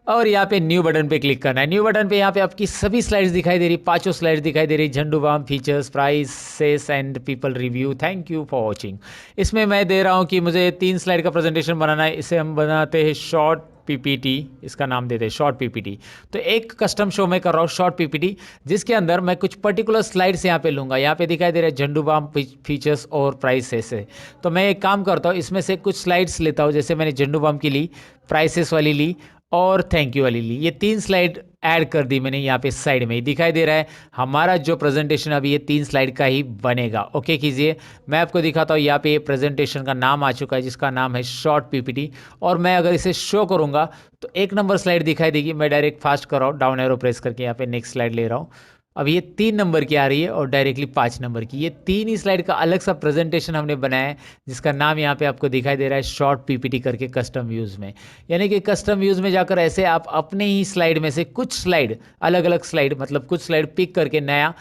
Speaker 2: और यहाँ पे न्यू बटन पे क्लिक करना है। न्यू बटन पे यहाँ पे आपकी सभी स्लाइड्स दिखाई दे रही, 5 स्लाइड्स दिखाई दे रही, Zandu Balm, features, prices and people review. Thank you for watching. इसमें मैं दे रहा हूँ कि मुझे 3 स्लाइड का प्रेजेंटेशन बनाना है। इसे हम बनाते हैं शॉर्ट पीपीटी, इसका नाम देते हैं शॉर्ट पीपीटी। तो एक कस्टम शो में कर रहा हूँ शॉर्ट पीपीटी, जिसके अंदर मैं कुछ पर्टिकुलर स्लाइड्स यहाँ पे लूँगा। यहाँ पे दिखाई दे रहा है झंडूबाम, फीचर्स और प्राइसेस है। तो मैं एक काम करता हूँ, इसमें से कुछ स्लाइड्स लेता हूँ। जैसे मैंने झंडूबाम की ली, प्राइसेस वाली ली और थैंक यू वाली ली। ये 3 स्लाइड ऐड कर दी मैंने यहाँ पे साइड में ही दिखाई दे रहा है। हमारा जो प्रेजेंटेशन अभी ये 3 स्लाइड का ही बनेगा। ओके कीजिए, मैं आपको दिखाता हूँ। यहाँ पे प्रेजेंटेशन का नाम आ चुका है जिसका नाम है शॉर्ट पीपीटी, और मैं अगर इसे शो करूँगा तो 1 नंबर स्लाइड दिखाई देगी। मैं डायरेक्ट फास्ट कर रहा हूँ, डाउन एरो प्रेस करके यहाँ पे नेक्स्ट स्लाइड ले रहा हूँ। अब ये 3 नंबर की आ रही है और डायरेक्टली 5 नंबर की। ये 3 ही स्लाइड का अलग सा प्रेजेंटेशन हमने बनाया है जिसका नाम यहाँ पे आपको दिखाई दे रहा है शॉर्ट पीपीटी करके कस्टम व्यूज़ में। यानी कि कस्टम व्यूज़ में जाकर ऐसे आप अपने ही स्लाइड में से कुछ स्लाइड, अलग अलग स्लाइड मतलब कुछ स्लाइड पिक करके नया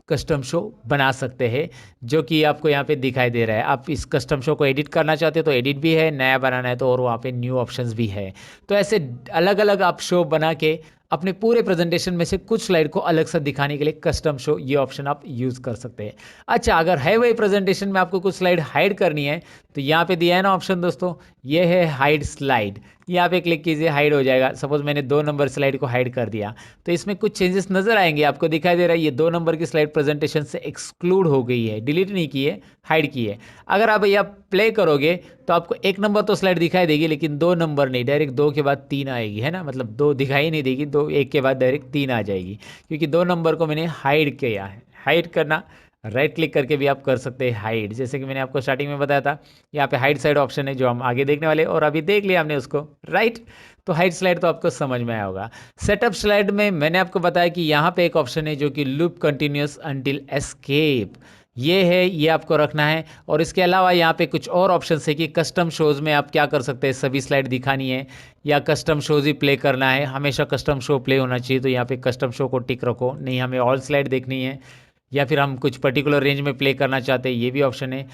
Speaker 2: कस्टम शो बना सकते हैं, जो कि आपको यहाँ पे दिखाई दे रहा है। आप इस कस्टम शो को एडिट करना चाहते हो तो एडिट भी है, नया बनाना है तो और वहाँ पे न्यू ऑप्शंस भी है। तो ऐसे अलग अलग आप शो बना के अपने पूरे प्रेजेंटेशन में से कुछ स्लाइड को अलग से दिखाने के लिए कस्टम शो ये ऑप्शन आप यूज़ कर सकते हैं। अच्छा, अगर है वही प्रेजेंटेशन में आपको कुछ स्लाइड हाइड करनी है तो यहाँ पे दिया है ना ऑप्शन दोस्तों, ये है हाइड स्लाइड। यहाँ पे क्लिक कीजिए, हाइड हो जाएगा। सपोज मैंने 2 नंबर स्लाइड को हाइड कर दिया तो इसमें कुछ चेंजेस नजर आएंगे, आपको दिखाई दे रहा है ये 2 नंबर की स्लाइड प्रेजेंटेशन से एक्सक्लूड हो गई है, डिलीट नहीं की है, हाइड की है। अगर आप भैया प्ले करोगे तो आपको 1 नंबर तो स्लाइड दिखाई देगी लेकिन 2 नंबर नहीं, डायरेक्ट 2 के बाद 3 आएगी, है ना, मतलब 2 दिखाई नहीं देगी, 2 1 के बाद डायरेक्ट 3 आ जाएगी, क्योंकि 2 नंबर को मैंने हाइड किया है। हाइड करना राइट क्लिक करके भी आप कर सकते हैं हाइड, जैसे कि मैंने आपको स्टार्टिंग में बताया था। यहाँ पे हाइड साइड ऑप्शन है जो हम आगे देखने वाले, और अभी देख लिया हमने उसको, राइट। तो हाइड स्लाइड तो आपको समझ में आया होगा। सेटअप स्लाइड में मैंने आपको बताया कि यहाँ पे एक ऑप्शन है जो कि लूप कंटिन्यूस अंटिल एस्केप, ये है, ये आपको रखना है। और इसके अलावा यहाँ पे कुछ और ऑप्शन है कि कस्टम शोज़ में आप क्या कर सकते हैं, सभी स्लाइड दिखानी है या कस्टम शोज़ ही प्ले करना है, हमेशा कस्टम शो प्ले होना चाहिए, तो यहाँ पे कस्टम शो को टिक रखो, नहीं हमें ऑल स्लाइड देखनी है, या फिर हम कुछ पर्टिकुलर रेंज में प्ले करना चाहते हैं, ये भी ऑप्शन है।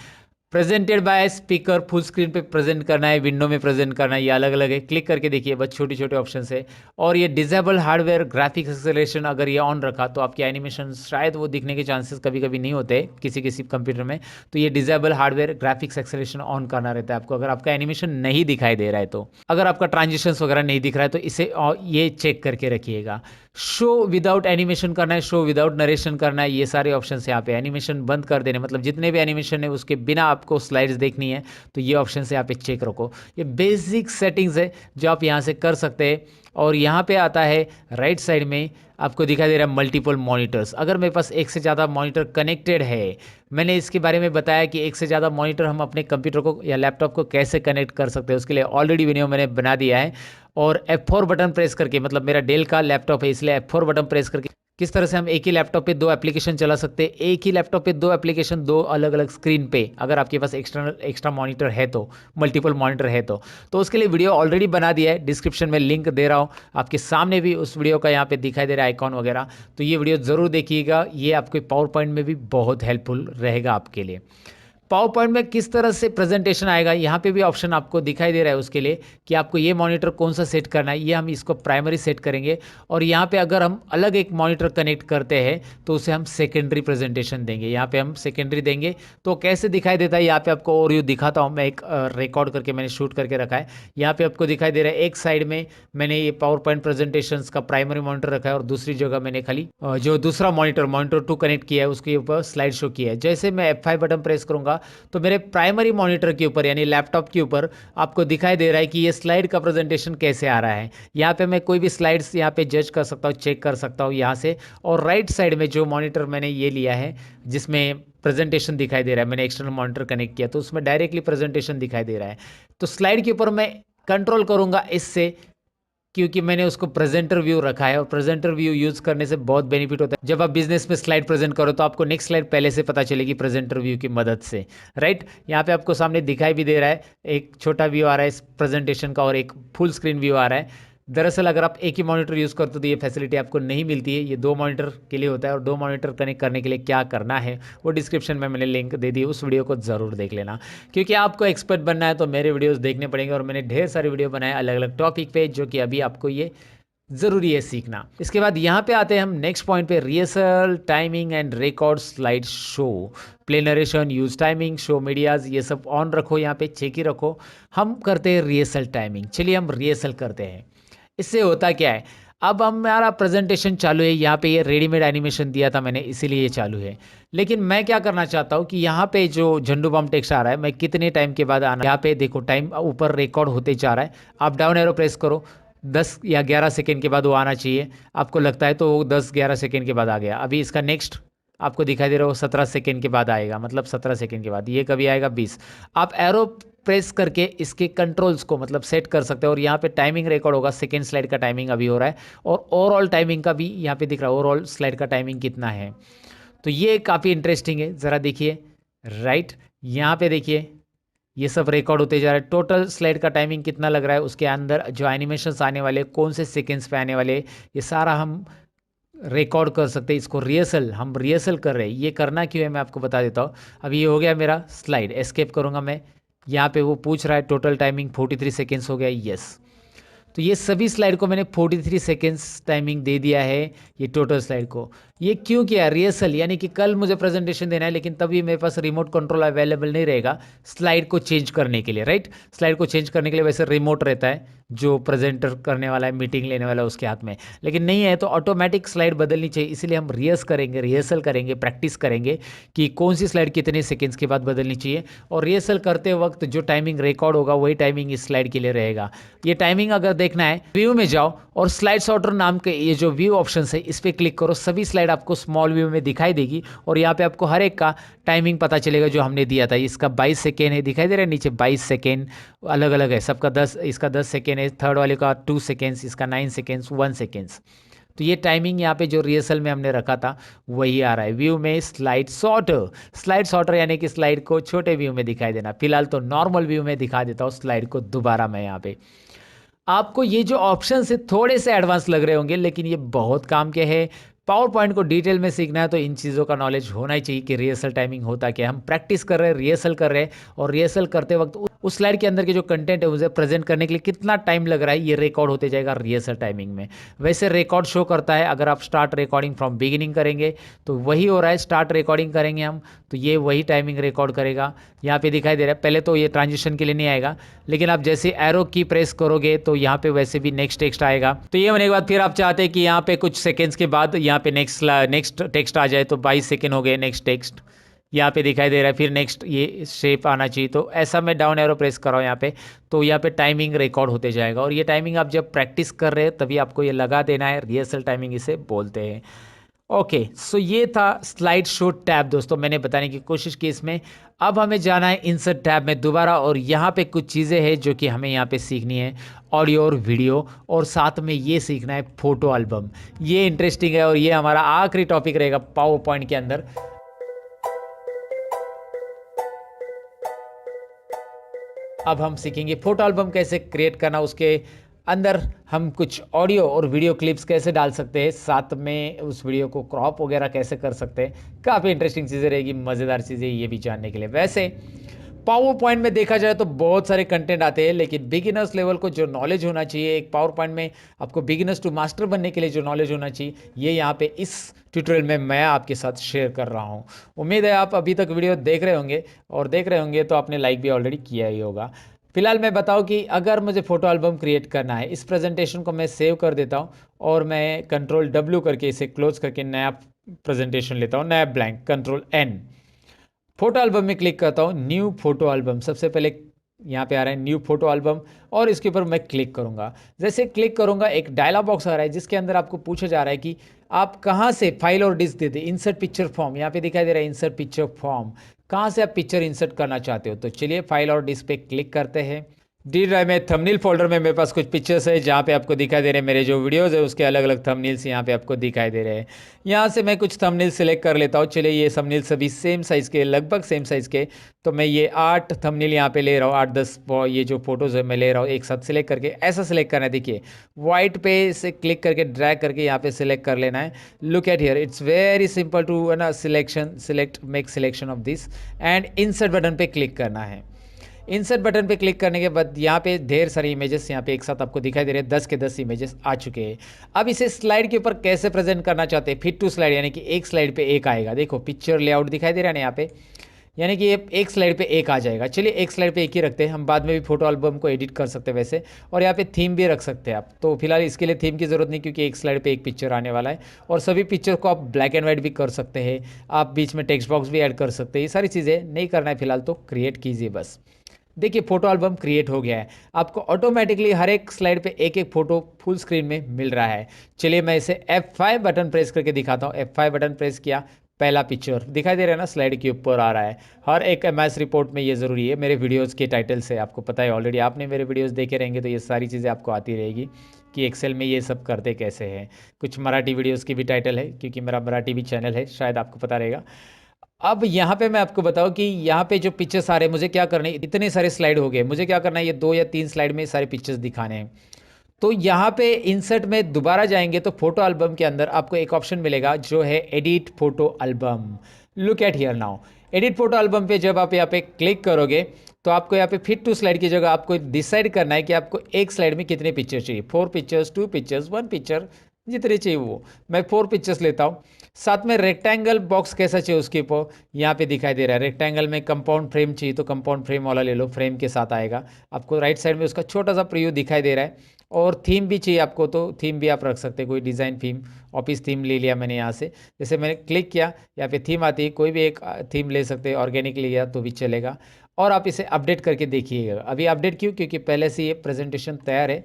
Speaker 2: Presented by speaker, full screen पे प्रेजेंट करना है, विंडो में प्रेजेंट करना है, ये अलग अलग है, क्लिक करके देखिए, बस छोटे छोटे ऑप्शन है। और ये डिसेबल हार्डवेयर ग्राफिक्स एक्सेलरेशन अगर ये ऑन रखा तो आपके एनिमेशन शायद वो दिखने के चांसेस कभी कभी नहीं होते किसी किसी कंप्यूटर में, तो ये disable hardware graphics acceleration on करना रहता है आपको, अगर आपका एनिमेशन नहीं दिखाई दे रहा है तो। अगर आपका ट्रांजिशन वगैरह नहीं दिख रहा है तो इसे ये चेक करके रखिएगा। शो विदाउट एनिमेशन करना है, शो विदाउट नरेशन करना है, ये सारे ऑप्शन यहाँ पे। एनिमेशन बंद कर देने मतलब जितने भी एनिमेशन है उसके बिना आपको स्लाइड्स देखनी है तो ये ऑप्शन से यहाँ पे चेक रखो। ये बेसिक सेटिंग्स है जो आप यहाँ से कर सकते हैं। और यहाँ पे आता है राइट साइड में आपको दिखाई दे रहा है मल्टीपल मॉनिटर्स। अगर मेरे पास एक से ज़्यादा मॉनिटर कनेक्टेड है, मैंने इसके बारे में बताया कि एक से ज़्यादा मॉनिटर हम अपने कंप्यूटर को या लैपटॉप को कैसे कनेक्ट कर सकते हैं, उसके लिए ऑलरेडी वीडियो मैंने बना दिया है। और F4 बटन प्रेस करके, मतलब मेरा डेल का लैपटॉप है इसलिए F4 बटन प्रेस करके किस तरह से हम एक ही लैपटॉप पे 2 एप्लीकेशन चला सकते हैं, एक ही लैपटॉप पे 2 एप्लीकेशन 2 अलग अलग स्क्रीन पे, अगर आपके पास एक्स्ट्रा मॉनिटर है तो, मल्टीपल मॉनिटर है तो उसके लिए वीडियो ऑलरेडी बना दिया है, डिस्क्रिप्शन में लिंक दे रहा हूँ आपके सामने भी, उस वीडियो का यहाँ पे दिखाई दे रहा है आइकॉन वगैरह, तो ये वीडियो ज़रूर देखिएगा, ये आपके पावर पॉइंट में भी बहुत हेल्पफुल रहेगा आपके लिए। पावर पॉइंट में किस तरह से प्रेजेंटेशन आएगा, यहाँ पे भी ऑप्शन आपको दिखाई दे रहा है उसके लिए कि आपको ये मॉनिटर कौन सा सेट करना है, ये हम इसको प्राइमरी सेट करेंगे। और यहाँ पे अगर हम अलग एक मॉनिटर कनेक्ट करते हैं तो उसे हम सेकेंडरी प्रेजेंटेशन देंगे, यहाँ पे हम सेकेंडरी देंगे तो कैसे दिखाई देता है, यहाँ पे आपको और यू दिखाता हूँ मैं, एक रिकॉर्ड करके मैंने शूट करके रखा है। यहाँ पे आपको दिखाई दे रहा है एक साइड में मैंने ये पावर पॉइंट प्रेजेंटेशन का प्राइमरी मॉनिटर रखा है और दूसरी जगह मैंने खाली जो दूसरा मॉनिटर 2 कनेक्ट किया है उसके ऊपर स्लाइड शो किया है। जैसे मैं F5 बटन प्रेस करूँगा तो मेरे प्राइमरी मॉनिटर के ऊपर यानी लैपटॉप के ऊपर आपको दिखाई दे रहा है कि ये स्लाइड का प्रेजेंटेशन कैसे आ रहा है। यहाँ पे मैं कोई भी स्लाइड्स यहाँ पे जज कर सकता हूँ, चेक कर सकता हूँ यहाँ से। और राइट साइड में जो मॉनिटर मैंने ये लिया है जिसमें प्रेजेंटेशन दिखाई दे रहा है, मैंने एक्सटर्नल मॉनिटर कनेक्ट किया तो उसमें डायरेक्टली प्रेजेंटेशन दिखाई दे रहा है। तो स्लाइड के ऊपर मैं कंट्रोल करूँगा इससे, क्योंकि मैंने उसको प्रेजेंटर व्यू रखा है और प्रेजेंटर व्यू यूज़ करने से बहुत बेनिफिट होता है। जब आप बिजनेस में स्लाइड प्रेजेंट करो तो आपको नेक्स्ट स्लाइड पहले से पता चलेगी प्रेजेंटर व्यू की मदद से, राइट। यहाँ पे आपको सामने दिखाई भी दे रहा है, एक छोटा व्यू आ रहा है इस प्रेजेंटेशन का और एक फुल स्क्रीन व्यू आ रहा है। दरअसल अगर आप एक ही मॉनिटर यूज़ करते हो तो ये फैसिलिटी आपको नहीं मिलती है, ये 2 मॉनिटर के लिए होता है। और 2 मॉनिटर कनेक्ट करने के लिए क्या करना है वो डिस्क्रिप्शन में मैंने लिंक दे दी, उस वीडियो को ज़रूर देख लेना। क्योंकि आपको एक्सपर्ट बनना है तो मेरे वीडियोस देखने पड़ेंगे और मैंने ढेर सारे वीडियो बनाए अलग अलग टॉपिक पे, जो कि अभी आपको ये ज़रूरी है सीखना। इसके बाद यहाँ पे आते हैं हम नेक्स्ट पॉइंट पे, rehearsal timing and record slide show, play narration, use timing, show medias, ये सब ऑन रखो, यहाँ पे चेक ही रखो। हम करते हैं रिहर्सल टाइमिंग, चलिए हम रिहर्सल करते हैं। इससे होता क्या है, अब हमारा प्रेजेंटेशन चालू है, यहाँ पे ये रेडीमेड एनिमेशन दिया था मैंने इसीलिए ये चालू है। लेकिन मैं क्या करना चाहता हूँ कि यहाँ पे जो झंडू बम टेक्स्ट आ रहा है, मैं कितने टाइम के बाद आना, यहाँ पे देखो टाइम ऊपर रिकॉर्ड होते जा रहा है, आप डाउन एरो प्रेस करो, 10 या 11 सेकेंड के बाद वो आना चाहिए, आपको लगता है तो वो 10-11 सेकेंड के बाद आ गया। अभी इसका नेक्स्ट आपको दिखाई दे रहा हो 17 सेकेंड के बाद आएगा, मतलब 17 सेकेंड के बाद, ये कभी आएगा 20। आप एरो प्रेस करके इसके कंट्रोल्स को मतलब सेट कर सकते हो और यहाँ पे टाइमिंग रिकॉर्ड होगा, सेकेंड स्लाइड का टाइमिंग अभी हो रहा है और ओवरऑल टाइमिंग का भी यहाँ पे दिख रहा है, ओवरऑल स्लाइड का टाइमिंग कितना है। तो ये काफ़ी इंटरेस्टिंग है, ज़रा देखिए, राइट, यहाँ पे देखिए ये सब रिकॉर्ड होते जा रहा है। टोटल स्लाइड का टाइमिंग कितना लग रहा है, उसके अंदर जो एनिमेशंस आने वाले, कौन से सेकेंड्स पे आने वाले, ये सारा हम रिकॉर्ड कर सकते हैं। इसको रिहर्सल, हम रिहर्सल कर रहे हैं। ये करना क्यों है मैं आपको बता देता हूँ। अभी ये हो गया मेरा स्लाइड, एस्केप करूँगा मैं, यहाँ पे वो पूछ रहा है टोटल टाइमिंग 43 सेकेंड्स हो गया, यस। तो ये सभी स्लाइड को मैंने 43 सेकेंड्स टाइमिंग दे दिया है ये टोटल स्लाइड को। ये क्यों किया? रिहर्सल, यानी कि कल मुझे प्रेजेंटेशन देना है लेकिन तभी मेरे पास रिमोट कंट्रोल अवेलेबल नहीं रहेगा स्लाइड को चेंज करने के लिए, राइट। स्लाइड को चेंज करने के लिए वैसे रिमोट रहता है जो प्रेजेंटर करने वाला है, मीटिंग लेने वाला है उसके हाथ में, लेकिन नहीं है तो ऑटोमेटिक स्लाइड बदलनी चाहिए। इसीलिए हम रिहर्सल करेंगे, प्रैक्टिस करेंगे कि कौन सी स्लाइड कितने सेकेंड्स के बाद बदलनी चाहिए। और रिहर्सल करते वक्त जो टाइमिंग रिकॉर्ड होगा वही टाइमिंग इस स्लाइड के लिए रहेगा। ये टाइमिंग अगर देखना है, व्यू में जाओ और स्लाइड सॉर्टर नाम के ये जो व्यू ऑप्शन है इस पर क्लिक करो। सभी स्लाइड आपको स्मॉल व्यू में दिखाई देगी और यहाँ पे आपको हर एक का टाइमिंग पता चलेगा जो हमने दिया था। इसका 22 सेकेंड है, दिखाई दे रहा है नीचे 22 सेकेंड, अलग अलग है सबका 10, इसका 10 सेकेंड है, थर्ड वाले का 2 सेकेंड्स, इसका 9 सेकेंड्स, 1 सेकेंड्स। तो ये टाइमिंग यहाँ पे जो रिहर्सल में हमने रखा था वही आ रहा है। व्यू में स्लाइड सॉर्टर यानी कि स्लाइड को छोटे व्यू में दिखाई देना। फिलहाल तो नॉर्मल व्यू में दिखा देता हूँ स्लाइड को दोबारा मैं यहाँ पे। आपको ये जो ऑप्शन है थोड़े से एडवांस लग रहे होंगे लेकिन ये बहुत काम के हैं। पावर पॉइंट को डिटेल में सीखना है तो इन चीज़ों का नॉलेज होना ही चाहिए कि रिहर्सल टाइमिंग होता क्या है। हम प्रैक्टिस कर रहे हैं, रिहर्सल कर रहे हैं और रिहर्सल करते वक्त उस स्लाइड के अंदर के जो कंटेंट है उसे प्रेजेंट करने के लिए कितना टाइम लग रहा है ये रिकॉर्ड होते जाएगा रिहर्सल टाइमिंग में। वैसे रिकॉर्ड शो करता है, अगर आप स्टार्ट रिकॉर्डिंग फ्रॉम बिगिनिंग करेंगे तो वही हो रहा है। स्टार्ट रिकॉर्डिंग करेंगे हम तो ये वही टाइमिंग रिकॉर्ड करेगा। यहाँ पे दिखाई दे रहा है, पहले तो ये ट्रांजिशन के लिए नहीं आएगा लेकिन आप जैसे एरो की प्रेस करोगे तो यहाँ पे वैसे भी नेक्स्ट टेक्स्ट आएगा। तो ये होने के बाद फिर आप चाहते हैं कि यहाँ पे कुछ सेकेंड्स के बाद यहाँ पे नेक्स्ट टेक्स्ट आ जाए तो 22 सेकेंड हो गए, नेक्स्ट टेक्स्ट यहाँ पे दिखाई दे रहा है, फिर नेक्स्ट ये शेप आना चाहिए। तो ऐसा मैं डाउन एरो प्रेस कर रहा हूँ यहाँ पे तो यहाँ पे टाइमिंग रिकॉर्ड होते जाएगा। और ये टाइमिंग आप जब प्रैक्टिस कर रहे हैं तभी आपको ये लगा देना है, रिहर्सल टाइमिंग इसे बोलते हैं। ओके, सो ये था स्लाइड शो टैब दोस्तों, मैंने बताने की कोशिश की इसमें। अब हमें जाना है इंसर्ट टैब में दोबारा और यहाँ पे कुछ चीज़ें हैं जो कि हमें यहाँ पे सीखनी है, ऑडियो और वीडियो, और साथ में ये सीखना है फोटो एल्बम। ये इंटरेस्टिंग है और ये हमारा आखिरी टॉपिक रहेगा पावर पॉइंट के अंदर। अब हम सीखेंगे फोटो एल्बम कैसे क्रिएट करना, उसके अंदर हम कुछ ऑडियो और वीडियो क्लिप्स कैसे डाल सकते हैं, साथ में उस वीडियो को क्रॉप वगैरह कैसे कर सकते हैं। काफ़ी इंटरेस्टिंग चीज़ें रहेगी, मज़ेदार चीज़ें ये भी जानने के लिए। वैसे पावर पॉइंट में देखा जाए तो बहुत सारे कंटेंट आते हैं लेकिन बिगिनर्स लेवल को जो नॉलेज होना चाहिए एक पावर पॉइंट में, आपको बिगिनर्स टू मास्टर बनने के लिए जो नॉलेज होना चाहिए, ये यहाँ पे इस ट्यूटोरियल में मैं आपके साथ शेयर कर रहा हूँ। उम्मीद है आप अभी तक वीडियो देख रहे होंगे और देख रहे होंगे तो आपने लाइक भी ऑलरेडी किया ही होगा। फिलहाल मैं बताऊं कि अगर मुझे फ़ोटो एल्बम क्रिएट करना है, इस प्रेजेंटेशन को मैं सेव कर देता हूं और मैं कंट्रोल W करके इसे क्लोज करके नया प्रेजेंटेशन लेता हूं, नया blank, control N। Photo album में क्लिक करता हूं, न्यू फोटो एल्बम, सबसे पहले यहाँ पे आ रहा है न्यू फोटो एल्बम और इसके ऊपर मैं क्लिक करूँगा। जैसे क्लिक करूँगा एक डायलॉग बॉक्स आ रहा है जिसके अंदर आपको पूछा जा रहा है कि आप कहाँ से फाइल और डिस्क देते, इंसर्ट पिक्चर फॉर्म, यहाँ पे दिखाई दे रहा है इंसर्ट पिक्चर फॉर्म, कहाँ से आप पिक्चर इंसर्ट करना चाहते हो। तो चलिए फाइल और डिस्क पे क्लिक करते हैं। डी ड्राइव में थंबनेल फोल्डर में मेरे पास कुछ पिक्चर्स है जहाँ पे आपको दिखाई दे रहे हैं मेरे जो वीडियोस है उसके अलग अलग थंबनेल्स यहाँ पे आपको दिखाई दे रहे हैं। यहाँ से मैं कुछ थंबनेल सिलेक्ट कर लेता हूँ। चलिए ये थंबनेल सभी सेम साइज़ के, लगभग सेम साइज़ के, तो मैं ये 8 थंबनेल यहाँ पे ले रहा हूँ, 8-10 ये जो फोटोज़ है मैं ले रहा हूँ एक साथ सिलेक्ट करके। ऐसा सिलेक्ट करना है, देखिए वाइट पे से क्लिक करके ड्रैग करके यहाँ पे सिलेक्ट कर लेना है। Look at here, it's very simple to ना make selection of this and insert button पे क्लिक करना है। इंसर्ट बटन पे क्लिक करने के बाद यहाँ पे ढेर सारी इमेजेस यहाँ पे एक साथ आपको दिखाई दे रहे हैं, 10 के 10 इमेजेस आ चुके हैं। अब इसे स्लाइड के ऊपर कैसे प्रेजेंट करना चाहते हैं, फिट टू स्लाइड, यानी कि एक स्लाइड पे एक आएगा। देखो पिक्चर लेआउट दिखाई दे रहा है ना यहाँ पे, यानी कि ये एक स्लाइड पे एक आ जाएगा। चलिए एक स्लाइड पे एक ही रखते हैं, हम बाद में भी फोटो एल्बम को एडिट कर सकते हैं वैसे, और यहाँ पे थीम भी रख सकते हैं आप। तो फिलहाल इसके लिए थीम की ज़रूरत नहीं क्योंकि एक स्लाइड पे एक पिक्चर आने वाला है और सभी पिक्चर को आप ब्लैक एंड वाइट भी कर सकते हैं, आप बीच में टेक्स्ट बॉक्स भी ऐड कर सकते हैं। ये सारी चीज़ें नहीं करना है फिलहाल, तो क्रिएट कीजिए बस। देखिए फोटो एल्बम क्रिएट हो गया है, आपको ऑटोमेटिकली हर एक स्लाइड पे एक एक फोटो फुल स्क्रीन में मिल रहा है। चलिए मैं इसे F5 बटन प्रेस करके दिखाता हूँ। F5 बटन प्रेस किया, पहला पिक्चर दिखाई दे रहा है ना, स्लाइड के ऊपर आ रहा है। हर एक MS रिपोर्ट में ये ज़रूरी है, मेरे वीडियोज़ के टाइटल से आपको पता है ऑलरेडी, आपने मेरे वीडियोज़ देखे रहेंगे तो ये सारी चीज़ें आपको आती रहेगी कि एक्सेल में ये सब करते कैसे हैं। कुछ मराठी वीडियोज़ की भी टाइटल है क्योंकि मेरा मराठी भी चैनल है, शायद आपको पता रहेगा। अब यहाँ पे मैं आपको बताऊँ कि यहाँ पे जो पिक्चर्स आ रहे हैं मुझे क्या करना है, इतने सारे स्लाइड हो गए, मुझे क्या करना है, ये 2 या 3 स्लाइड में सारे पिक्चर्स दिखाने हैं। तो यहाँ पे इंसर्ट में दोबारा जाएंगे तो फोटो एल्बम के अंदर आपको एक ऑप्शन मिलेगा जो है edit photo album. Look at here now, edit photo album पे जब आप यहाँ पे क्लिक करोगे तो आपको यहाँ पे फिट टू स्लाइड की जगह आपको डिसाइड करना है कि आपको एक स्लाइड में कितने पिक्चर चाहिए, 4 पिक्चर्स, 2 पिक्चर्स, 1 पिक्चर, जितने चाहिए वो। मैं 4 पिक्चर्स लेता हूँ। साथ में रेक्टेंगल बॉक्स कैसा चाहिए उसके ऊपर यहाँ पे दिखाई दे रहा है। रेक्टेंगल में कंपाउंड फ्रेम चाहिए तो कंपाउंड फ्रेम वाला ले लो, फ्रेम के साथ आएगा। आपको राइट साइड में उसका छोटा सा प्रीव्यू दिखाई दे रहा है। और थीम भी चाहिए आपको तो थीम भी आप रख सकते हैं, कोई डिज़ाइन थीम, ऑफिस थीम ले लिया मैंने यहाँ से। जैसे मैंने क्लिक किया यहाँ पे थीम आती है, कोई भी एक थीम ले सकते हैं, ऑर्गेनिक लिया तो भी चलेगा। और आप इसे अपडेट करके देखिएगा। अभी अपडेट क्यों? क्योंकि पहले से ये प्रेजेंटेशन तैयार है,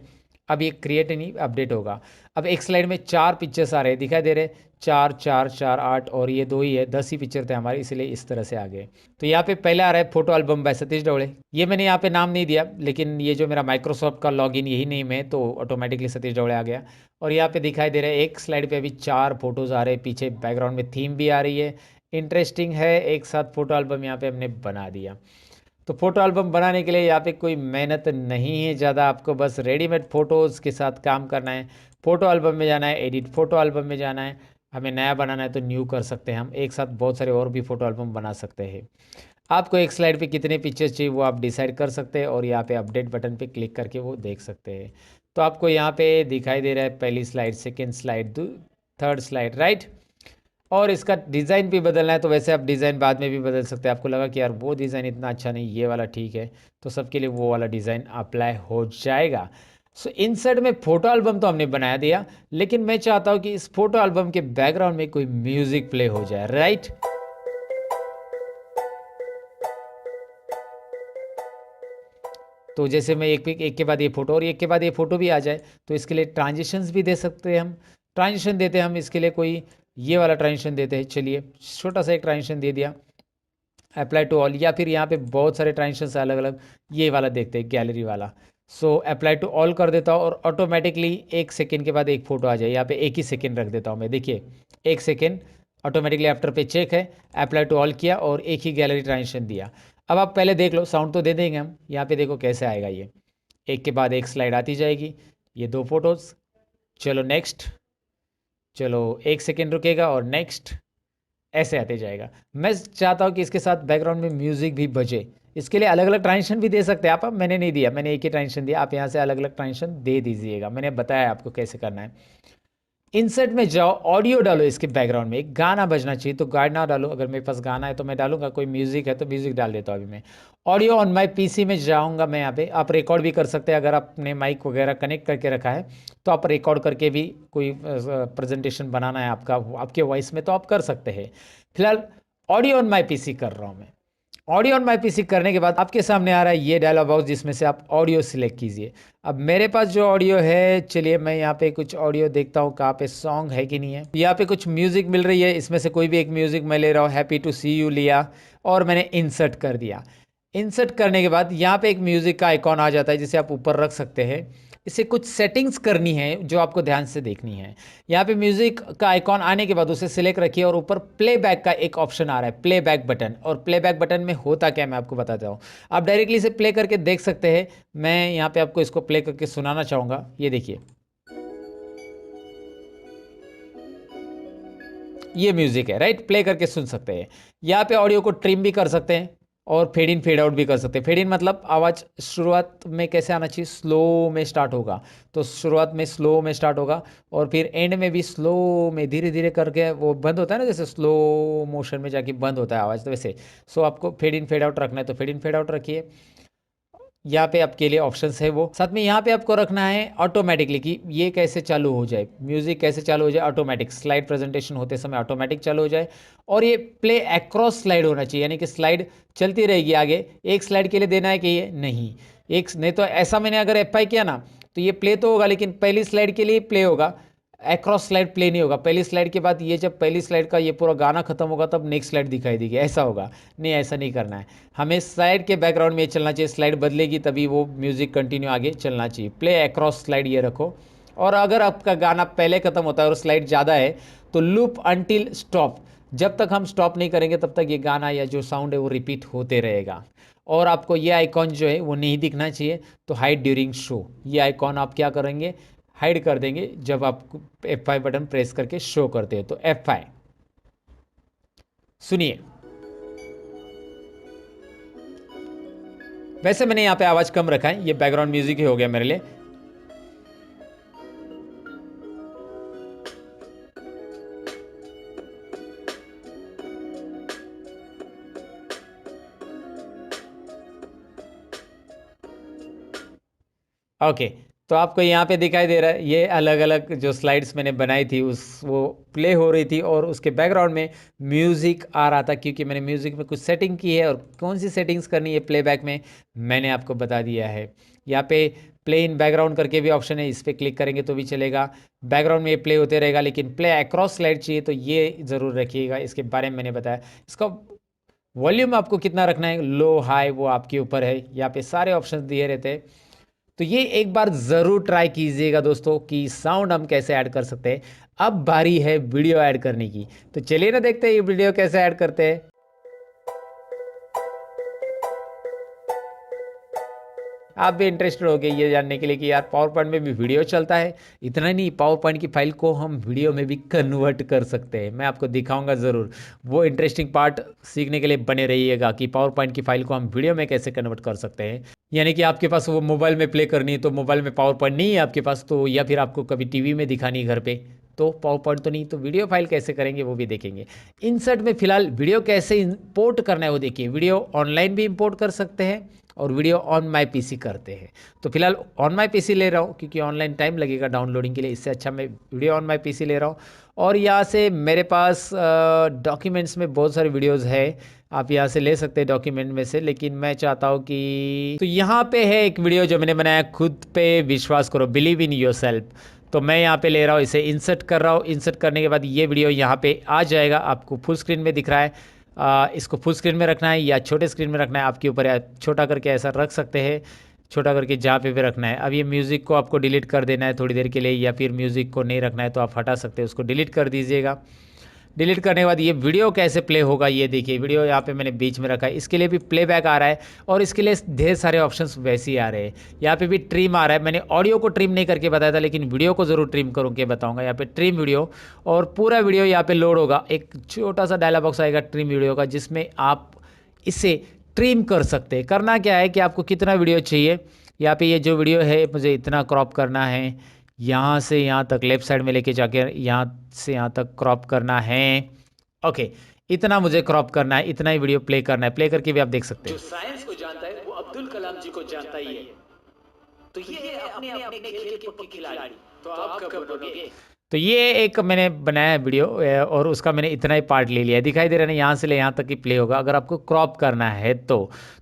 Speaker 2: अब ये क्रिएट नहीं अपडेट होगा। अब एक स्लाइड में 4 पिक्चर्स आ रहे हैं, दिखाई दे रहे हैं, 4 4 4 8 और ये 2 ही है, 10 ही पिक्चर थे हमारे, इसलिए इस तरह से आ गए। तो यहाँ पे पहले आ रहा है फोटो एल्बम बाय सतीश ढवड़े। ये मैंने यहाँ पे नाम नहीं दिया, लेकिन ये जो मेरा माइक्रोसॉफ्ट का लॉगिन यही नेम है तो ऑटोमेटिकली सतीश ढवड़े आ गया। और यहाँ पे दिखाई दे रहा है एक स्लाइड पे अभी 4 फोटोज़ आ रहे हैं, पीछे बैकग्राउंड में थीम भी आ रही है। इंटरेस्टिंग है, एक साथ फोटो एल्बम यहाँ पे हमने बना दिया। तो फोटो एल्बम बनाने के लिए यहाँ पे कोई मेहनत नहीं है ज़्यादा, आपको बस रेडीमेड फ़ोटोज़ के साथ काम करना है। फ़ोटो एल्बम में जाना है, एडिट फ़ोटो एल्बम में जाना है, हमें नया बनाना है तो न्यू कर सकते हैं हम। एक साथ बहुत सारे और भी फ़ोटो एल्बम बना सकते हैं। आपको एक स्लाइड पे कितने पिक्चर्स चाहिए वो आप डिसाइड कर सकते हैं और यहाँ पे अपडेट बटन पे क्लिक करके वो देख सकते हैं। तो आपको यहाँ पे दिखाई दे रहा है पहली slide, second slide, third slide, right. और इसका डिज़ाइन भी बदलना है तो वैसे आप डिज़ाइन बाद में भी बदल सकते हैं। आपको लगा कि यार वो डिज़ाइन इतना अच्छा नहीं, ये वाला ठीक है, तो सबके लिए वो वाला डिज़ाइन अप्लाई हो जाएगा। सो इंसर्ट में फ़ोटो एल्बम तो हमने बना दिया, लेकिन मैं चाहता हूँ कि इस फोटो एल्बम के बैकग्राउंड में कोई म्यूज़िक प्ले हो जाए, राइट। तो जैसे मैं एक के बाद ये फ़ोटो और एक के बाद ये फ़ोटो भी आ जाए, तो इसके लिए ट्रांजिशंस भी दे सकते हैं हम। ट्रांजिशन देते हैं हम इसके लिए, कोई ये वाला ट्रांजिशन देते हैं। चलिए छोटा सा एक ट्रांजिशन दे दिया, अप्लाई टू ऑल, या फिर यहाँ पे बहुत सारे ट्रांजिशंस अलग अलग, ये वाला देखते हैं गैलरी वाला। सो अप्लाई टू ऑल कर देता हूँ और ऑटोमेटिकली 1 सेकेंड के बाद एक फ़ोटो आ जाए। यहाँ पे 1 ही सेकेंड रख देता हूँ मैं, देखिए 1 सेकेंड ऑटोमेटिकली आफ्टर पे चेक है। अप्लाई टू ऑल किया और एक ही गैलरी ट्रांजिशन दिया। अब आप पहले देख लो, साउंड तो दे देंगे हम। यहाँ पे देखो कैसे आएगा, ये एक के बाद एक स्लाइड आती जाएगी, ये 2 फोटोज़। चलो नेक्स्ट, चलो 1 सेकेंड रुकेगा और नेक्स्ट, ऐसे आते जाएगा। मैं चाहता हूँ कि इसके साथ बैकग्राउंड में म्यूजिक भी बजे, इसके लिए अलग अलग ट्रांजिशन भी दे सकते हैं आप। मैंने नहीं दिया, मैंने एक ही ट्रांजिशन दिया, आप यहाँ से अलग अलग ट्रांजिशन दे दीजिएगा, मैंने बताया आपको कैसे करना है। इंसर्ट में जाओ, ऑडियो डालो, इसके बैकग्राउंड में एक गाना बजना चाहिए तो गाना डालो। अगर मेरे पास गाना है तो मैं डालूंगा, कोई म्यूजिक है तो म्यूजिक डाल देता हूँ अभी मैं। ऑडियो ऑन माई पीसी में जाऊंगा मैं, यहाँ पे आप रिकॉर्ड भी कर सकते हैं। अगर आपने माइक वगैरह कनेक्ट करके रखा है तो आप रिकॉर्ड करके भी कोई प्रेजेंटेशन बनाना है आपका आपके वॉइस में तो आप कर सकते हैं। फिलहाल ऑडियो ऑन माई पीसी कर रहा हूँ मैं। ऑडियो ऑन माई पीसी करने के बाद आपके सामने आ रहा है ये डायलॉग बॉक्स, जिसमें से आप ऑडियो सिलेक्ट कीजिए। अब मेरे पास जो ऑडियो है, चलिए मैं यहाँ पे कुछ ऑडियो देखता हूँ कहाँ पे सॉन्ग है कि नहीं है। यहाँ पे कुछ म्यूज़िक मिल रही है, इसमें से कोई भी एक म्यूज़िक मैं ले रहा हूँ। हैप्पी टू सी यू लिया और मैंने इंसर्ट कर दिया। इंसर्ट करने के बाद यहाँ पे एक म्यूज़िक का आइकॉन आ जाता है, जिसे आप ऊपर रख सकते हैं। इसे कुछ सेटिंग्स करनी है जो आपको ध्यान से देखनी है। यहाँ पे म्यूज़िक का आइकॉन आने के बाद उसे सिलेक्ट रखिए और ऊपर प्लेबैक का एक ऑप्शन आ रहा है, प्लेबैक बटन। और प्लेबैक बटन में होता क्या मैं आपको बताता हूँ। आप डायरेक्टली इसे प्ले करके देख सकते हैं। मैं यहाँ पे आपको इसको प्ले करके सुनाना चाहूँगा, ये देखिए, ये म्यूज़िक है, राइट। प्ले करके सुन सकते हैं। यहाँ पे ऑडियो को ट्रिम भी कर सकते हैं और फेड इन फेड आउट भी कर सकते हैं। फेड इन मतलब आवाज़ शुरुआत में कैसे आना चाहिए, स्लो में स्टार्ट होगा तो शुरुआत में स्लो में स्टार्ट होगा और फिर एंड में भी स्लो में धीरे धीरे करके वो बंद होता है ना, जैसे स्लो मोशन में जाके बंद होता है आवाज़, तो वैसे। सो आपको फेड इन फेड आउट रखना है तो फेड इन फेड आउट रखिए। यहाँ पे आपके लिए ऑप्शंस है वो। साथ में यहाँ पे आपको रखना है ऑटोमेटिकली कि ये कैसे चालू हो जाए, म्यूजिक कैसे चालू हो जाए, ऑटोमेटिक स्लाइड प्रेजेंटेशन होते समय ऑटोमेटिक चालू हो जाए। और ये प्ले अक्रॉस स्लाइड होना चाहिए, यानी कि स्लाइड चलती रहेगी आगे। एक स्लाइड के लिए देना है कि ये नहीं, एक नहीं तो ऐसा मैंने अगर F5 किया ना तो ये प्ले तो होगा लेकिन पहली स्लाइड के लिए प्ले होगा, अक्रॉस स्लाइड प्ले नहीं होगा। पहली स्लाइड के बाद ये जब पहली स्लाइड का ये पूरा गाना खत्म होगा तब नेक्स्ट स्लाइड दिखाई देगी, ऐसा होगा। नहीं, ऐसा नहीं करना है हमें। स्लाइड के बैकग्राउंड में ये चलना चाहिए, स्लाइड बदलेगी तभी वो म्यूजिक कंटिन्यू आगे चलना चाहिए। प्ले अक्रॉस स्लाइड ये रखो। और अगर आपका गाना पहले खत्म होता है और स्लाइड ज़्यादा है तो लूप अंटिल स्टॉप, जब तक हम स्टॉप नहीं करेंगे तब तक ये गाना या जो साउंड है वो रिपीट होते रहेगा। और आपको ये आइकॉन जो है वो नहीं दिखना चाहिए, तो हाइड ड्यूरिंग शो, ये आइकॉन आप क्या करेंगे, हाइड कर देंगे जब आप F5 बटन प्रेस करके शो करते हैं। तो F5 सुनिए,
Speaker 1: वैसे मैंने यहाँ पे आवाज़ कम रखा है, ये बैकग्राउंड म्यूजिक ही हो गया मेरे लिए। ओके, तो आपको यहाँ पे दिखाई दे रहा है ये अलग अलग जो स्लाइड्स मैंने बनाई थी उस वो प्ले हो रही थी और उसके बैकग्राउंड में म्यूज़िक आ रहा था, क्योंकि मैंने म्यूज़िक में कुछ सेटिंग की है और कौन सी सेटिंग्स करनी है प्लेबैक में मैंने आपको बता दिया है। यहाँ पे प्ले इन बैकग्राउंड करके भी ऑप्शन है, इस पर क्लिक करेंगे तो भी चलेगा। बैकग्राउंड में ये प्ले होते रहेगा, लेकिन प्ले अक्रॉस स्लाइड चाहिए तो ये ज़रूर रखिएगा, इसके बारे में मैंने बताया। इसका वॉल्यूम आपको कितना रखना है, लो हाई, वो आपके ऊपर है। यहाँ पे सारे ऑप्शन दिए रहते हैं, तो ये एक बार ज़रूर ट्राई कीजिएगा दोस्तों कि साउंड हम कैसे ऐड कर सकते हैं। अब बारी है वीडियो ऐड करने की, तो चलिए ना देखते हैं ये वीडियो कैसे ऐड करते हैं। आप भी इंटरेस्टेड हो गए ये जानने के लिए कि यार पावर पॉइंट में भी वीडियो चलता है। इतना नहीं, पावर पॉइंट की फाइल को हम वीडियो में भी कन्वर्ट कर सकते हैं। मैं आपको दिखाऊंगा ज़रूर, वो इंटरेस्टिंग पार्ट सीखने के लिए बने रहिएगा कि पावर पॉइंट की फाइल को हम वीडियो में कैसे कन्वर्ट कर सकते हैं। यानी कि आपके पास वो मोबाइल में प्ले करनी है, तो मोबाइल में पावर पॉइंट नहीं है आपके पास, तो या फिर आपको कभी टीवी में दिखानी है घर पे, तो पावर पॉइंट तो नहीं, तो वीडियो फाइल कैसे करेंगे वो भी देखेंगे। इंसर्ट में फिलहाल वीडियो कैसे इंपोर्ट करना है वो देखिए। वीडियो ऑनलाइन भी इंपोर्ट कर सकते हैं और वीडियो ऑन माई पीसी करते हैं। तो फिलहाल ऑन माई पीसी ले रहा हूँ, क्योंकि ऑनलाइन टाइम लगेगा डाउनलोडिंग के लिए, इससे अच्छा मैं वीडियो ऑन माई पीसी ले रहा हूँ। और यहाँ से मेरे पास डॉक्यूमेंट्स में बहुत सारे वीडियोज़ है, आप यहाँ से ले सकते हैं डॉक्यूमेंट में से, लेकिन मैं चाहता हूँ कि तो यहाँ पे है एक वीडियो जो मैंने बनाया, खुद पे विश्वास करो, बिलीव इन योर सेल्फ। तो मैं यहाँ पे ले रहा हूँ, इसे इंसर्ट कर रहा हूँ। इंसर्ट करने के बाद ये वीडियो यहाँ पे आ जाएगा, आपको फुल स्क्रीन में दिख रहा है। इसको फुल स्क्रीन में रखना है या छोटे स्क्रीन में रखना है आपके ऊपर, या छोटा करके ऐसा रख सकते हैं, छोटा करके जहाँ पे भी रखना है। अब ये म्यूज़िक को आपको डिलीट कर देना है थोड़ी देर के लिए, या फिर म्यूज़िक को नहीं रखना है तो आप हटा सकते हैं, उसको डिलीट कर दीजिएगा। डिलीट करने के बाद ये वीडियो कैसे प्ले होगा ये देखिए। वीडियो यहाँ पे मैंने बीच में रखा है, इसके लिए भी प्लेबैक आ रहा है और इसके लिए ढेर सारे ऑप्शंस वैसे ही आ रहे हैं। यहाँ पे भी ट्रिम आ रहा है, मैंने ऑडियो को ट्रिम नहीं करके बताया था, लेकिन वीडियो को ज़रूर ट्रिम करके बताऊंगा। यहाँ पे ट्रिम वीडियो और पूरा वीडियो यहाँ पे लोड होगा। एक छोटा सा डायलॉग बॉक्स आएगा ट्रिम वीडियो का, जिसमें आप इसे ट्रिम कर सकते हैं। करना क्या है कि आपको कितना वीडियो चाहिए, यहाँ पे ये जो वीडियो है मुझे इतना क्रॉप करना है, यहाँ से यहाँ तक लेफ्ट साइड में लेके जाके यहाँ से यहाँ तक क्रॉप करना है। ओके, इतना मुझे क्रॉप करना है, इतना ही वीडियो प्ले करना है। प्ले करके भी आप देख सकते हैं।
Speaker 2: जो साइंस को जानता है वो अब्दुल कलाम जी को जानता ही है। तो ये है अपने अपने खेल के पक्के खिलाड़ी, तो आप कब बनोगे?
Speaker 1: तो ये एक मैंने बनाया है वीडियो और उसका मैंने इतना ही पार्ट ले लिया है, दिखाई दे रहा है ना, यहाँ से ले यहाँ तक ही प्ले होगा। अगर आपको क्रॉप करना है तो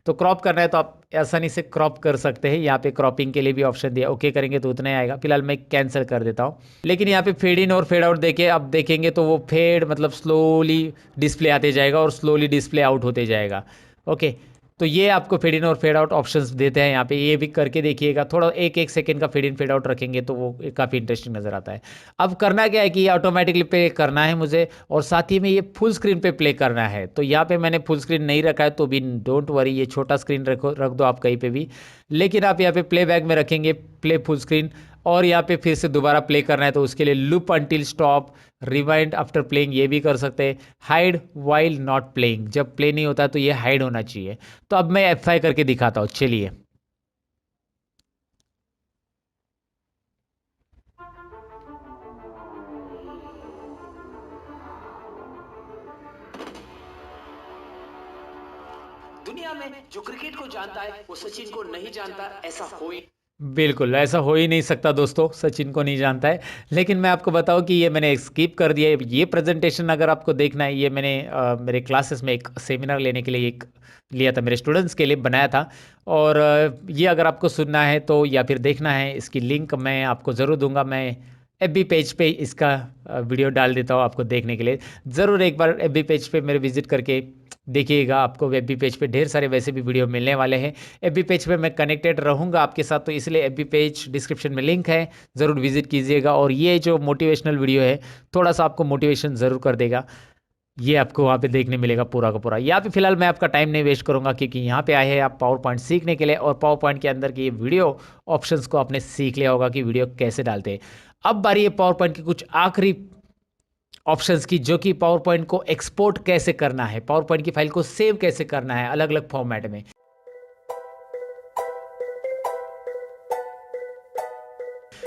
Speaker 1: क्रॉप करना है तो आप आसानी से क्रॉप कर सकते हैं। यहाँ पे क्रॉपिंग के लिए भी ऑप्शन दिया, ओके करेंगे तो उतना ही आएगा। फिलहाल मैं कैंसिल कर देता हूँ। लेकिन यहाँ पे फेड इन और फेड आउट देखे, अब देखेंगे तो वो फेड मतलब स्लोली डिस्प्ले आते जाएगा और स्लोली डिस्प्ले आउट होते जाएगा। ओके, तो ये आपको फेड इन और फेड आउट ऑप्शंस देते हैं यहाँ पे, ये भी करके देखिएगा। थोड़ा एक एक सेकंड का फेड इन फेड आउट रखेंगे तो वो काफ़ी इंटरेस्टिंग नज़र आता है। अब करना क्या है कि ये ऑटोमेटिकली प्ले करना है मुझे, और साथ ही में ये फुल स्क्रीन पे प्ले करना है। तो यहाँ पे मैंने फुल स्क्रीन नहीं रखा है, तो भी डोंट वरी, ये छोटा स्क्रीन रख दो आप कहीं पे भी। लेकिन आप यहाँ पे प्ले बैक में रखेंगे प्ले फुल स्क्रीन, और यहाँ पे फिर से दोबारा प्ले करना है तो उसके लिए loop until stop, rewind after playing ये भी कर सकते हैं। हाइड वाइल नॉट प्लेइंग, जब प्ले नहीं होता तो ये हाइड होना चाहिए। तो अब मैं F5 करके दिखाता हूँ, चलिए।
Speaker 2: दुनिया में जो क्रिकेट को जानता है वो सचिन को नहीं जानता, ऐसा हो ही
Speaker 1: बिल्कुल ऐसा हो ही नहीं सकता दोस्तों, सचिन को नहीं जानता है। लेकिन मैं आपको बताऊं कि ये मैंने स्किप कर दिया है। ये प्रेजेंटेशन अगर आपको देखना है, ये मैंने मेरे क्लासेस में एक सेमिनार लेने के लिए एक लिया था, मेरे स्टूडेंट्स के लिए बनाया था। और ये अगर आपको सुनना है तो या फिर देखना है, इसकी लिंक मैं आपको ज़रूर दूंगा। मैं FB पेज पे इसका वीडियो डाल देता हूँ आपको देखने के लिए। ज़रूर एक बार FB पेज पे मेरे विजिट करके देखिएगा, आपको FB पेज पे ढेर सारे वैसे भी वीडियो मिलने वाले हैं। FB पेज पे मैं कनेक्टेड रहूँगा आपके साथ, तो इसलिए FB पेज डिस्क्रिप्शन में लिंक है, ज़रूर विजिट कीजिएगा। और ये जो मोटिवेशनल वीडियो है थोड़ा सा आपको मोटिवेशन ज़रूर कर देगा, ये आपको वहाँ पे देखने मिलेगा पूरा का पूरा। यहाँ पे फिलहाल मैं आपका टाइम नहीं वेस्ट करूँगा, क्योंकि यहाँ पे आए हैं आप पावर पॉइंट सीखने के लिए, और पावर पॉइंट के अंदर की ये वीडियो ऑप्शंस को आपने सीख लिया होगा कि वीडियो कैसे डालते हैं। अब बारी है पावर पॉइंट की कुछ आखिरी ऑप्शंस की, जो कि पावर पॉइंट को एक्सपोर्ट कैसे करना है, पावर पॉइंट की फाइल को सेव कैसे करना है अलग अलग फॉर्मेट में।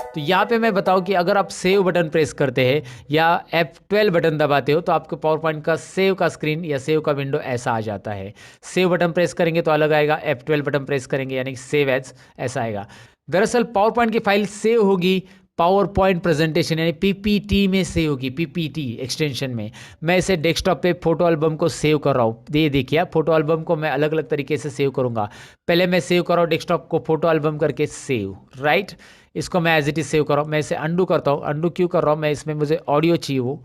Speaker 2: तो यहाँ पे मैं बताऊँ कि अगर आप सेव बटन प्रेस करते हैं या F12 बटन दबाते हो तो आपको पावर पॉइंट का सेव का स्क्रीन या सेव का विंडो ऐसा आ जाता है। सेव बटन प्रेस करेंगे तो अलग आएगा, F12 बटन प्रेस करेंगे यानी कि सेव एज ऐसा आएगा। दरअसल पावर पॉइंट की फाइल सेव होगी पावर पॉइंट प्रेजेंटेशन यानी पीपीटी में सेव होगी, पीपीटी एक्सटेंशन में। मैं इसे डेस्कटॉप पे फोटो एल्बम को सेव कर रहा हूँ। ये देखिए फोटो एल्बम को मैं अलग अलग तरीके से सेव करूँगा। पहले मैं सेव कर रहा हूँ डेस्कटॉप को फोटो एल्बम करके सेव, राइट। इसको मैं एज इट इज सेव कर रहा हूँ। मैं इसे अंडू करता हूँ। अंडू क्यों कर रहा हूँ, मैं इसमें मुझे ऑडियो चाहिए, वो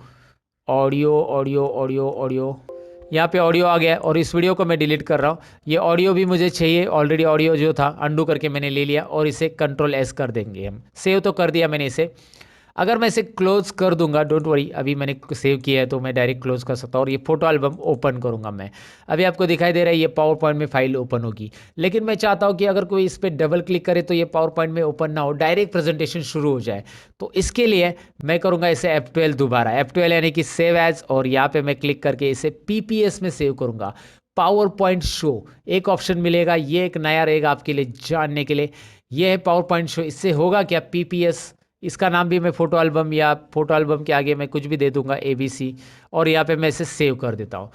Speaker 2: ऑडियो ऑडियो ऑडियो ऑडियो, यहाँ पे ऑडियो आ गया और इस वीडियो को मैं डिलीट कर रहा हूँ। ये ऑडियो भी मुझे चाहिए, ऑलरेडी ऑडियो जो था अंडू करके मैंने ले लिया और इसे कंट्रोल एस कर देंगे हम। सेव तो कर दिया मैंने इसे। अगर मैं इसे क्लोज कर दूंगा, डोंट वरी, अभी मैंने सेव किया है तो मैं डायरेक्ट क्लोज कर सकता हूँ और ये फोटो एल्बम ओपन करूंगा मैं। अभी आपको दिखाई दे रहा है ये पावर पॉइंट में फाइल ओपन होगी, लेकिन मैं चाहता हूँ कि अगर कोई इस पर डबल क्लिक करे तो ये पावर पॉइंट में ओपन ना हो, डायरेक्ट प्रेजेंटेशन शुरू हो जाए। तो इसके लिए मैं करूँगा इसे F12 दोबारा, F12 यानी कि सेव एज, और यहाँ पे मैं क्लिक करके इसे PPS में सेव करूँगा। पावर पॉइंट शो एक ऑप्शन मिलेगा, ये एक नया रहेगा आपके लिए जानने के लिए। ये है पावर पॉइंट शो। इससे होगा क्या, PPS, इसका नाम भी मैं फोटो एल्बम या फोटो एल्बम के आगे मैं कुछ भी दे दूंगा ABC, और यहाँ पे मैं इसे सेव कर देता हूँ।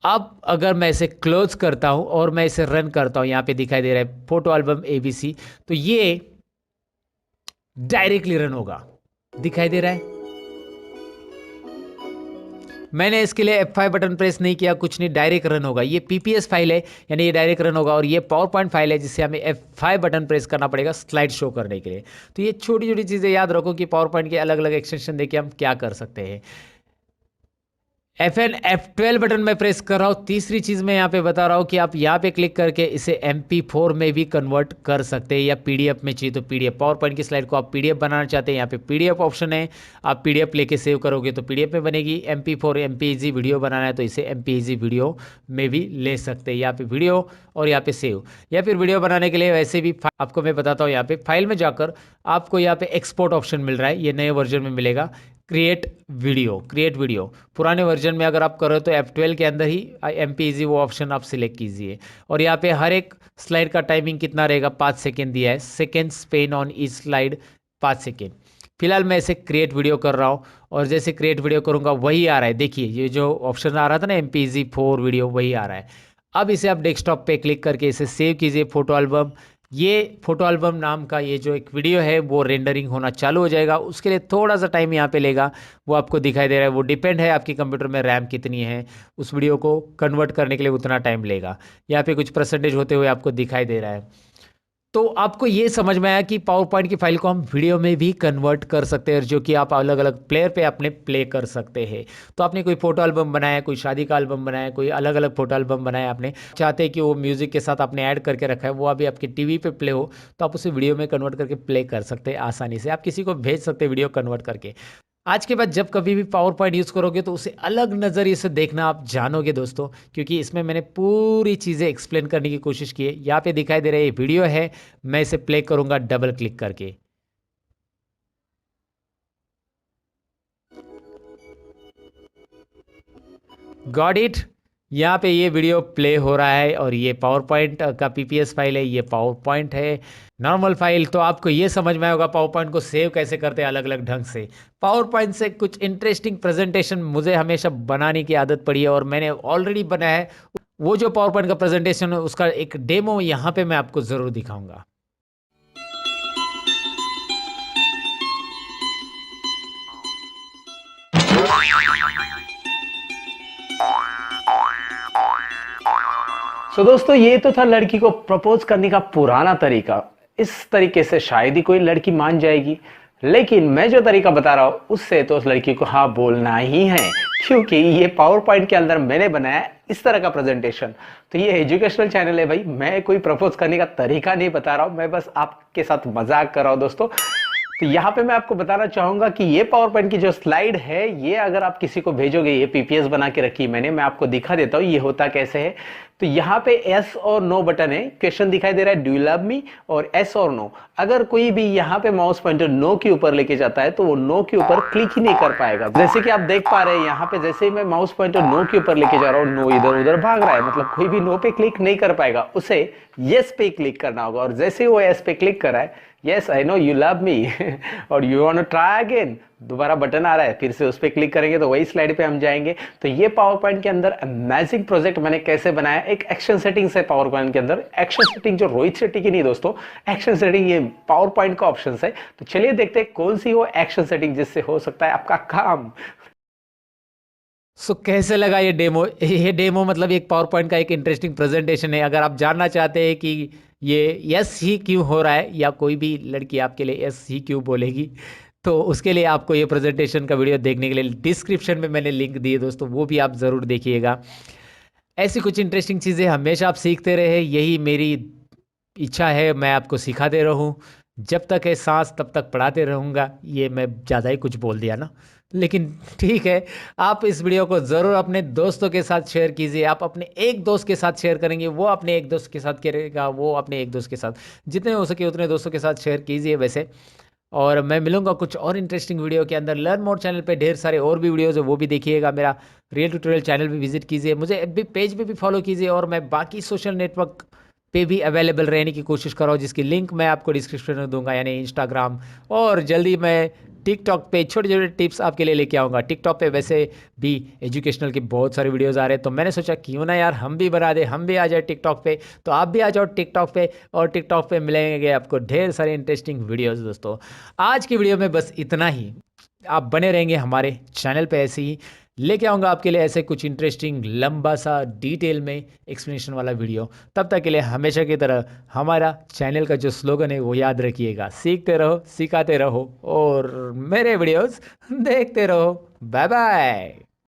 Speaker 2: अब अगर मैं इसे क्लोज करता हूँ और मैं इसे रन करता हूँ, यहाँ पे दिखाई दे रहा है फोटो एल्बम ABC, तो ये डायरेक्टली रन होगा, दिखाई दे रहा है। मैंने इसके लिए F5 बटन प्रेस नहीं किया, कुछ नहीं, डायरेक्ट रन होगा। ये PPS फाइल है यानी ये डायरेक्ट रन होगा, और ये पावर पॉइंट फाइल है जिसे हमें F5 बटन प्रेस करना पड़ेगा स्लाइड शो करने के लिए। तो ये छोटी छोटी चीज़ें याद रखो कि पावर पॉइंट के अलग अलग एक्सटेंशन देखिए हम क्या कर सकते हैं। F12 बटन में प्रेस कर रहा हूँ। तीसरी चीज़ मैं यहाँ पे बता रहा हूँ कि आप यहाँ पे क्लिक करके इसे MP4 में भी कन्वर्ट कर सकते हैं, या PDF में चाहिए तो PDF। पावर पॉइंट की स्लाइड को आप PDF बनाना चाहते हैं, यहाँ पे PDF ऑप्शन है, आप PDF लेके सेव करोगे तो PDF में बनेगी। MP4 MPEG वीडियो बनाना है तो इसे MPEG वीडियो में भी ले सकते हैं, यहाँ पे वीडियो और यहाँ पे सेव। या फिर वीडियो बनाने के लिए वैसे भी आपको मैं बताता हूँ, यहाँ पे फाइल में जाकर आपको यहाँ पे एक्सपोर्ट ऑप्शन मिल रहा है, ये नए वर्जन में मिलेगा, क्रिएट वीडियो। पुराने वर्जन में अगर आप करो तो F12 के अंदर ही MPEG वो ऑप्शन आप सिलेक्ट कीजिए, और यहाँ पे हर एक स्लाइड का टाइमिंग कितना रहेगा, 5 सेकेंड दिया है, second Spain on each slide 5 second. फिलहाल मैं इसे क्रिएट वीडियो कर रहा हूँ, और जैसे क्रिएट वीडियो करूँगा वही आ रहा है, देखिए ये जो ऑप्शन आ रहा था ना MPEG-4 वीडियो, वही आ रहा है। अब इसे आप डेस्कटॉप पे क्लिक करके इसे सेव कीजिए फोटो एल्बम। ये फोटो एल्बम नाम का ये जो एक वीडियो है वो रेंडरिंग होना चालू हो जाएगा, उसके लिए थोड़ा सा टाइम यहाँ पे लेगा, वो आपको दिखाई दे रहा है। वो डिपेंड है आपके कंप्यूटर में रैम कितनी है, उस वीडियो को कन्वर्ट करने के लिए उतना टाइम लेगा। यहाँ पे कुछ परसेंटेज होते हुए आपको दिखाई दे रहा है। तो आपको ये समझ में आया कि पावर पॉइंट की फाइल को हम वीडियो में भी कन्वर्ट कर सकते हैं, जो कि आप अलग अलग प्लेयर पे अपने प्ले कर सकते हैं। तो आपने कोई फोटो एल्बम बनाया, कोई शादी का एल्बम बनाया, कोई अलग अलग फोटो एल्बम बनाया, आपने चाहते हैं कि वो म्यूजिक के साथ आपने ऐड करके रखा है, वो अभी आपकी टीवी पे प्ले हो, तो आप उसे वीडियो में कन्वर्ट करके प्ले कर सकते हैं आसानी से। आप किसी को भेज सकते हैं वीडियो कन्वर्ट करके। आज के बाद जब कभी भी पावर पॉइंट यूज़ करोगे तो उसे अलग नज़रिए से देखना आप जानोगे दोस्तों, क्योंकि इसमें मैंने पूरी चीज़ें एक्सप्लेन करने की कोशिश की है। यहाँ पे दिखाई दे रहा है ये वीडियो है, मैं इसे प्ले करूँगा डबल क्लिक करके। Got it. यहाँ पे ये वीडियो प्ले हो रहा है, और ये पावर पॉइंट का PPS फाइल है, ये पावर पॉइंट है नॉर्मल फाइल। तो आपको ये समझ में आएगा पावर पॉइंट को सेव कैसे करते हैं अलग अलग ढंग से। पावर पॉइंट से कुछ इंटरेस्टिंग प्रेजेंटेशन मुझे हमेशा बनाने की आदत पड़ी है, और मैंने ऑलरेडी बनाया है। वो जो पावर पॉइंट का प्रेजेंटेशन है उसका एक डेमो यहाँ पे मैं आपको ज़रूर दिखाऊंगा।
Speaker 3: तो दोस्तों ये तो था लड़की को प्रपोज करने का पुराना तरीका। इस तरीके से शायद ही कोई लड़की मान जाएगी, लेकिन मैं जो तरीका बता रहा हूँ उससे तो उस लड़की को हाँ बोलना ही है, क्योंकि ये पावर पॉइंट के अंदर मैंने बनाया इस तरह का प्रेजेंटेशन। तो ये एजुकेशनल चैनल है भाई, मैं कोई प्रपोज करने का तरीका नहीं बता रहा हूँ, मैं बस आपके साथ मजाक कर रहा हूँ दोस्तों। तो यहाँ पे मैं आपको बताना चाहूंगा कि ये पावर पॉइंट की जो स्लाइड है, ये अगर आप किसी को भेजोगे, ये PPS बना के रखी मैंने, मैं आपको दिखा देता हूँ ये होता कैसे है। तो यहाँ पे यस और नो बटन है, क्वेश्चन दिखाई दे रहा है डू यू लव मी, और यस और नो। अगर कोई भी यहाँ पे माउस पॉइंटर नो के ऊपर लेके जाता है तो वो नो के ऊपर क्लिक ही नहीं कर पाएगा। जैसे कि आप देख पा रहे हैं यहाँ पे जैसे ही मैं माउस पॉइंटर नो के ऊपर लेके जा रहा हूँ, नो इधर उधर भाग रहा है, मतलब कोई भी नो पे क्लिक नहीं कर पाएगा, उसे यस पे क्लिक करना होगा। और जैसे ही वो यस पे क्लिक कर रहा है, yes I know you love me और you want to try again, दोबारा बटन आ रहा है, फिर से उस पर क्लिक करेंगे तो वही स्लाइड पे हम जाएंगे। तो ये पावर पॉइंट के अंदर अमेजिंग प्रोजेक्ट मैंने कैसे बनाया, एक एक्शन सेटिंग से पावर पॉइंट के अंदर। एक्शन सेटिंग जो रोहित शेट्टी की नहीं दोस्तों, एक्शन सेटिंग ये पावर पॉइंट का ऑप्शन है। तो चलिए देखते हैं कौन सी वो एक्शन सेटिंग जिससे हो सकता है आपका काम।
Speaker 2: सो कैसे लगा ये डेमो? ये डेमो मतलब एक पावर पॉइंट का एक इंटरेस्टिंग प्रेजेंटेशन है। अगर आप जानना चाहते हैं कि ये यस ही क्यों हो रहा है या कोई भी लड़की आपके लिए यस ही क्यों बोलेगी, तो उसके लिए आपको ये प्रेजेंटेशन का वीडियो देखने के लिए डिस्क्रिप्शन में मैंने लिंक दिए दोस्तों, वो भी आप ज़रूर देखिएगा। ऐसी कुछ इंटरेस्टिंग चीज़ें हमेशा आप सीखते रहे, यही मेरी इच्छा है, मैं आपको सिखाते रहूं। जब तक है सांस तब तक पढ़ाते रहूँगा। ये मैं ज़्यादा ही कुछ बोल दिया ना, लेकिन ठीक है। आप इस वीडियो को ज़रूर अपने दोस्तों के साथ शेयर कीजिए। आप अपने एक दोस्त के साथ शेयर करेंगे, वो अपने एक दोस्त के साथ करेगा, वो अपने एक दोस्त के साथ, जितने हो सके उतने दोस्तों के साथ शेयर कीजिए वैसे। और मैं मिलूंगा कुछ और इंटरेस्टिंग वीडियो के अंदर। लर्न मोर चैनल पे ढेर सारे और भी वीडियोज़ है, वो भी देखिएगा। मेरा रियल ट्यूटोरियल चैनल भी विजिट कीजिए, मुझे एफबी पेज पे भी फॉलो कीजिए, और मैं बाकी सोशल नेटवर्क पे भी अवेलेबल रहने की कोशिश कर रहा हूँ, जिसकी लिंक मैं आपको डिस्क्रिप्शन में दूंगा, यानी इंस्टाग्राम। और जल्दी मैं टिकटॉक पे छोटे छोटे टिप्स आपके लिए लेके आऊँगा। टिकटॉक पे वैसे भी एजुकेशनल के बहुत सारे वीडियोज़ आ रहे हैं, तो मैंने सोचा क्यों ना यार हम भी बना दे, हम भी आ जाए टिकटॉक पे। तो आप भी आ जाओ टिकटॉक पे, और टिकटॉक पे मिलेंगे आपको ढेर सारे इंटरेस्टिंग वीडियोज़। दोस्तों आज की वीडियो में बस इतना ही। आप बने रहेंगे हमारे चैनल पे, ऐसे ही लेके आऊँगा आपके लिए ऐसे कुछ इंटरेस्टिंग लंबा सा डिटेल में एक्सप्लेनेशन वाला वीडियो। तब तक के लिए हमेशा की तरह हमारा चैनल का जो स्लोगन है वो याद रखिएगा, सीखते रहो, सिखाते रहो और मेरे वीडियोस देखते रहो। Bye bye.